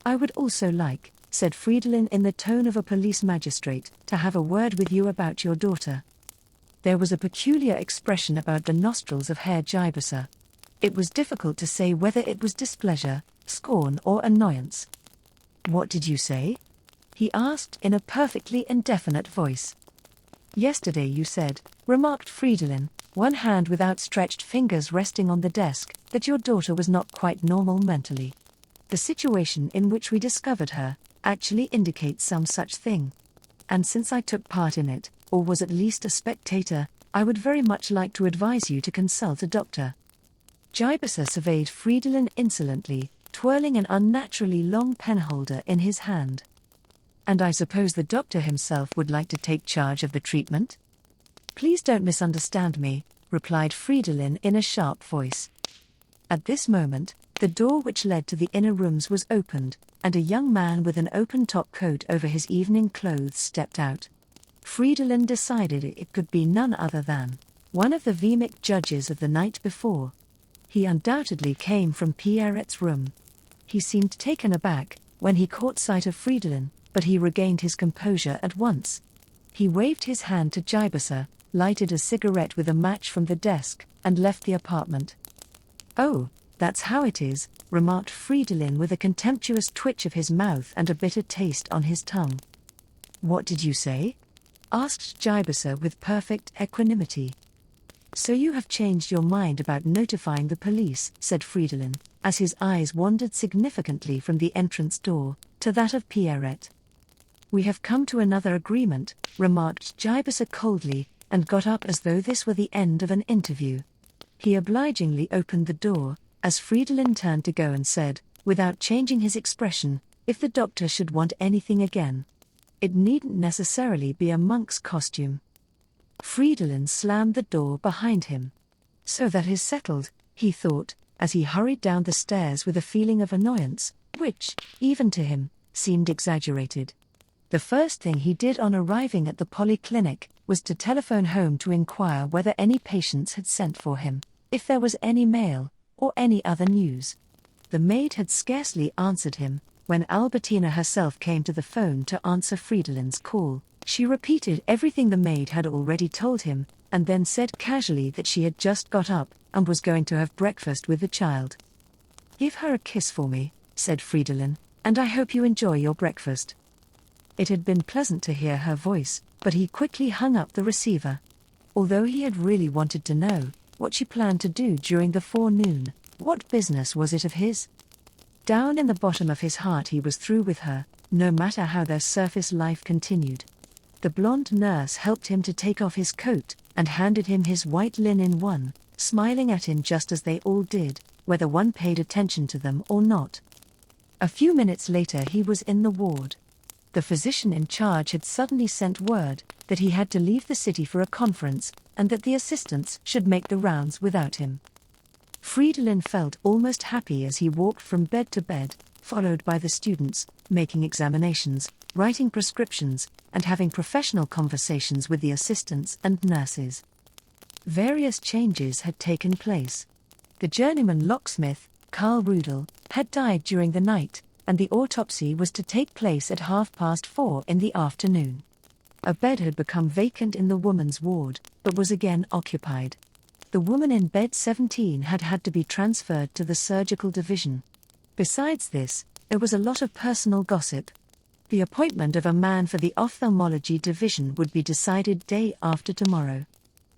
I would also like, said Fridolin in the tone of a police magistrate, to have a word with you about your daughter. There was a peculiar expression about the nostrils of Herr Geiberser. It was difficult to say whether it was displeasure, scorn or annoyance. What did you say? He asked in a perfectly indefinite voice. Yesterday you said, remarked Fridolin, one hand with outstretched fingers resting on the desk, that your daughter was not quite normal mentally. The situation in which we discovered her actually indicates some such thing. And since I took part in it, or was at least a spectator, I would very much like to advise you to consult a doctor. Geiberser surveyed Fridolin insolently, twirling an unnaturally long penholder in his hand. And I suppose the doctor himself would like to take charge of the treatment? Please don't misunderstand me, replied Fridolin in a sharp voice. At this moment, the door which led to the inner rooms was opened, and a young man with an open-top coat over his evening clothes stepped out. Fridolin decided it could be none other than one of the Vemic judges of the night before. He undoubtedly came from Pierrette's room. He seemed taken aback when he caught sight of Fridolin, but he regained his composure at once. He waved his hand to Geiberser, lighted a cigarette with a match from the desk, and left the apartment. Oh, that's how it is, remarked Fridolin with a contemptuous twitch of his mouth and a bitter taste on his tongue. What did you say? Asked Geiberser with perfect equanimity. So you have changed your mind about notifying the police, said Fridolin, as his eyes wandered significantly from the entrance door to that of Pierrette. We have come to another agreement, remarked Geiberser coldly, and got up as though this were the end of an interview. He obligingly opened the door, as Fridolin turned to go and said, without changing his expression, if the doctor should want anything again. It needn't necessarily be a monk's costume. Fridolin slammed the door behind him. So that is settled, he thought, as he hurried down the stairs with a feeling of annoyance, which, even to him, seemed exaggerated. The first thing he did on arriving at the polyclinic was to telephone home to inquire whether any patients had sent for him, if there was any mail, or any other news. The maid had scarcely answered him, when Albertina herself came to the phone to answer Fridolin's call. She repeated everything the maid had already told him, and then said casually that she had just got up, and was going to have breakfast with the child. Give her a kiss for me, said Fridolin, and I hope you enjoy your breakfast. It had been pleasant to hear her voice, but he quickly hung up the receiver. Although he had really wanted to know what she planned to do during the forenoon, what business was it of his? Down in the bottom of his heart he was through with her, no matter how their surface life continued. The blonde nurse helped him to take off his coat, and handed him his white linen one, smiling at him just as they all did, whether one paid attention to them or not. A few minutes later he was in the ward. The physician in charge had suddenly sent word that he had to leave the city for a conference, and that the assistants should make the rounds without him. Fridolin felt almost happy as he walked from bed to bed, followed by the students, making examinations, writing prescriptions, and having professional conversations with the assistants and nurses. Various changes had taken place. The journeyman locksmith, Karl Rudel, had died during the night, and the autopsy was to take place at 4:30 in the afternoon. A bed had become vacant in the woman's ward, but was again occupied. The woman in bed 17 had had to be transferred to the surgical division. Besides this, there was a lot of personal gossip. The appointment of a man for the ophthalmology division would be decided day after tomorrow.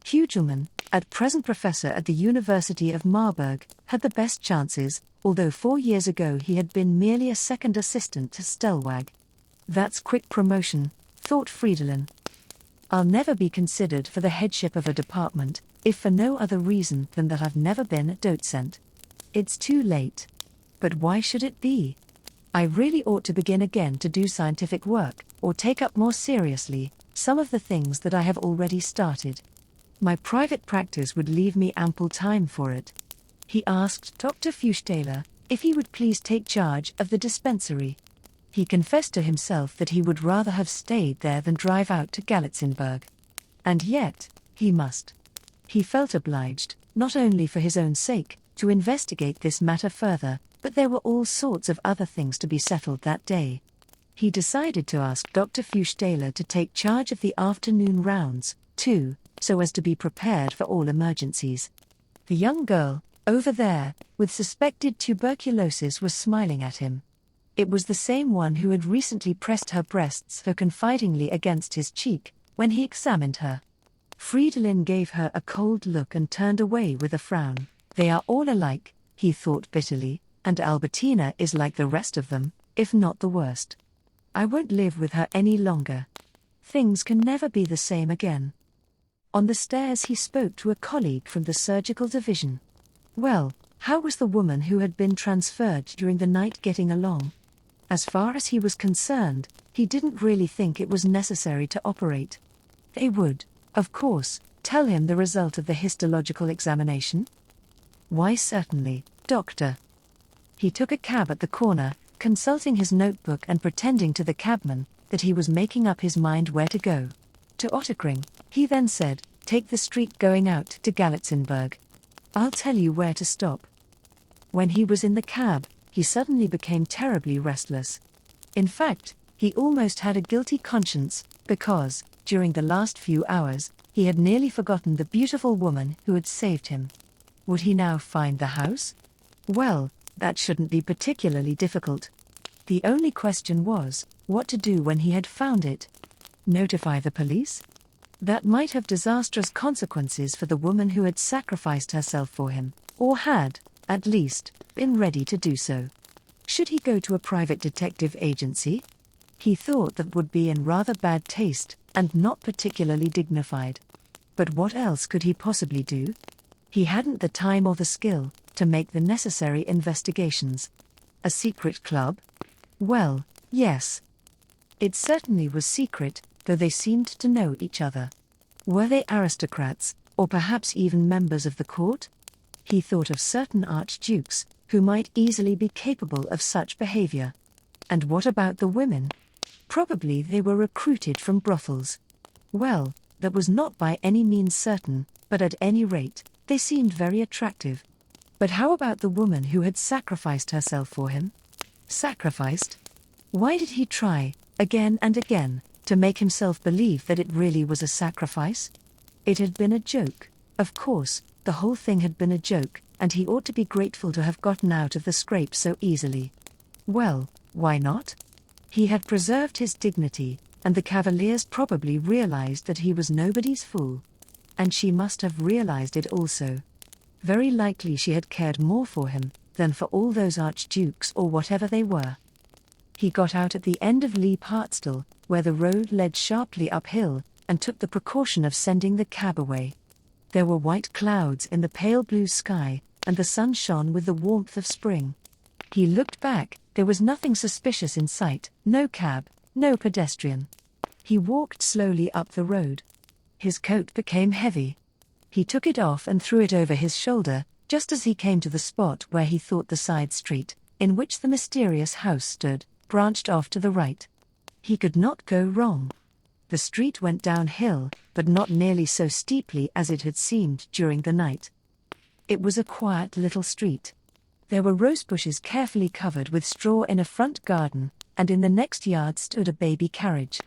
Hugelmann, at present professor at the University of Marburg, had the best chances, although 4 years ago he had been merely a second assistant to Stellwag. That's quick promotion, thought Fridolin. I'll never be considered for the headship of a department, if for no other reason than that I've never been a docent. It's too late. But why should it be? I really ought to begin again to do scientific work, or take up more seriously some of the things that I have already started. My private practice would leave me ample time for it. He asked Dr. Fuchstaler, if he would please take charge of the dispensary. He confessed to himself that he would rather have stayed there than drive out to Galitzenburg. And yet, he must. He felt obliged, not only for his own sake, to investigate this matter further, but there were all sorts of other things to be settled that day. He decided to ask Dr. Fuchstaler to take charge of the afternoon rounds, too, so as to be prepared for all emergencies. The young girl, over there, with suspected tuberculosis, was smiling at him. It was the same one who had recently pressed her breasts so confidingly against his cheek, when he examined her. Fridolin gave her a cold look and turned away with a frown. They are all alike, he thought bitterly, and Albertina is like the rest of them, if not the worst. I won't live with her any longer. Things can never be the same again. On the stairs he spoke to a colleague from the surgical division. Well, how was the woman who had been transferred during the night getting along? As far as he was concerned, he didn't really think it was necessary to operate. They would, of course, tell him the result of the histological examination. Why, certainly, doctor. He took a cab at the corner, consulting his notebook and pretending to the cabman that he was making up his mind where to go. To Ottakring, he then said, "Take the street going out to Galitzenburg. I'll tell you where to stop." When he was in the cab, he suddenly became terribly restless. In fact, he almost had a guilty conscience, because, during the last few hours, he had nearly forgotten the beautiful woman who had saved him. Would he now find the house? Well, that shouldn't be particularly difficult. The only question was, what to do when he had found it. Notify the police? That might have disastrous consequences for the woman who had sacrificed herself for him, or had, at least, been ready to do so. Should he go to a private detective agency? He thought that would be in rather bad taste, and not particularly dignified. But what else could he possibly do? He hadn't the time or the skill to make the necessary investigations. A secret club? Well, yes. It certainly was secret, though they seemed to know each other. Were they aristocrats, or perhaps even members of the court? He thought of certain archdukes, who might easily be capable of such behavior. And what about the women? Probably they were recruited from brothels. Well, that was not by any means certain, but at any rate, they seemed very attractive. But how about the woman who had sacrificed herself for him? Sacrificed? Why did he try, again and again, to make himself believe that it really was a sacrifice? It had been a joke, of course, the whole thing had been a joke, and he ought to be grateful to have gotten out of the scrape so easily. Well, why not? He had preserved his dignity, and the Cavaliers probably realized that he was nobody's fool. And she must have realized it also. Very likely she had cared more for him than for all those archdukes or whatever they were. He got out at the end of Leap Hartstall, where the road led sharply uphill, and took the precaution of sending the cab away. There were white clouds in the pale blue sky, and the sun shone with the warmth of spring. He looked back, there was nothing suspicious in sight, no cab, no pedestrian. He walked slowly up the road. His coat became heavy. He took it off and threw it over his shoulder, just as he came to the spot where he thought the side street, in which the mysterious house stood, branched off to the right. He could not go wrong. The street went downhill, but not nearly so steeply as it had seemed during the night. It was a quiet little street. There were rosebushes carefully covered with straw in a front garden, and in the next yard stood a baby carriage.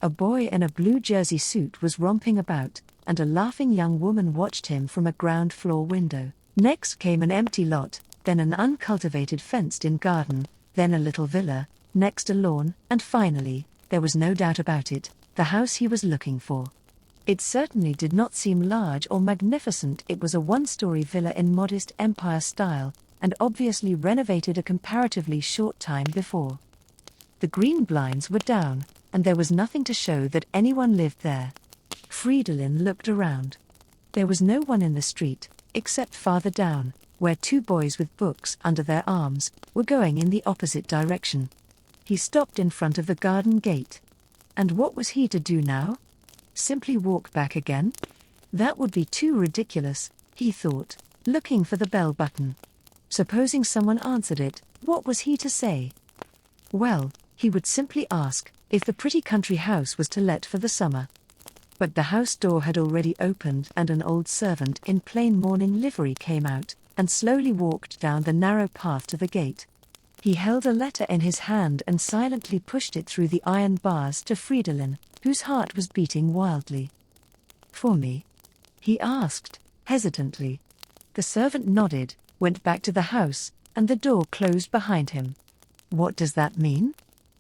A boy in a blue jersey suit was romping about, and a laughing young woman watched him from a ground floor window. Next came an empty lot, then an uncultivated fenced-in garden, then a little villa, next a lawn, and finally, there was no doubt about it, the house he was looking for. It certainly did not seem large or magnificent. It was a one-story villa in modest Empire style, and obviously renovated a comparatively short time before. The green blinds were down, and there was nothing to show that anyone lived there. Fridolin looked around. There was no one in the street, except farther down, where two boys with books under their arms were going in the opposite direction. He stopped in front of the garden gate. And what was he to do now? Simply walk back again? That would be too ridiculous, he thought, looking for the bell button. Supposing someone answered it, what was he to say? Well, he would simply ask if the pretty country house was to let for the summer. But the house door had already opened and an old servant in plain mourning livery came out and slowly walked down the narrow path to the gate. He held a letter in his hand and silently pushed it through the iron bars to Fridolin, whose heart was beating wildly. "For me?" he asked, hesitantly. The servant nodded, went back to the house, and the door closed behind him. What does that mean?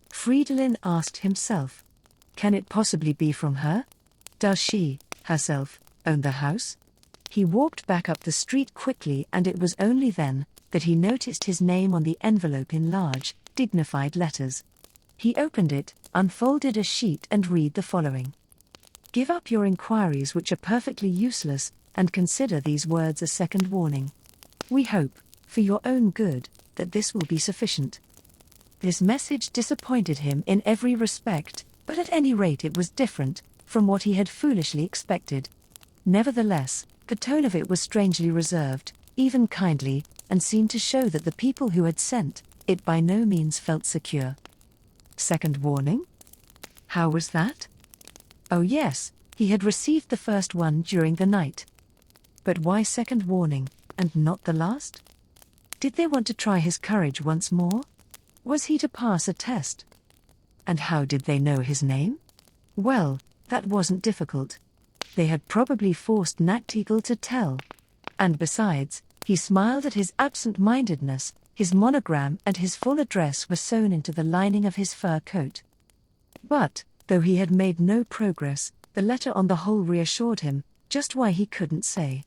Fridolin asked himself. Can it possibly be from her? Does she, herself, own the house? He walked back up the street quickly, and it was only then that he noticed his name on the envelope in large, dignified letters. He opened it, unfolded a sheet and read the following. Give up your inquiries which are perfectly useless, and consider these words a second warning. We hope, for your own good, that this will be sufficient. This message disappointed him in every respect, but at any rate it was different from what he had foolishly expected. Nevertheless, the tone of it was strangely reserved, even kindly, and seemed to show that the people who had sent it by no means felt secure. Second warning? How was that? Oh yes, he had received the first one during the night. But why second warning, and not the last? Did they want to try his courage once more? Was he to pass a test? And how did they know his name? Well, that wasn't difficult. They had probably forced Nachtigall to tell. And besides, he smiled at his absent-mindedness. His monogram and his full address were sewn into the lining of his fur coat. But, though he had made no progress, the letter on the whole reassured him, just why he couldn't say.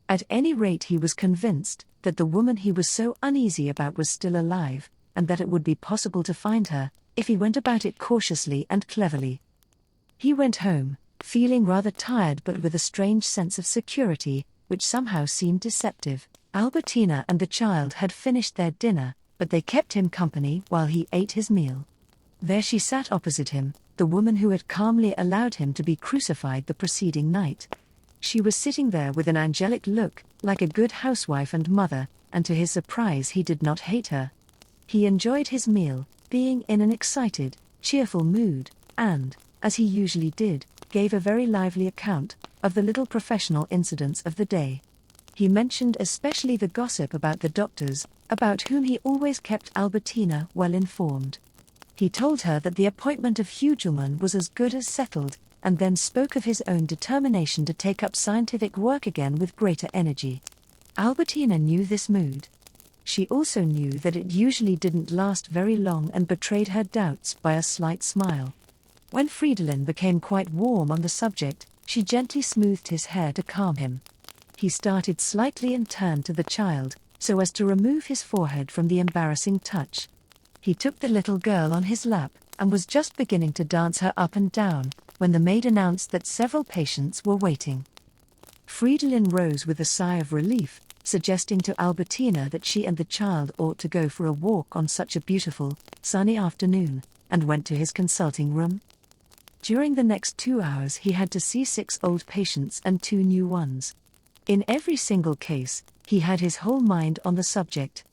At any rate he was convinced that the woman he was so uneasy about was still alive, and that it would be possible to find her, if he went about it cautiously and cleverly. He went home, feeling rather tired but with a strange sense of security, which somehow seemed deceptive. Albertina and the child had finished their dinner, but they kept him company while he ate his meal. There she sat opposite him, the woman who had calmly allowed him to be crucified the preceding night. She was sitting there with an angelic look, like a good housewife and mother, and to his surprise he did not hate her. He enjoyed his meal, being in an excited, cheerful mood, and, as he usually did, gave a very lively account of the little professional incidents of the day. He mentioned especially the gossip about the doctors, about whom he always kept Albertina well informed. He told her that the appointment of Hugelman was as good as settled, and then spoke of his own determination to take up scientific work again with greater energy. Albertina knew this mood. She also knew that it usually didn't last very long and betrayed her doubts by a slight smile. When Fridolin became quite warm on the subject, she gently smoothed his hair to calm him. He started slightly and turned to the child, so as to remove his forehead from the embarrassing touch. He took the little girl on his lap, and was just beginning to dance her up and down, when the maid announced that several patients were waiting. Fridolin rose with a sigh of relief, suggesting to Albertina that she and the child ought to go for a walk on such a beautiful, sunny afternoon, and went to his consulting room. During the next 2 hours he had to see 6 old patients and 2 new ones. In every single case, he had his whole mind on the subject.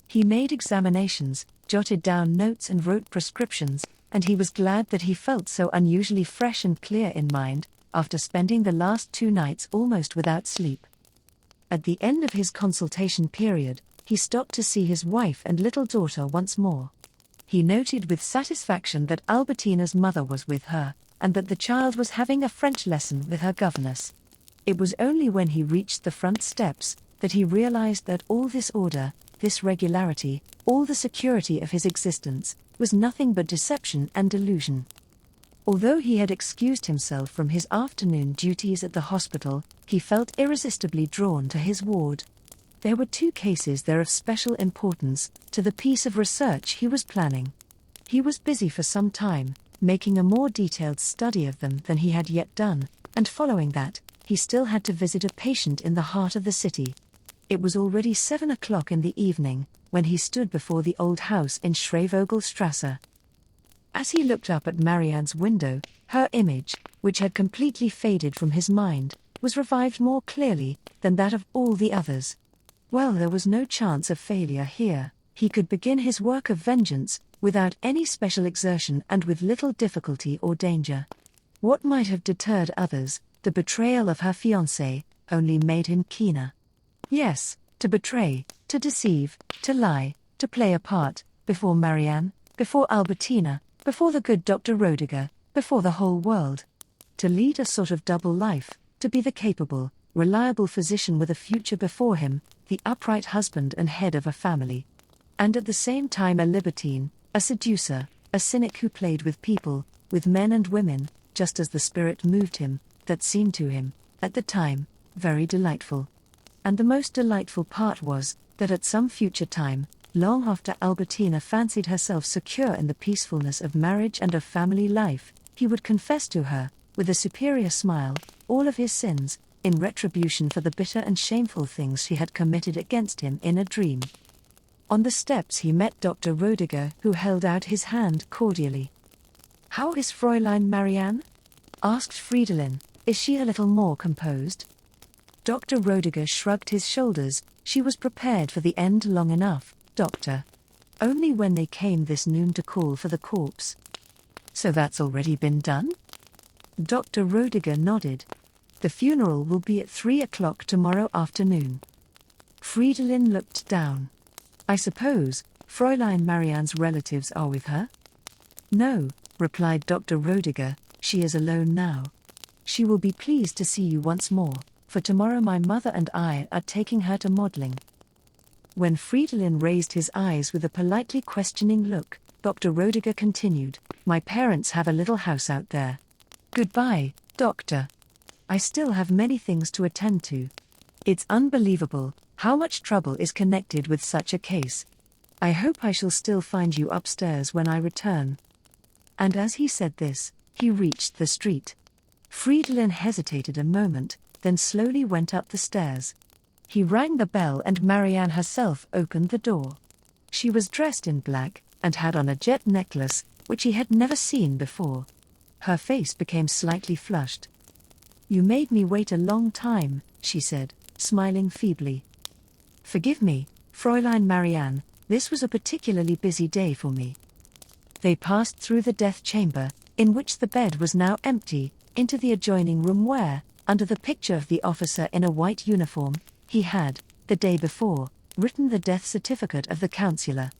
He made examinations, jotted down notes and wrote prescriptions, and he was glad that he felt so unusually fresh and clear in mind, after spending the last 2 nights almost without sleep. At the end of his consultation period, he stopped to see his wife and little daughter once more. He noted with satisfaction that Albertina's mother was with her, and that the child was having a French lesson with her governess. It was only when he reached the front steps that he realized that all this order, this regularity, all the security of his existence, was nothing but deception and delusion. Although he had excused himself from his afternoon duties at the hospital, he felt irresistibly drawn to his ward. There were 2 cases there of special importance to the piece of research he was planning. He was busy for some time, making a more detailed study of them than he had yet done, and following that, he still had to visit a patient in the heart of the city. It was already 7 o'clock in the evening, when he stood before the old house in Schrevogelstrasse. As he looked up at Marianne's window, her image, which had completely faded from his mind, was revived more clearly than that of all the others. Well, there was no chance of failure here. He could begin his work of vengeance, without any special exertion and with little difficulty or danger. What might have deterred others, the betrayal of her fiancé, only made him keener. Yes, to betray, to deceive, to lie, to play a part, before Marianne, before Albertina, before the good Dr. Rodiger, before the whole world. To lead a sort of double life, to be the capable, reliable physician with a future before him, the upright husband and head of a family. And at the same time a libertine, a seducer, a cynic who played with people, with men and women, just as the spirit moved him, that seemed to him, at the time, very delightful. And the most delightful part was, that at some future time, long after Albertina fancied herself secure in the peacefulness of marriage and of family life, he would confess to her, with a superior smile, all of his sins, in retribution for the bitter and shameful things she had committed against him in a dream. On the steps he met Dr. Rodiger, who held out his hand cordially. "How is Fräulein Marianne?" asked Fridolin. "Is she a little more composed?" Dr. Rodiger shrugged his shoulders. "She was prepared for the end long enough, Doctor. Only when they came this noon to call for the corpse." "So that's already been done?" Dr. Rodiger nodded. "The funeral will be at 3 o'clock tomorrow afternoon." Fridolin looked down. "I suppose Fräulein Marianne's relatives are with her?" "No," replied Dr. Rodiger, "she is alone now. She will be pleased to see you once more, for tomorrow my mother and I are taking her to modeling." When Fridolin raised his eyes with a politely questioning look, Dr. Rodiger continued, "My parents have a little house out there. Goodbye, Doctor. I still have many things to attend to. It's unbelievable how much trouble is connected with such a case. I hope I shall still find you upstairs when I return." And as he said this, he reached the street. Fridolin hesitated a moment, then slowly went up the stairs. He rang the bell and Marianne herself opened the door. She was dressed in black, and had on a jet necklace, which he had never seen before. Her face became slightly flushed. "You made me wait a long time," she said, smiling feebly. "Forgive me, Fräulein Marianne, this was a particularly busy day for me." They passed through the death chamber, in which the bed was now empty, into the adjoining room where, under the picture of the officer in a white uniform, he had, the day before, written the death certificate of the councillor.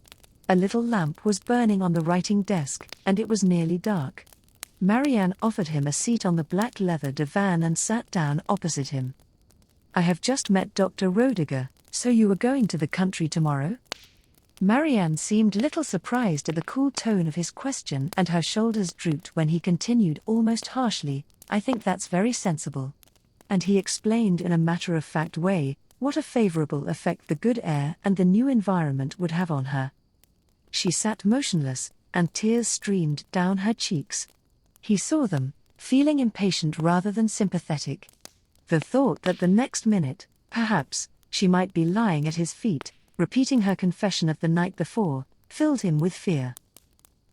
A little lamp was burning on the writing desk, and it was nearly dark. Marianne offered him a seat on the black leather divan and sat down opposite him. "I have just met Dr. Rodiger, so you are going to the country tomorrow?" Marianne seemed little surprised at the cool tone of his question, and her shoulders drooped when he continued almost harshly, "I think that's very sensible." And he explained in a matter-of-fact way what a favorable effect the good air and the new environment would have on her. She sat motionless, and tears streamed down her cheeks. He saw them, feeling impatient rather than sympathetic. The thought that the next minute, perhaps, she might be lying at his feet, repeating her confession of the night before, filled him with fear.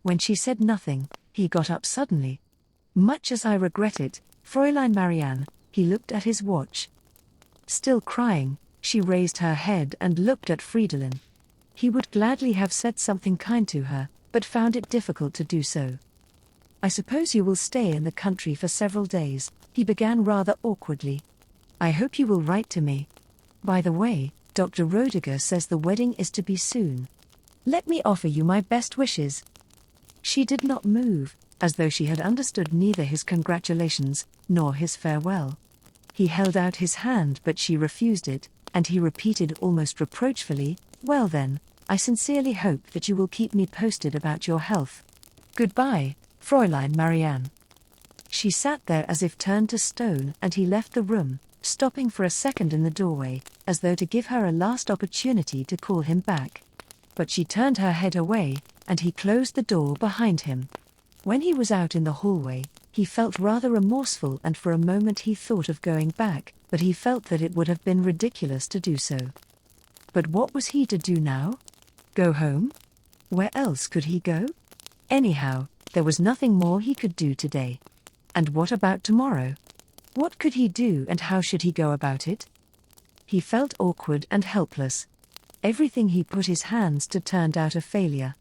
When she said nothing, he got up suddenly. "Much as I regret it, Fräulein Marianne," he looked at his watch. Still crying, she raised her head and looked at Fridolin. He would gladly have said something kind to her, but found it difficult to do so. "I suppose you will stay in the country for several days," he began rather awkwardly. "I hope you will write to me. By the way, Dr. Rodiger says the wedding is to be soon. Let me offer you my best wishes." She did not move, as though she had understood neither his congratulations, nor his farewell. He held out his hand but she refused it, and he repeated almost reproachfully, "Well then, I sincerely hope that you will keep me posted about your health. Goodbye, Fräulein Marianne." She sat there as if turned to stone, and he left the room, stopping for a second in the doorway, as though to give her a last opportunity to call him back. But she turned her head away, and he closed the door behind him. When he was out in the hallway, he felt rather remorseful, and for a moment he thought of going back, but he felt that it would have been ridiculous to do so. But what was he to do now? Go home? Where else could he go? Anyhow, there was nothing more he could do today. And what about tomorrow? What could he do and how should he go about it? He felt awkward and helpless. Everything he put his hands to turned out a failure.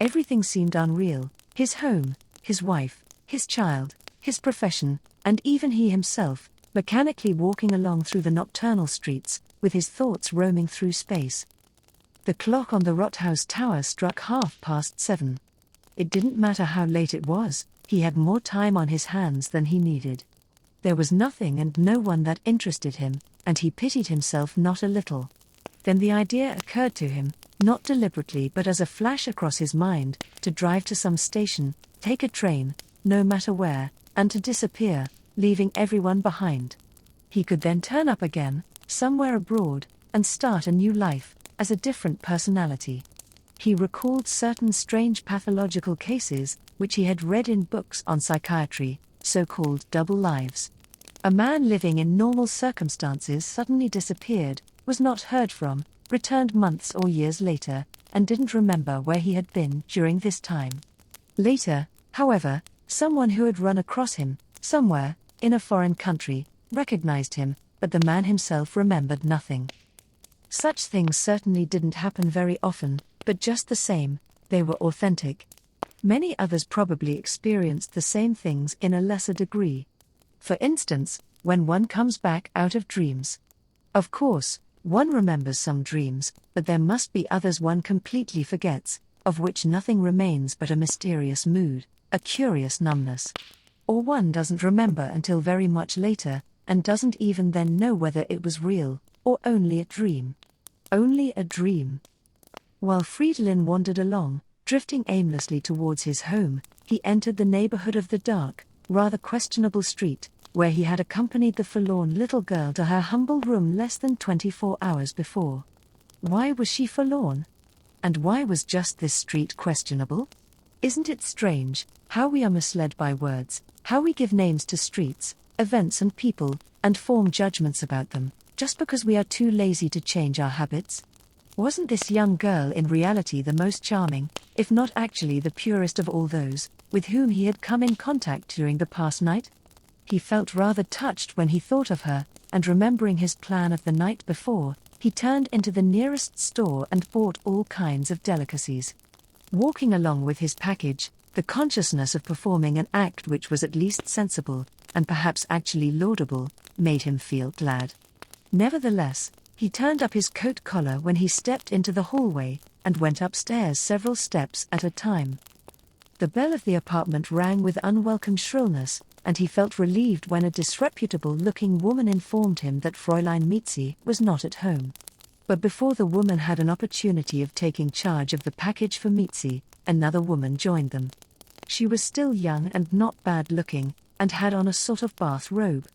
Everything seemed unreal: his home, his wife, his child, his profession, and even he himself, mechanically walking along through the nocturnal streets, with his thoughts roaming through space. The clock on the Rothaus Tower struck 7:30. It didn't matter how late it was, he had more time on his hands than he needed. There was nothing and no one that interested him, and he pitied himself not a little. Then the idea occurred to him, not deliberately but as a flash across his mind, to drive to some station, take a train, no matter where, and to disappear, leaving everyone behind. He could then turn up again, somewhere abroad, and start a new life, as a different personality. He recalled certain strange pathological cases, which he had read in books on psychiatry, so-called double lives. A man living in normal circumstances suddenly disappeared, was not heard from, returned months or years later, and didn't remember where he had been during this time. Later, however, someone who had run across him, somewhere, in a foreign country, recognized him, but the man himself remembered nothing. Such things certainly didn't happen very often, but just the same, they were authentic. Many others probably experienced the same things in a lesser degree. For instance, when one comes back out of dreams. Of course, one remembers some dreams, but there must be others one completely forgets, of which nothing remains but a mysterious mood, a curious numbness. Or one doesn't remember until very much later, and doesn't even then know whether it was real, or only a dream. Only a dream. While Fridolin wandered along, drifting aimlessly towards his home, he entered the neighborhood of the dark, rather questionable street, where he had accompanied the forlorn little girl to her humble room less than 24 hours before. Why was she forlorn? And why was just this street questionable? Isn't it strange, how we are misled by words, how we give names to streets, events and people, and form judgments about them, just because we are too lazy to change our habits? Wasn't this young girl in reality the most charming, if not actually the purest of all those, with whom he had come in contact during the past night? He felt rather touched when he thought of her, and remembering his plan of the night before, he turned into the nearest store and bought all kinds of delicacies. Walking along with his package, the consciousness of performing an act which was at least sensible, and perhaps actually laudable, made him feel glad. Nevertheless, he turned up his coat collar when he stepped into the hallway, and went upstairs several steps at a time. The bell of the apartment rang with unwelcome shrillness, and he felt relieved when a disreputable-looking woman informed him that Fräulein Mietzi was not at home. But before the woman had an opportunity of taking charge of the package for Mietzi, another woman joined them. She was still young and not bad-looking, and had on a sort of bath robe.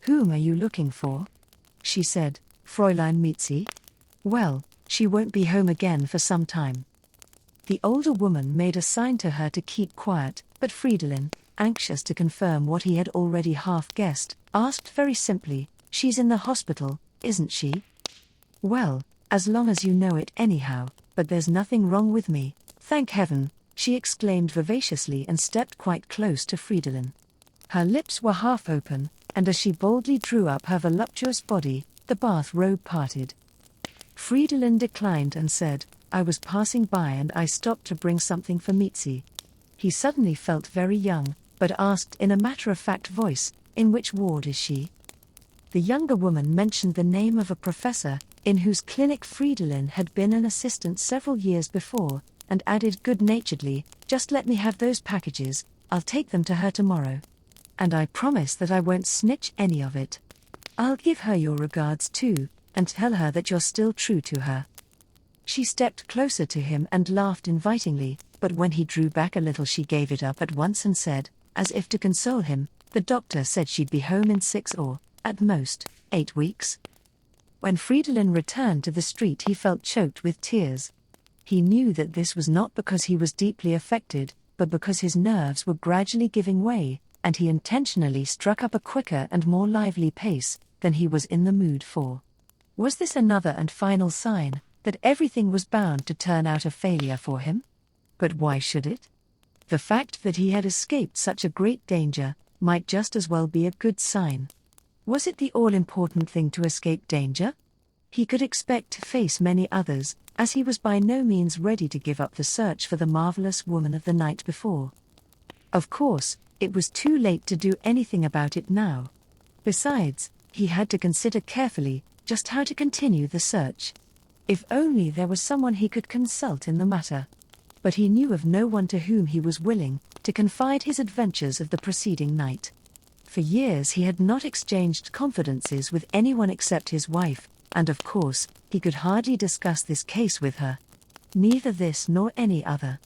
"Whom are you looking for?" she said. "Fräulein Mietzi? Well, she won't be home again for some time." The older woman made a sign to her to keep quiet, but Fridolin, anxious to confirm what he had already half-guessed, asked very simply, "She's in the hospital, isn't she?" "Well, as long as you know it anyhow, but there's nothing wrong with me, thank heaven," she exclaimed vivaciously and stepped quite close to Fridolin. Her lips were half open, and as she boldly drew up her voluptuous body, the bath robe parted. Fridolin declined and said, "I was passing by and I stopped to bring something for Mietzi." He suddenly felt very young, but asked in a matter-of-fact voice, "In which ward is she?" The younger woman mentioned the name of a professor, in whose clinic Fridolin had been an assistant several years before, and added good-naturedly, "Just let me have those packages, I'll take them to her tomorrow. And I promise that I won't snitch any of it. I'll give her your regards too, and tell her that you're still true to her." She stepped closer to him and laughed invitingly, but when he drew back a little she gave it up at once and said, as if to console him, "The doctor said she'd be home in 6 or, at most, 8 weeks." When Fridolin returned to the street he felt choked with tears. He knew that this was not because he was deeply affected, but because his nerves were gradually giving way, and he intentionally struck up a quicker and more lively pace than he was in the mood for. Was this another and final sign that everything was bound to turn out a failure for him? But why should it? The fact that he had escaped such a great danger might just as well be a good sign. Was it the all-important thing to escape danger? He could expect to face many others, as he was by no means ready to give up the search for the marvelous woman of the night before. Of course, it was too late to do anything about it now. Besides, he had to consider carefully just how to continue the search. If only there was someone he could consult in the matter. But he knew of no one to whom he was willing to confide his adventures of the preceding night. For years he had not exchanged confidences with anyone except his wife, and of course, he could hardly discuss this case with her. Neither this nor any other.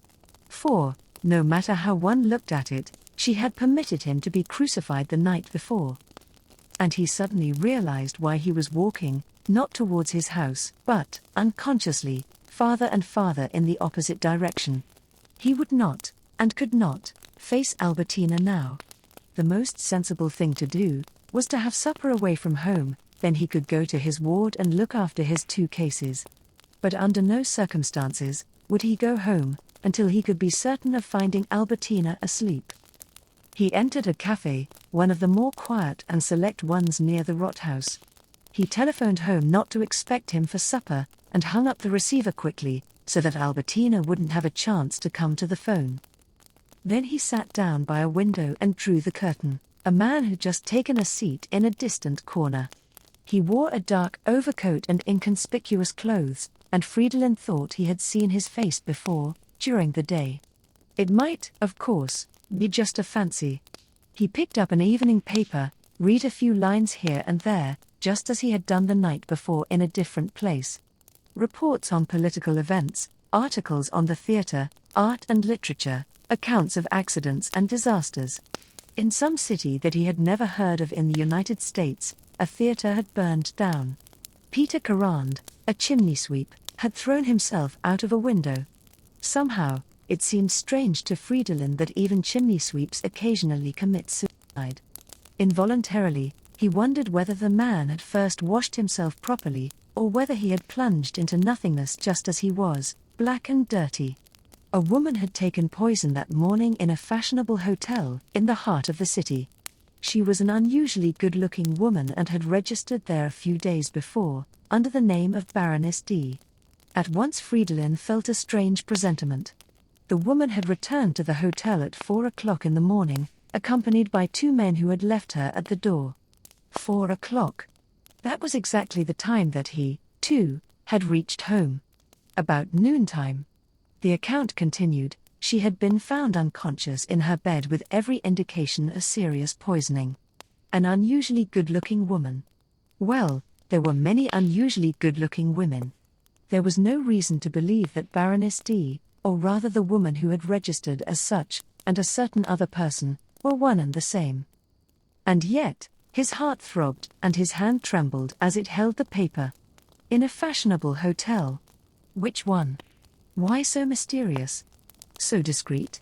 For, no matter how one looked at it, she had permitted him to be crucified the night before. And he suddenly realized why he was walking, not towards his house, but, unconsciously, farther and farther in the opposite direction. He would not, and could not, face Albertina now. The most sensible thing to do was to have supper away from home, then he could go to his ward and look after his 2 cases. But under no circumstances would he go home until he could be certain of finding Albertina asleep. He entered a cafe, one of the more quiet and select ones near the Rot House. He telephoned home not to expect him for supper, and hung up the receiver quickly, so that Albertina wouldn't have a chance to come to the phone. Then he sat down by a window and drew the curtain. A man had just taken a seat in a distant corner. He wore a dark overcoat and inconspicuous clothes, and Fridolin thought he had seen his face before, during the day. It might, of course, be just a fancy. He picked up an evening paper, read a few lines here and there, just as he had done the night before in a different place. Reports on political events, articles on the theatre, art and literature, accounts of accidents and disasters. In some city that he had never heard of in the United States, a theatre had burned down. Peter Carrand, a chimney sweep, had thrown himself out of a window. Somehow, it seemed strange to Fridolin that even chimney sweeps occasionally commit suicide. Involuntarily, he wondered whether the man had first washed himself properly, or whether he had plunged into nothingness just as he was, black and dirty. A woman had taken poison that morning in a fashionable hotel in the heart of the city. She was an unusually good-looking woman and had registered there a few days before, under the name of Baroness D. At once Fridolin felt a strange presentiment. The woman had returned to the hotel at 4 o'clock in the morning, accompanied by 2 men who had left her at the door. 4 o'clock. That was exactly the time that he, too, had reached home. About noontime. The account continued, she had been found unconscious in her bed with every indication of serious poisoning. An unusually good-looking woman. Well, there were many unusually good-looking women. There was no reason to believe that Baroness D, or rather the woman who had registered as such, and a certain other person, were one and the same. And yet, his heart throbbed and his hand trembled as it held the paper. In a fashionable hotel. Which one? Why so mysterious? So discreet?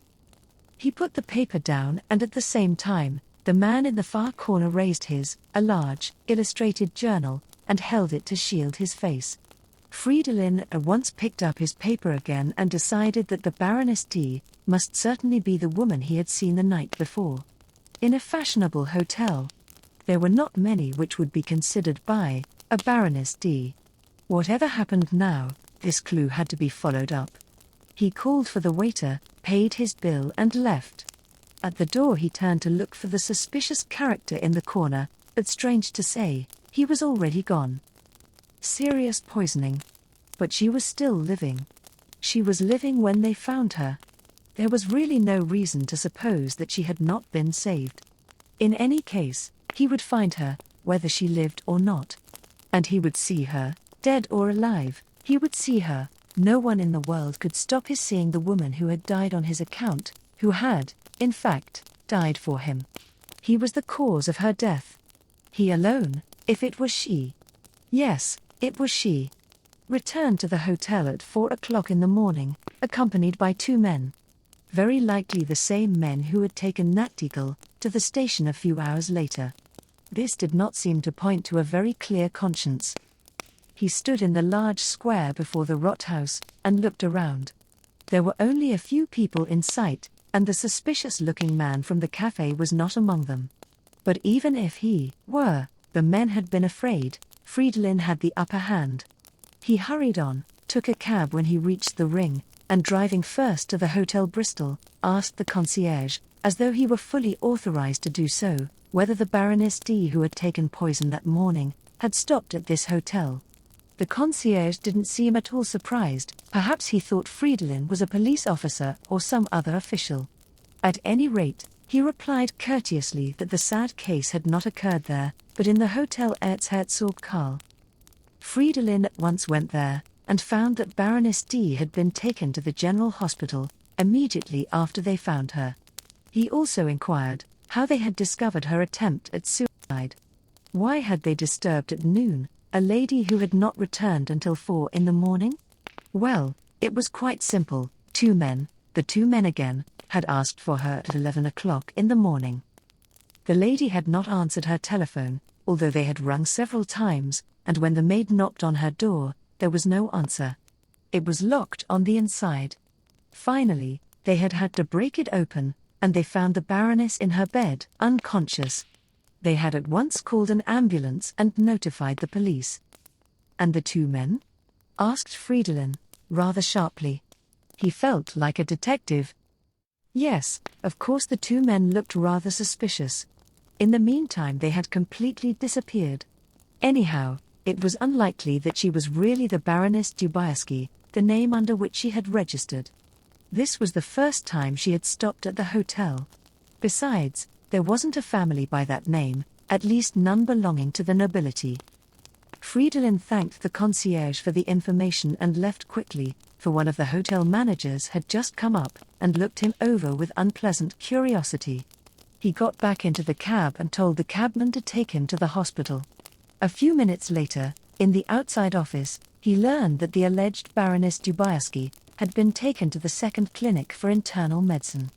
He put the paper down and at the same time, the man in the far corner raised a large, illustrated journal, and held it to shield his face. Fridolin at once picked up his paper again and decided that the Baroness D must certainly be the woman he had seen the night before. In a fashionable hotel. There were not many which would be considered by a Baroness D. Whatever happened now, this clue had to be followed up. He called for the waiter, paid his bill and left. At the door he turned to look for the suspicious character in the corner, but strange to say, he was already gone. Serious poisoning. But she was still living. She was living when they found her. There was really no reason to suppose that she had not been saved. In any case, he would find her, whether she lived or not. And he would see her, dead or alive, he would see her. No one in the world could stop his seeing the woman who had died on his account, who had, in fact, died for him. He was the cause of her death. He alone, if it was she. Yes, it was she. Returned to the hotel at 4 o'clock in the morning, accompanied by 2 men. Very likely the same men who had taken Nachtigall to the station a few hours later. This did not seem to point to a very clear conscience. He stood in the large square before the Rot House, and looked around. There were only a few people in sight, and the suspicious-looking man from the cafe was not among them. But even if he were, The men had been afraid. Fridolin had the upper hand. He hurried on, took a cab when he reached the ring, and driving first to the Hotel Bristol, asked the concierge, as though he were fully authorized to do so, whether the Baroness D, who had taken poison that morning, had stopped at this hotel. The concierge didn't seem at all surprised. Perhaps he thought Fridolin was a police officer or some other official. At any rate, he replied courteously that the sad case had not occurred there, but in the Hotel Erzherzog Karl. Fridolin at once went there, and found that Baroness D had been taken to the General Hospital, immediately after they found her. He also inquired how they had discovered her attempt at suicide. Why had they disturbed at noon a lady who had not returned until 4 in the morning? Well, it was quite simple. The two men again, had asked for her at 11 o'clock in the morning. The lady had not answered her telephone, although they had rung several times, and when the maid knocked on her door, there was no answer. It was locked on the inside. Finally, they had had to break it open, and they found the Baroness in her bed, unconscious. They had at once called an ambulance and notified the police. And the two men? Asked Fridolin, rather sharply. He felt like a detective. Yes, of course the two men looked rather suspicious. In the meantime they had completely disappeared. Anyhow, it was unlikely that she was really the Baroness Dubiaski, the name under which she had registered. This was the first time she had stopped at the hotel. Besides, there wasn't a family by that name, at least none belonging to the nobility. Fridolin thanked the concierge for the information and left quickly, for one of the hotel managers had just come up and looked him over with unpleasant curiosity. He got back into the cab and told the cabman to take him to the hospital. A few minutes later, in the outside office, he learned that the alleged Baroness Dubiaski had been taken to the second clinic for internal medicine.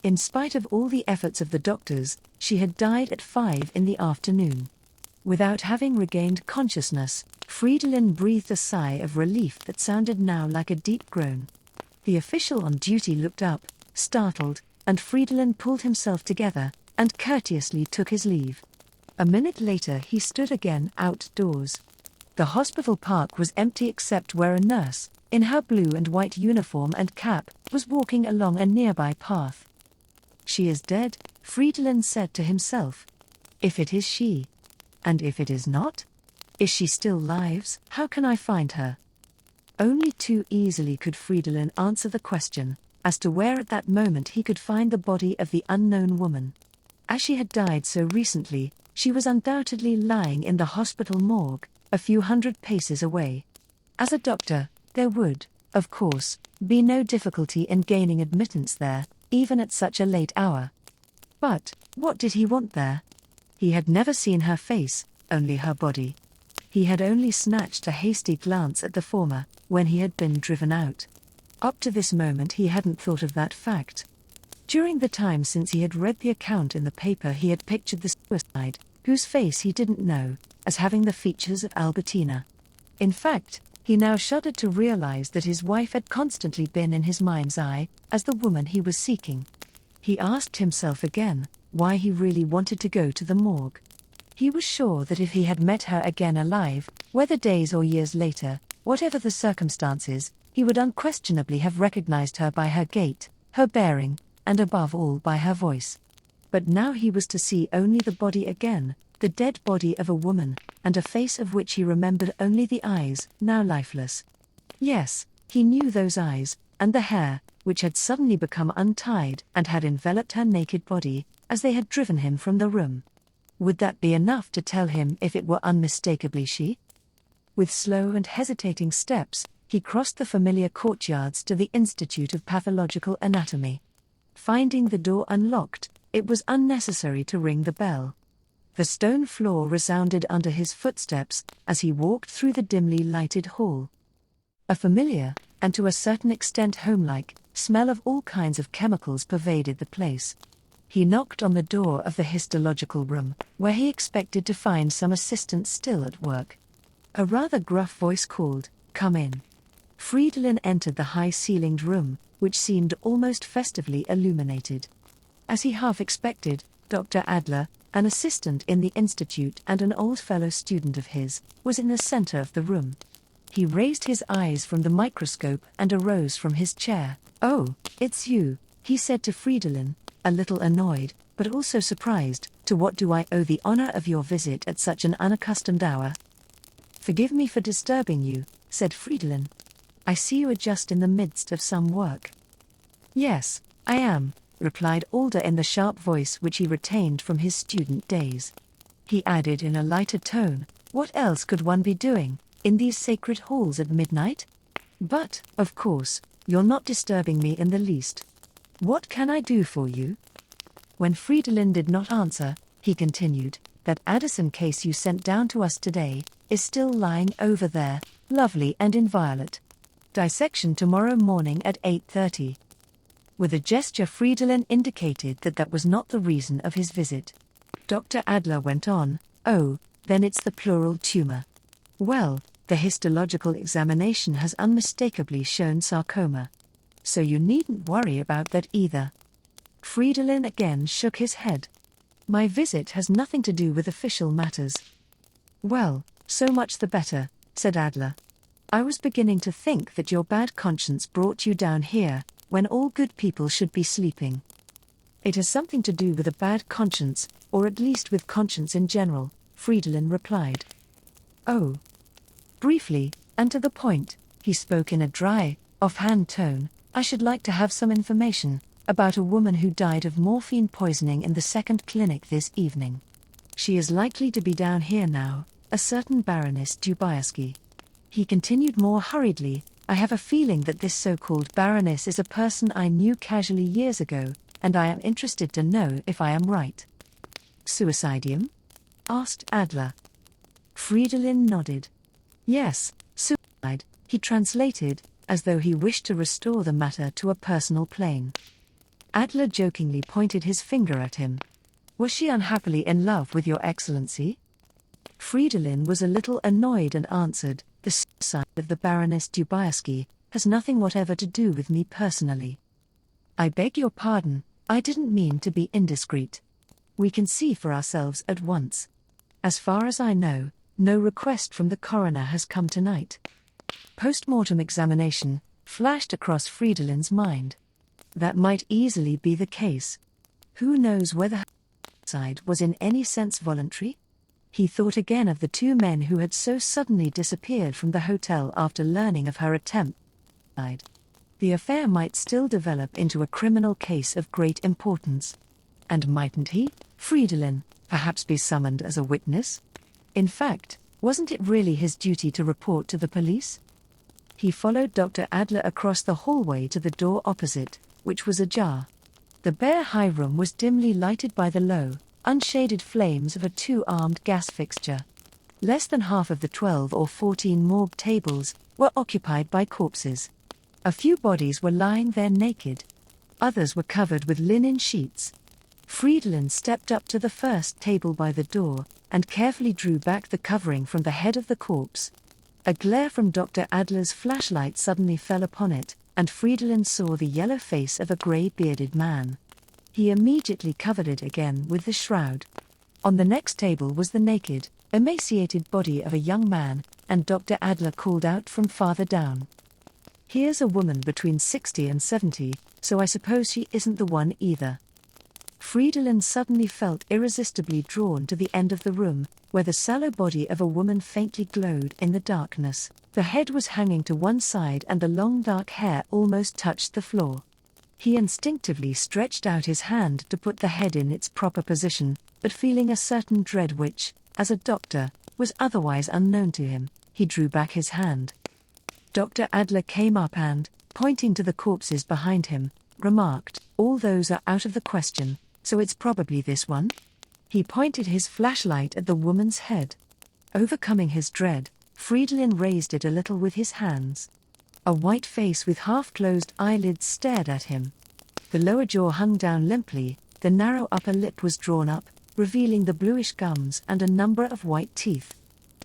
In spite of all the efforts of the doctors, she had died at 5 in the afternoon. Without having regained consciousness, Fridolin breathed a sigh of relief that sounded now like a deep groan. The official on duty looked up, startled, and Fridolin pulled himself together, and courteously took his leave. A minute later he stood again outdoors. The hospital park was empty except where a nurse, in her blue and white uniform and cap, was walking along a nearby path. She is dead, Fridolin said to himself. If it is she. And if it is not? Is she still lives? How can I find her? Only too easily could Fridolin answer the question, as to where at that moment he could find the body of the unknown woman. As she had died so recently, she was undoubtedly lying in the hospital morgue, a few hundred paces away. As a doctor, there would, of course, be no difficulty in gaining admittance there, even at such a late hour. But, what did he want there? He had never seen her face, only her body. He had only snatched a hasty glance at the former, when he had been driven out. Up to this moment he hadn't thought of that fact. During the time since he had read the account in the paper he had pictured the suicide, whose face he didn't know, as having the features of Albertina. In fact, he now shuddered to realize that his wife had constantly been in his mind's eye, as the woman he was seeking. He asked himself again, why he really wanted to go to the morgue. He was sure that if he had met her again alive, whether days or years later, whatever the circumstances, he would unquestionably have recognized her by her gait, her bearing, and above all by her voice. But now he was to see only the body again, the dead body of a woman, and a face of which he remembered only the eyes, now lifeless. Yes, he knew those eyes, and the hair, which had suddenly become untied and had enveloped her naked body, as they had driven him from the room. Would that be enough to tell him if it were unmistakably she? With slow and hesitating steps, he crossed the familiar courtyards to the Institute of Pathological Anatomy. Finding the door unlocked, it was unnecessary to ring the bell. The stone floor resounded under his footsteps as he walked through the dimly lighted hall. A familiar, and to a certain extent homelike, smell of all kinds of chemicals pervaded the place. He knocked on the door of the histological room, where he expected to find some assistant still at work. A rather gruff voice called, "Come in." Fridolin entered the high-ceilinged room, which seemed almost festively illuminated. As he half expected, Dr. Adler, An assistant in the institute and an old fellow student of his, was in the center of the room. He raised his eyes from the microscope and arose from his chair. "Oh, it's you," he said to Fridolin, a little annoyed, but also surprised. "To what do I owe the honor of your visit at such an unaccustomed hour?" "Forgive me for disturbing you," said Fridolin. "I see you are just in the midst of some work." "Yes, I am," replied Alder in the sharp voice which he retained from his student days. He added in a lighter tone, "What else could one be doing in these sacred halls at midnight? But, of course, you're not disturbing me in the least. What can I do for you?" When Fridolin did not answer, he continued, "That Addison case you sent down to us today is still lying over there, lovely and inviolate. Dissection tomorrow morning at 8:30. With a gesture Fridolin indicated that that was not the reason of his visit. Dr. Adler went on, "Oh, then it's the pleural tumor. Well, the histological examination has unmistakably shown sarcoma. So you needn't worry about that either." Fridolin again shook his head. "My visit has nothing to do with official matters." "Well, so much the better," said Adler. "I was beginning to think that your bad conscience brought you down here, when all good people should be sleeping." "It has something to do with a bad conscience, or at least with conscience in general," Fridolin replied. "Oh." Briefly, and to the point, he spoke in a dry, off-hand tone, "I should like to have some information about a woman who died of morphine poisoning in the second clinic this evening. She is likely to be down here now, a certain Baroness Dubiaski." He continued more hurriedly, "I have a feeling that this so-called Baroness is a person I knew casually years ago, and I am interested to know if I am right." "Suicidium?" asked Adler. Fridolin nodded. "Yes, suicide," he translated, as though he wished to restore the matter to a personal plane. Adler jokingly pointed his finger at him. "Was she unhappily in love with your Excellency?" Fridolin was a little annoyed and answered, "The suicide of the Baroness Dubiaski has nothing whatever to do with me personally." "I beg your pardon, I didn't mean to be indiscreet. We can see for ourselves at once. As far as I know, no request from the coroner has come tonight." Post-mortem examination flashed across Fridolin's mind. That might easily be the case. Who knows whether her suicide was in any sense voluntary? He thought again of the two men who had so suddenly disappeared from the hotel after learning of her attempt. The affair might still develop into a criminal case of great importance. And mightn't he, Fridolin, perhaps be summoned as a witness? In fact, wasn't it really his duty to report to the police? He followed Dr. Adler across the hallway to the door opposite, which was ajar. The bare high room was dimly lighted by the low, unshaded flames of a two-armed gas fixture. Less than half of the 12 or 14 morgue tables were occupied by corpses. A few bodies were lying there naked. Others were covered with linen sheets. Fridolin stepped up to the first table by the door, and carefully drew back the covering from the head of the corpse. A glare from Dr. Adler's flashlight suddenly fell upon it, and Fridolin saw the yellow face of a grey-bearded man. He immediately covered it again with the shroud. On the next table was the naked, emaciated body of a young man, and Dr. Adler called out from farther down, "Here's a woman between 60 and 70, so I suppose she isn't the one either." Fridolin suddenly felt irresistibly drawn to the end of the room, where the sallow body of a woman faintly glowed in the darkness. The head was hanging to one side and the long dark hair almost touched the floor. He instinctively stretched out his hand to put the head in its proper position, but feeling a certain dread which, as a doctor, was otherwise unknown to him, he drew back his hand. Dr. Adler came up and, pointing to the corpses behind him, remarked, "All those are out of the question, so it's probably this one?" He pointed his flashlight at the woman's head. Overcoming his dread, Fridolin raised it a little with his hands. A white face with half-closed eyelids stared at him. The lower jaw hung down limply, the narrow upper lip was drawn up, revealing the bluish gums and a number of white teeth.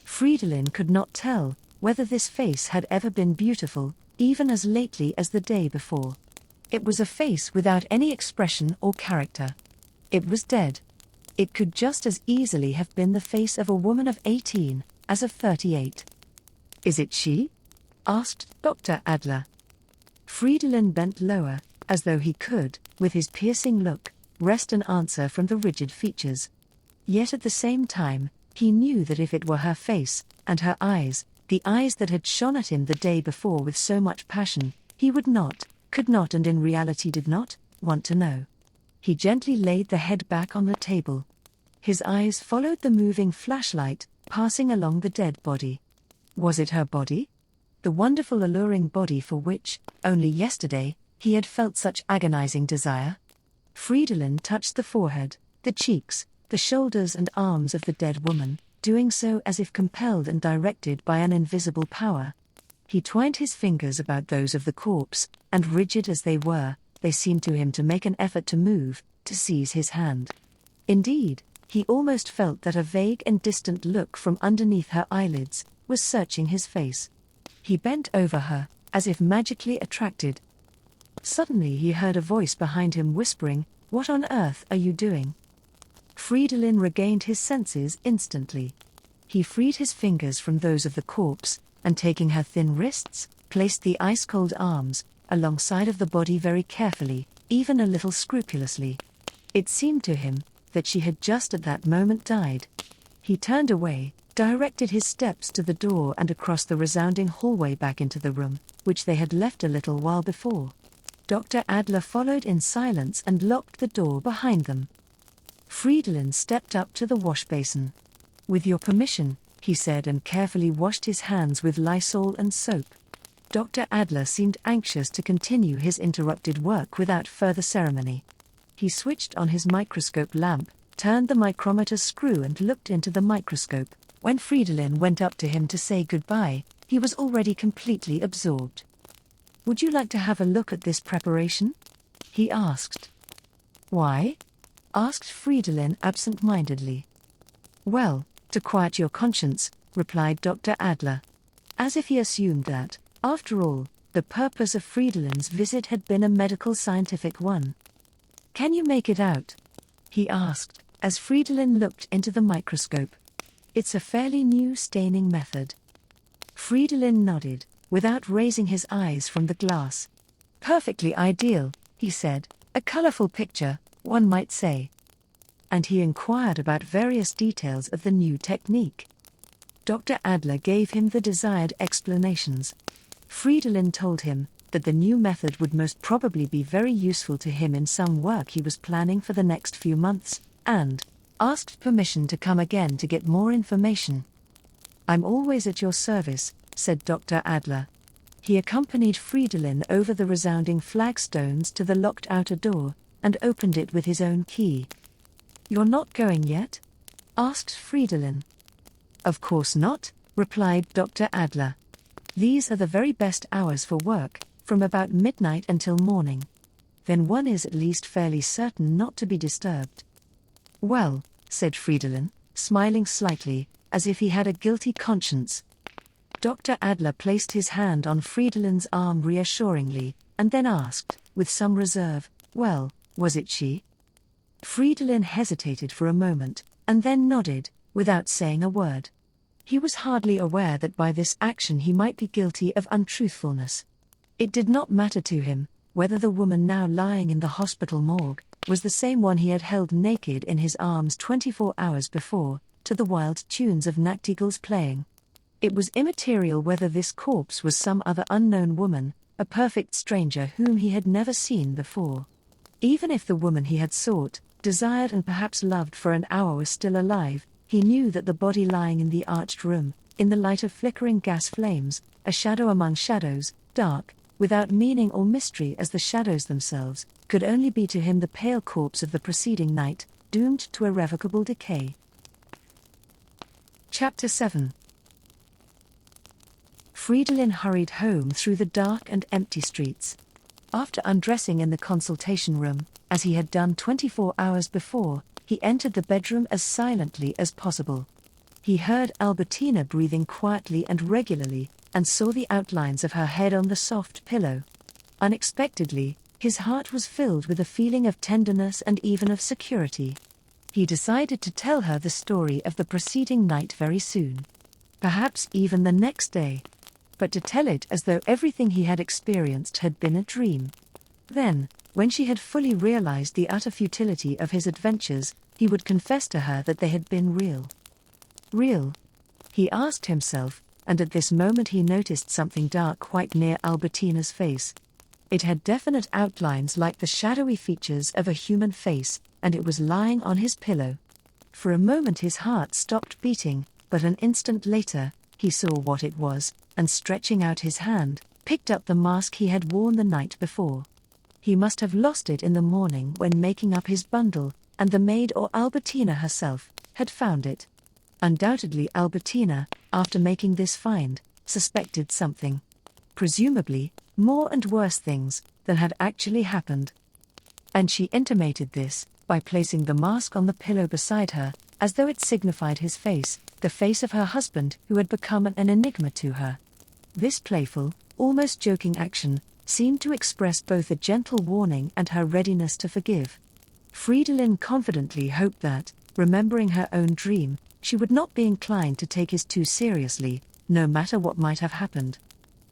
Fridolin could not tell whether this face had ever been beautiful, even as lately as the day before. It was a face without any expression or character. It was dead. It could just as easily have been the face of a woman of 18, as of 38. "Is it she?" asked Dr. Adler. Fridolin bent lower, as though he could, with his piercing look, wrest an answer from the rigid features. Yet at the same time, he knew that if it were her face, and her eyes, the eyes that had shone at him the day before with so much passion, he would not, could not, and in reality did not, want to know. He gently laid the head back on the table. His eyes followed the moving flashlight, passing along the dead body. Was it her body? The wonderful alluring body for which, only yesterday, he had felt such agonizing desire? Fridolin touched the forehead, the cheeks, the shoulders and arms of the dead woman, doing so as if compelled and directed by an invisible power. He twined his fingers about those of the corpse, and rigid as they were, they seemed to him to make an effort to move, to seize his hand. Indeed, he almost felt that a vague and distant look from underneath her eyelids was searching his face. He bent over her, as if magically attracted. Suddenly he heard a voice behind him whispering, "What on earth are you doing?" Fridolin regained his senses instantly. He freed his fingers from those of the corpse, and taking her thin wrists, placed the ice-cold arms alongside of the body very carefully, even a little scrupulously. It seemed to him that she had just at that moment died. He turned away, directed his steps to the door and across the resounding hallway back into the room, which they had left a little while before. Dr. Adler followed in silence and locked the door behind them. Fridolin stepped up to the wash basin. "With your permission," he said, and carefully washed his hands with Lysol and soap. Dr. Adler seemed anxious to continue his interrupted work without further ceremony. He switched on his microscope lamp, turned the micrometer screw and looked into the microscope. When Fridolin went up to him to say goodbye, he was already completely absorbed. "Would you like to have a look at this preparation?" he asked. "Why?" asked Fridolin absent-mindedly. "Well, to quiet your conscience," replied Dr. Adler. As if he assumed that, after all, the purpose of Fridolin's visit had been a medical scientific one. "Can you make it out?" he asked, as Fridolin looked into the microscope. "It's a fairly new staining method." Fridolin nodded, without raising his eyes from the glass. "Perfectly ideal," he said, "a colorful picture, one might say." And he inquired about various details of the new technique. Dr. Adler gave him the desired explanations. Fridolin told him that the new method would most probably be very useful to him in some work he was planning for the next few months, and asked permission to come again to get more information. "I'm always at your service," said Dr. Adler. He accompanied Fridolin over the resounding flagstones to the locked outer door, and opened it with his own key. "You're not going yet?" asked Fridolin. "Of course not," replied Dr. Adler. "These are the very best hours for work, from about midnight until morning. Then one is at least fairly certain not to be disturbed." "Well," said Fridolin, smiling slightly, as if he had a guilty conscience. Dr. Adler placed his hand on Fridolin's arm reassuringly, and then asked, with some reserve, "Well, was it she?" Fridolin hesitated for a moment, and then nodded, without saying a word. He was hardly aware that by this action he might be guilty of untruthfulness. It did not matter to him whether the woman now lying in the hospital morgue was the same one he had held naked in his arms 24 hours before, to the wild tunes of nachtigalls playing. It was immaterial whether this corpse was some other unknown woman, a perfect stranger whom he had never seen before. Even if the woman he had sought, desired and perhaps loved for an hour was still alive, he knew that the body lying in the arched room, in the light of flickering gas flames, a shadow among shadows, dark, without meaning or mystery as the shadows themselves, could only be to him the pale corpse of the preceding night, doomed to irrevocable decay. Chapter 7. Fridolin hurried home through the dark and empty streets. After undressing in the consultation room, as he had done 24 hours before, he entered the bedroom as silently as possible. He heard Albertina breathing quietly and regularly, and saw the outlines of her head on the soft pillow. Unexpectedly, his heart was filled with a feeling of tenderness and even of security. He decided to tell her the story of the preceding night very soon. Perhaps even the next day. But to tell it as though everything he had experienced had been a dream. Then, when she had fully realized the utter futility of his adventures, he would confess to her that they had been real. Real? He asked himself, and at this moment he noticed something dark quite near Albertina's face. It had definite outlines like the shadowy features of a human face, and it was lying on his pillow. For a moment his heart stopped beating, but an instant later, he saw what it was, and stretching out his hand, picked up the mask he had worn the night before. He must have lost it in the morning when making up his bundle, and the maid or Albertina herself had found it. Undoubtedly Albertina, after making this find, suspected something. Presumably, more and worse things than had actually happened. And she intimated this by placing the mask on the pillow beside her, as though it signified his face, the face of her husband who had become an enigma to her. This playful, almost joking action seemed to express both a gentle warning and her readiness to forgive. Fridolin confidently hoped that, remembering her own dream, she would not be inclined to take his too seriously, no matter what might have happened.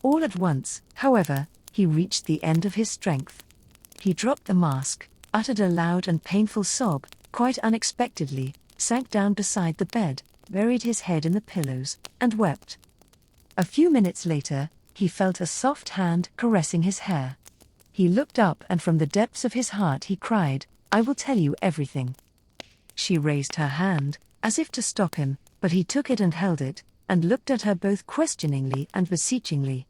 All at once, however, he reached the end of his strength. He dropped the mask, uttered a loud and painful sob, quite unexpectedly, sank down beside the bed, buried his head in the pillows, and wept. A few minutes later, he felt a soft hand caressing his hair. He looked up and from the depths of his heart he cried, "I will tell you everything." She raised her hand, as if to stop him, but he took it and held it, and looked at her both questioningly and beseechingly.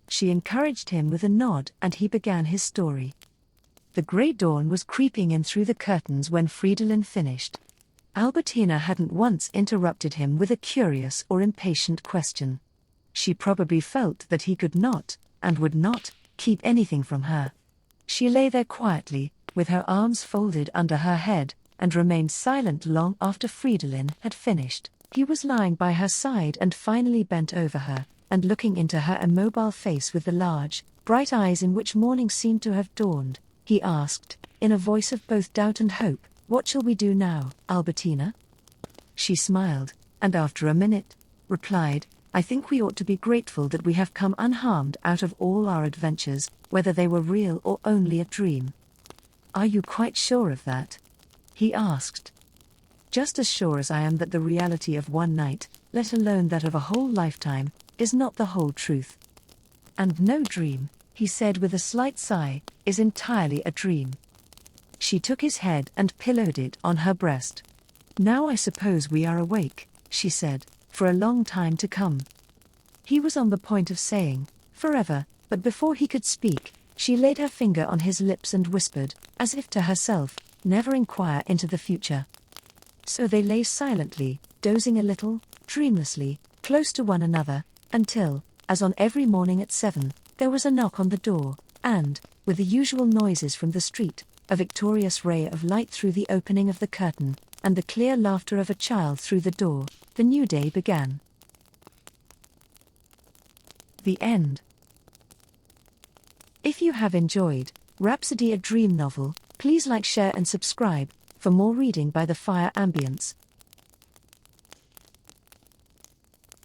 She encouraged him with a nod and he began his story. The grey dawn was creeping in through the curtains when Fridolin finished. Albertina hadn't once interrupted him with a curious or impatient question. She probably felt that he could not, and would not, keep anything from her. She lay there quietly, with her arms folded under her head, and remained silent long after Fridolin had finished. He was lying by her side and finally bent over her, and looking into her immobile face with the large, bright eyes in which morning seemed to have dawned, he asked, in a voice of both doubt and hope, "What shall we do now, Albertina?" She smiled, and after a minute, replied, "I think we ought to be grateful that we have come unharmed out of all our adventures, whether they were real or only a dream." "Are you quite sure of that?" he asked. "Just as sure as I am that the reality of one night, let alone that of a whole lifetime, is not the whole truth. And no dream," he said with a slight sigh, "is entirely a dream." She took his head and pillowed it on her breast. "Now I suppose we are awake," she said, "for a long time to come." He was on the point of saying, "forever," but before he could speak, she laid her finger on his lips and whispered, as if to herself, "Never inquire into the future." So they lay silently, dozing a little, dreamlessly, close to one another, until, as on every morning at 7, there was a knock on the door, and, with the usual noises from the street, a victorious ray of light through the opening of the curtain, and the clear laughter of a child through the door, the new day began. The end. If you have enjoyed Rhapsody, a dream novel, please like, share and subscribe for more reading by the Fire Ambience.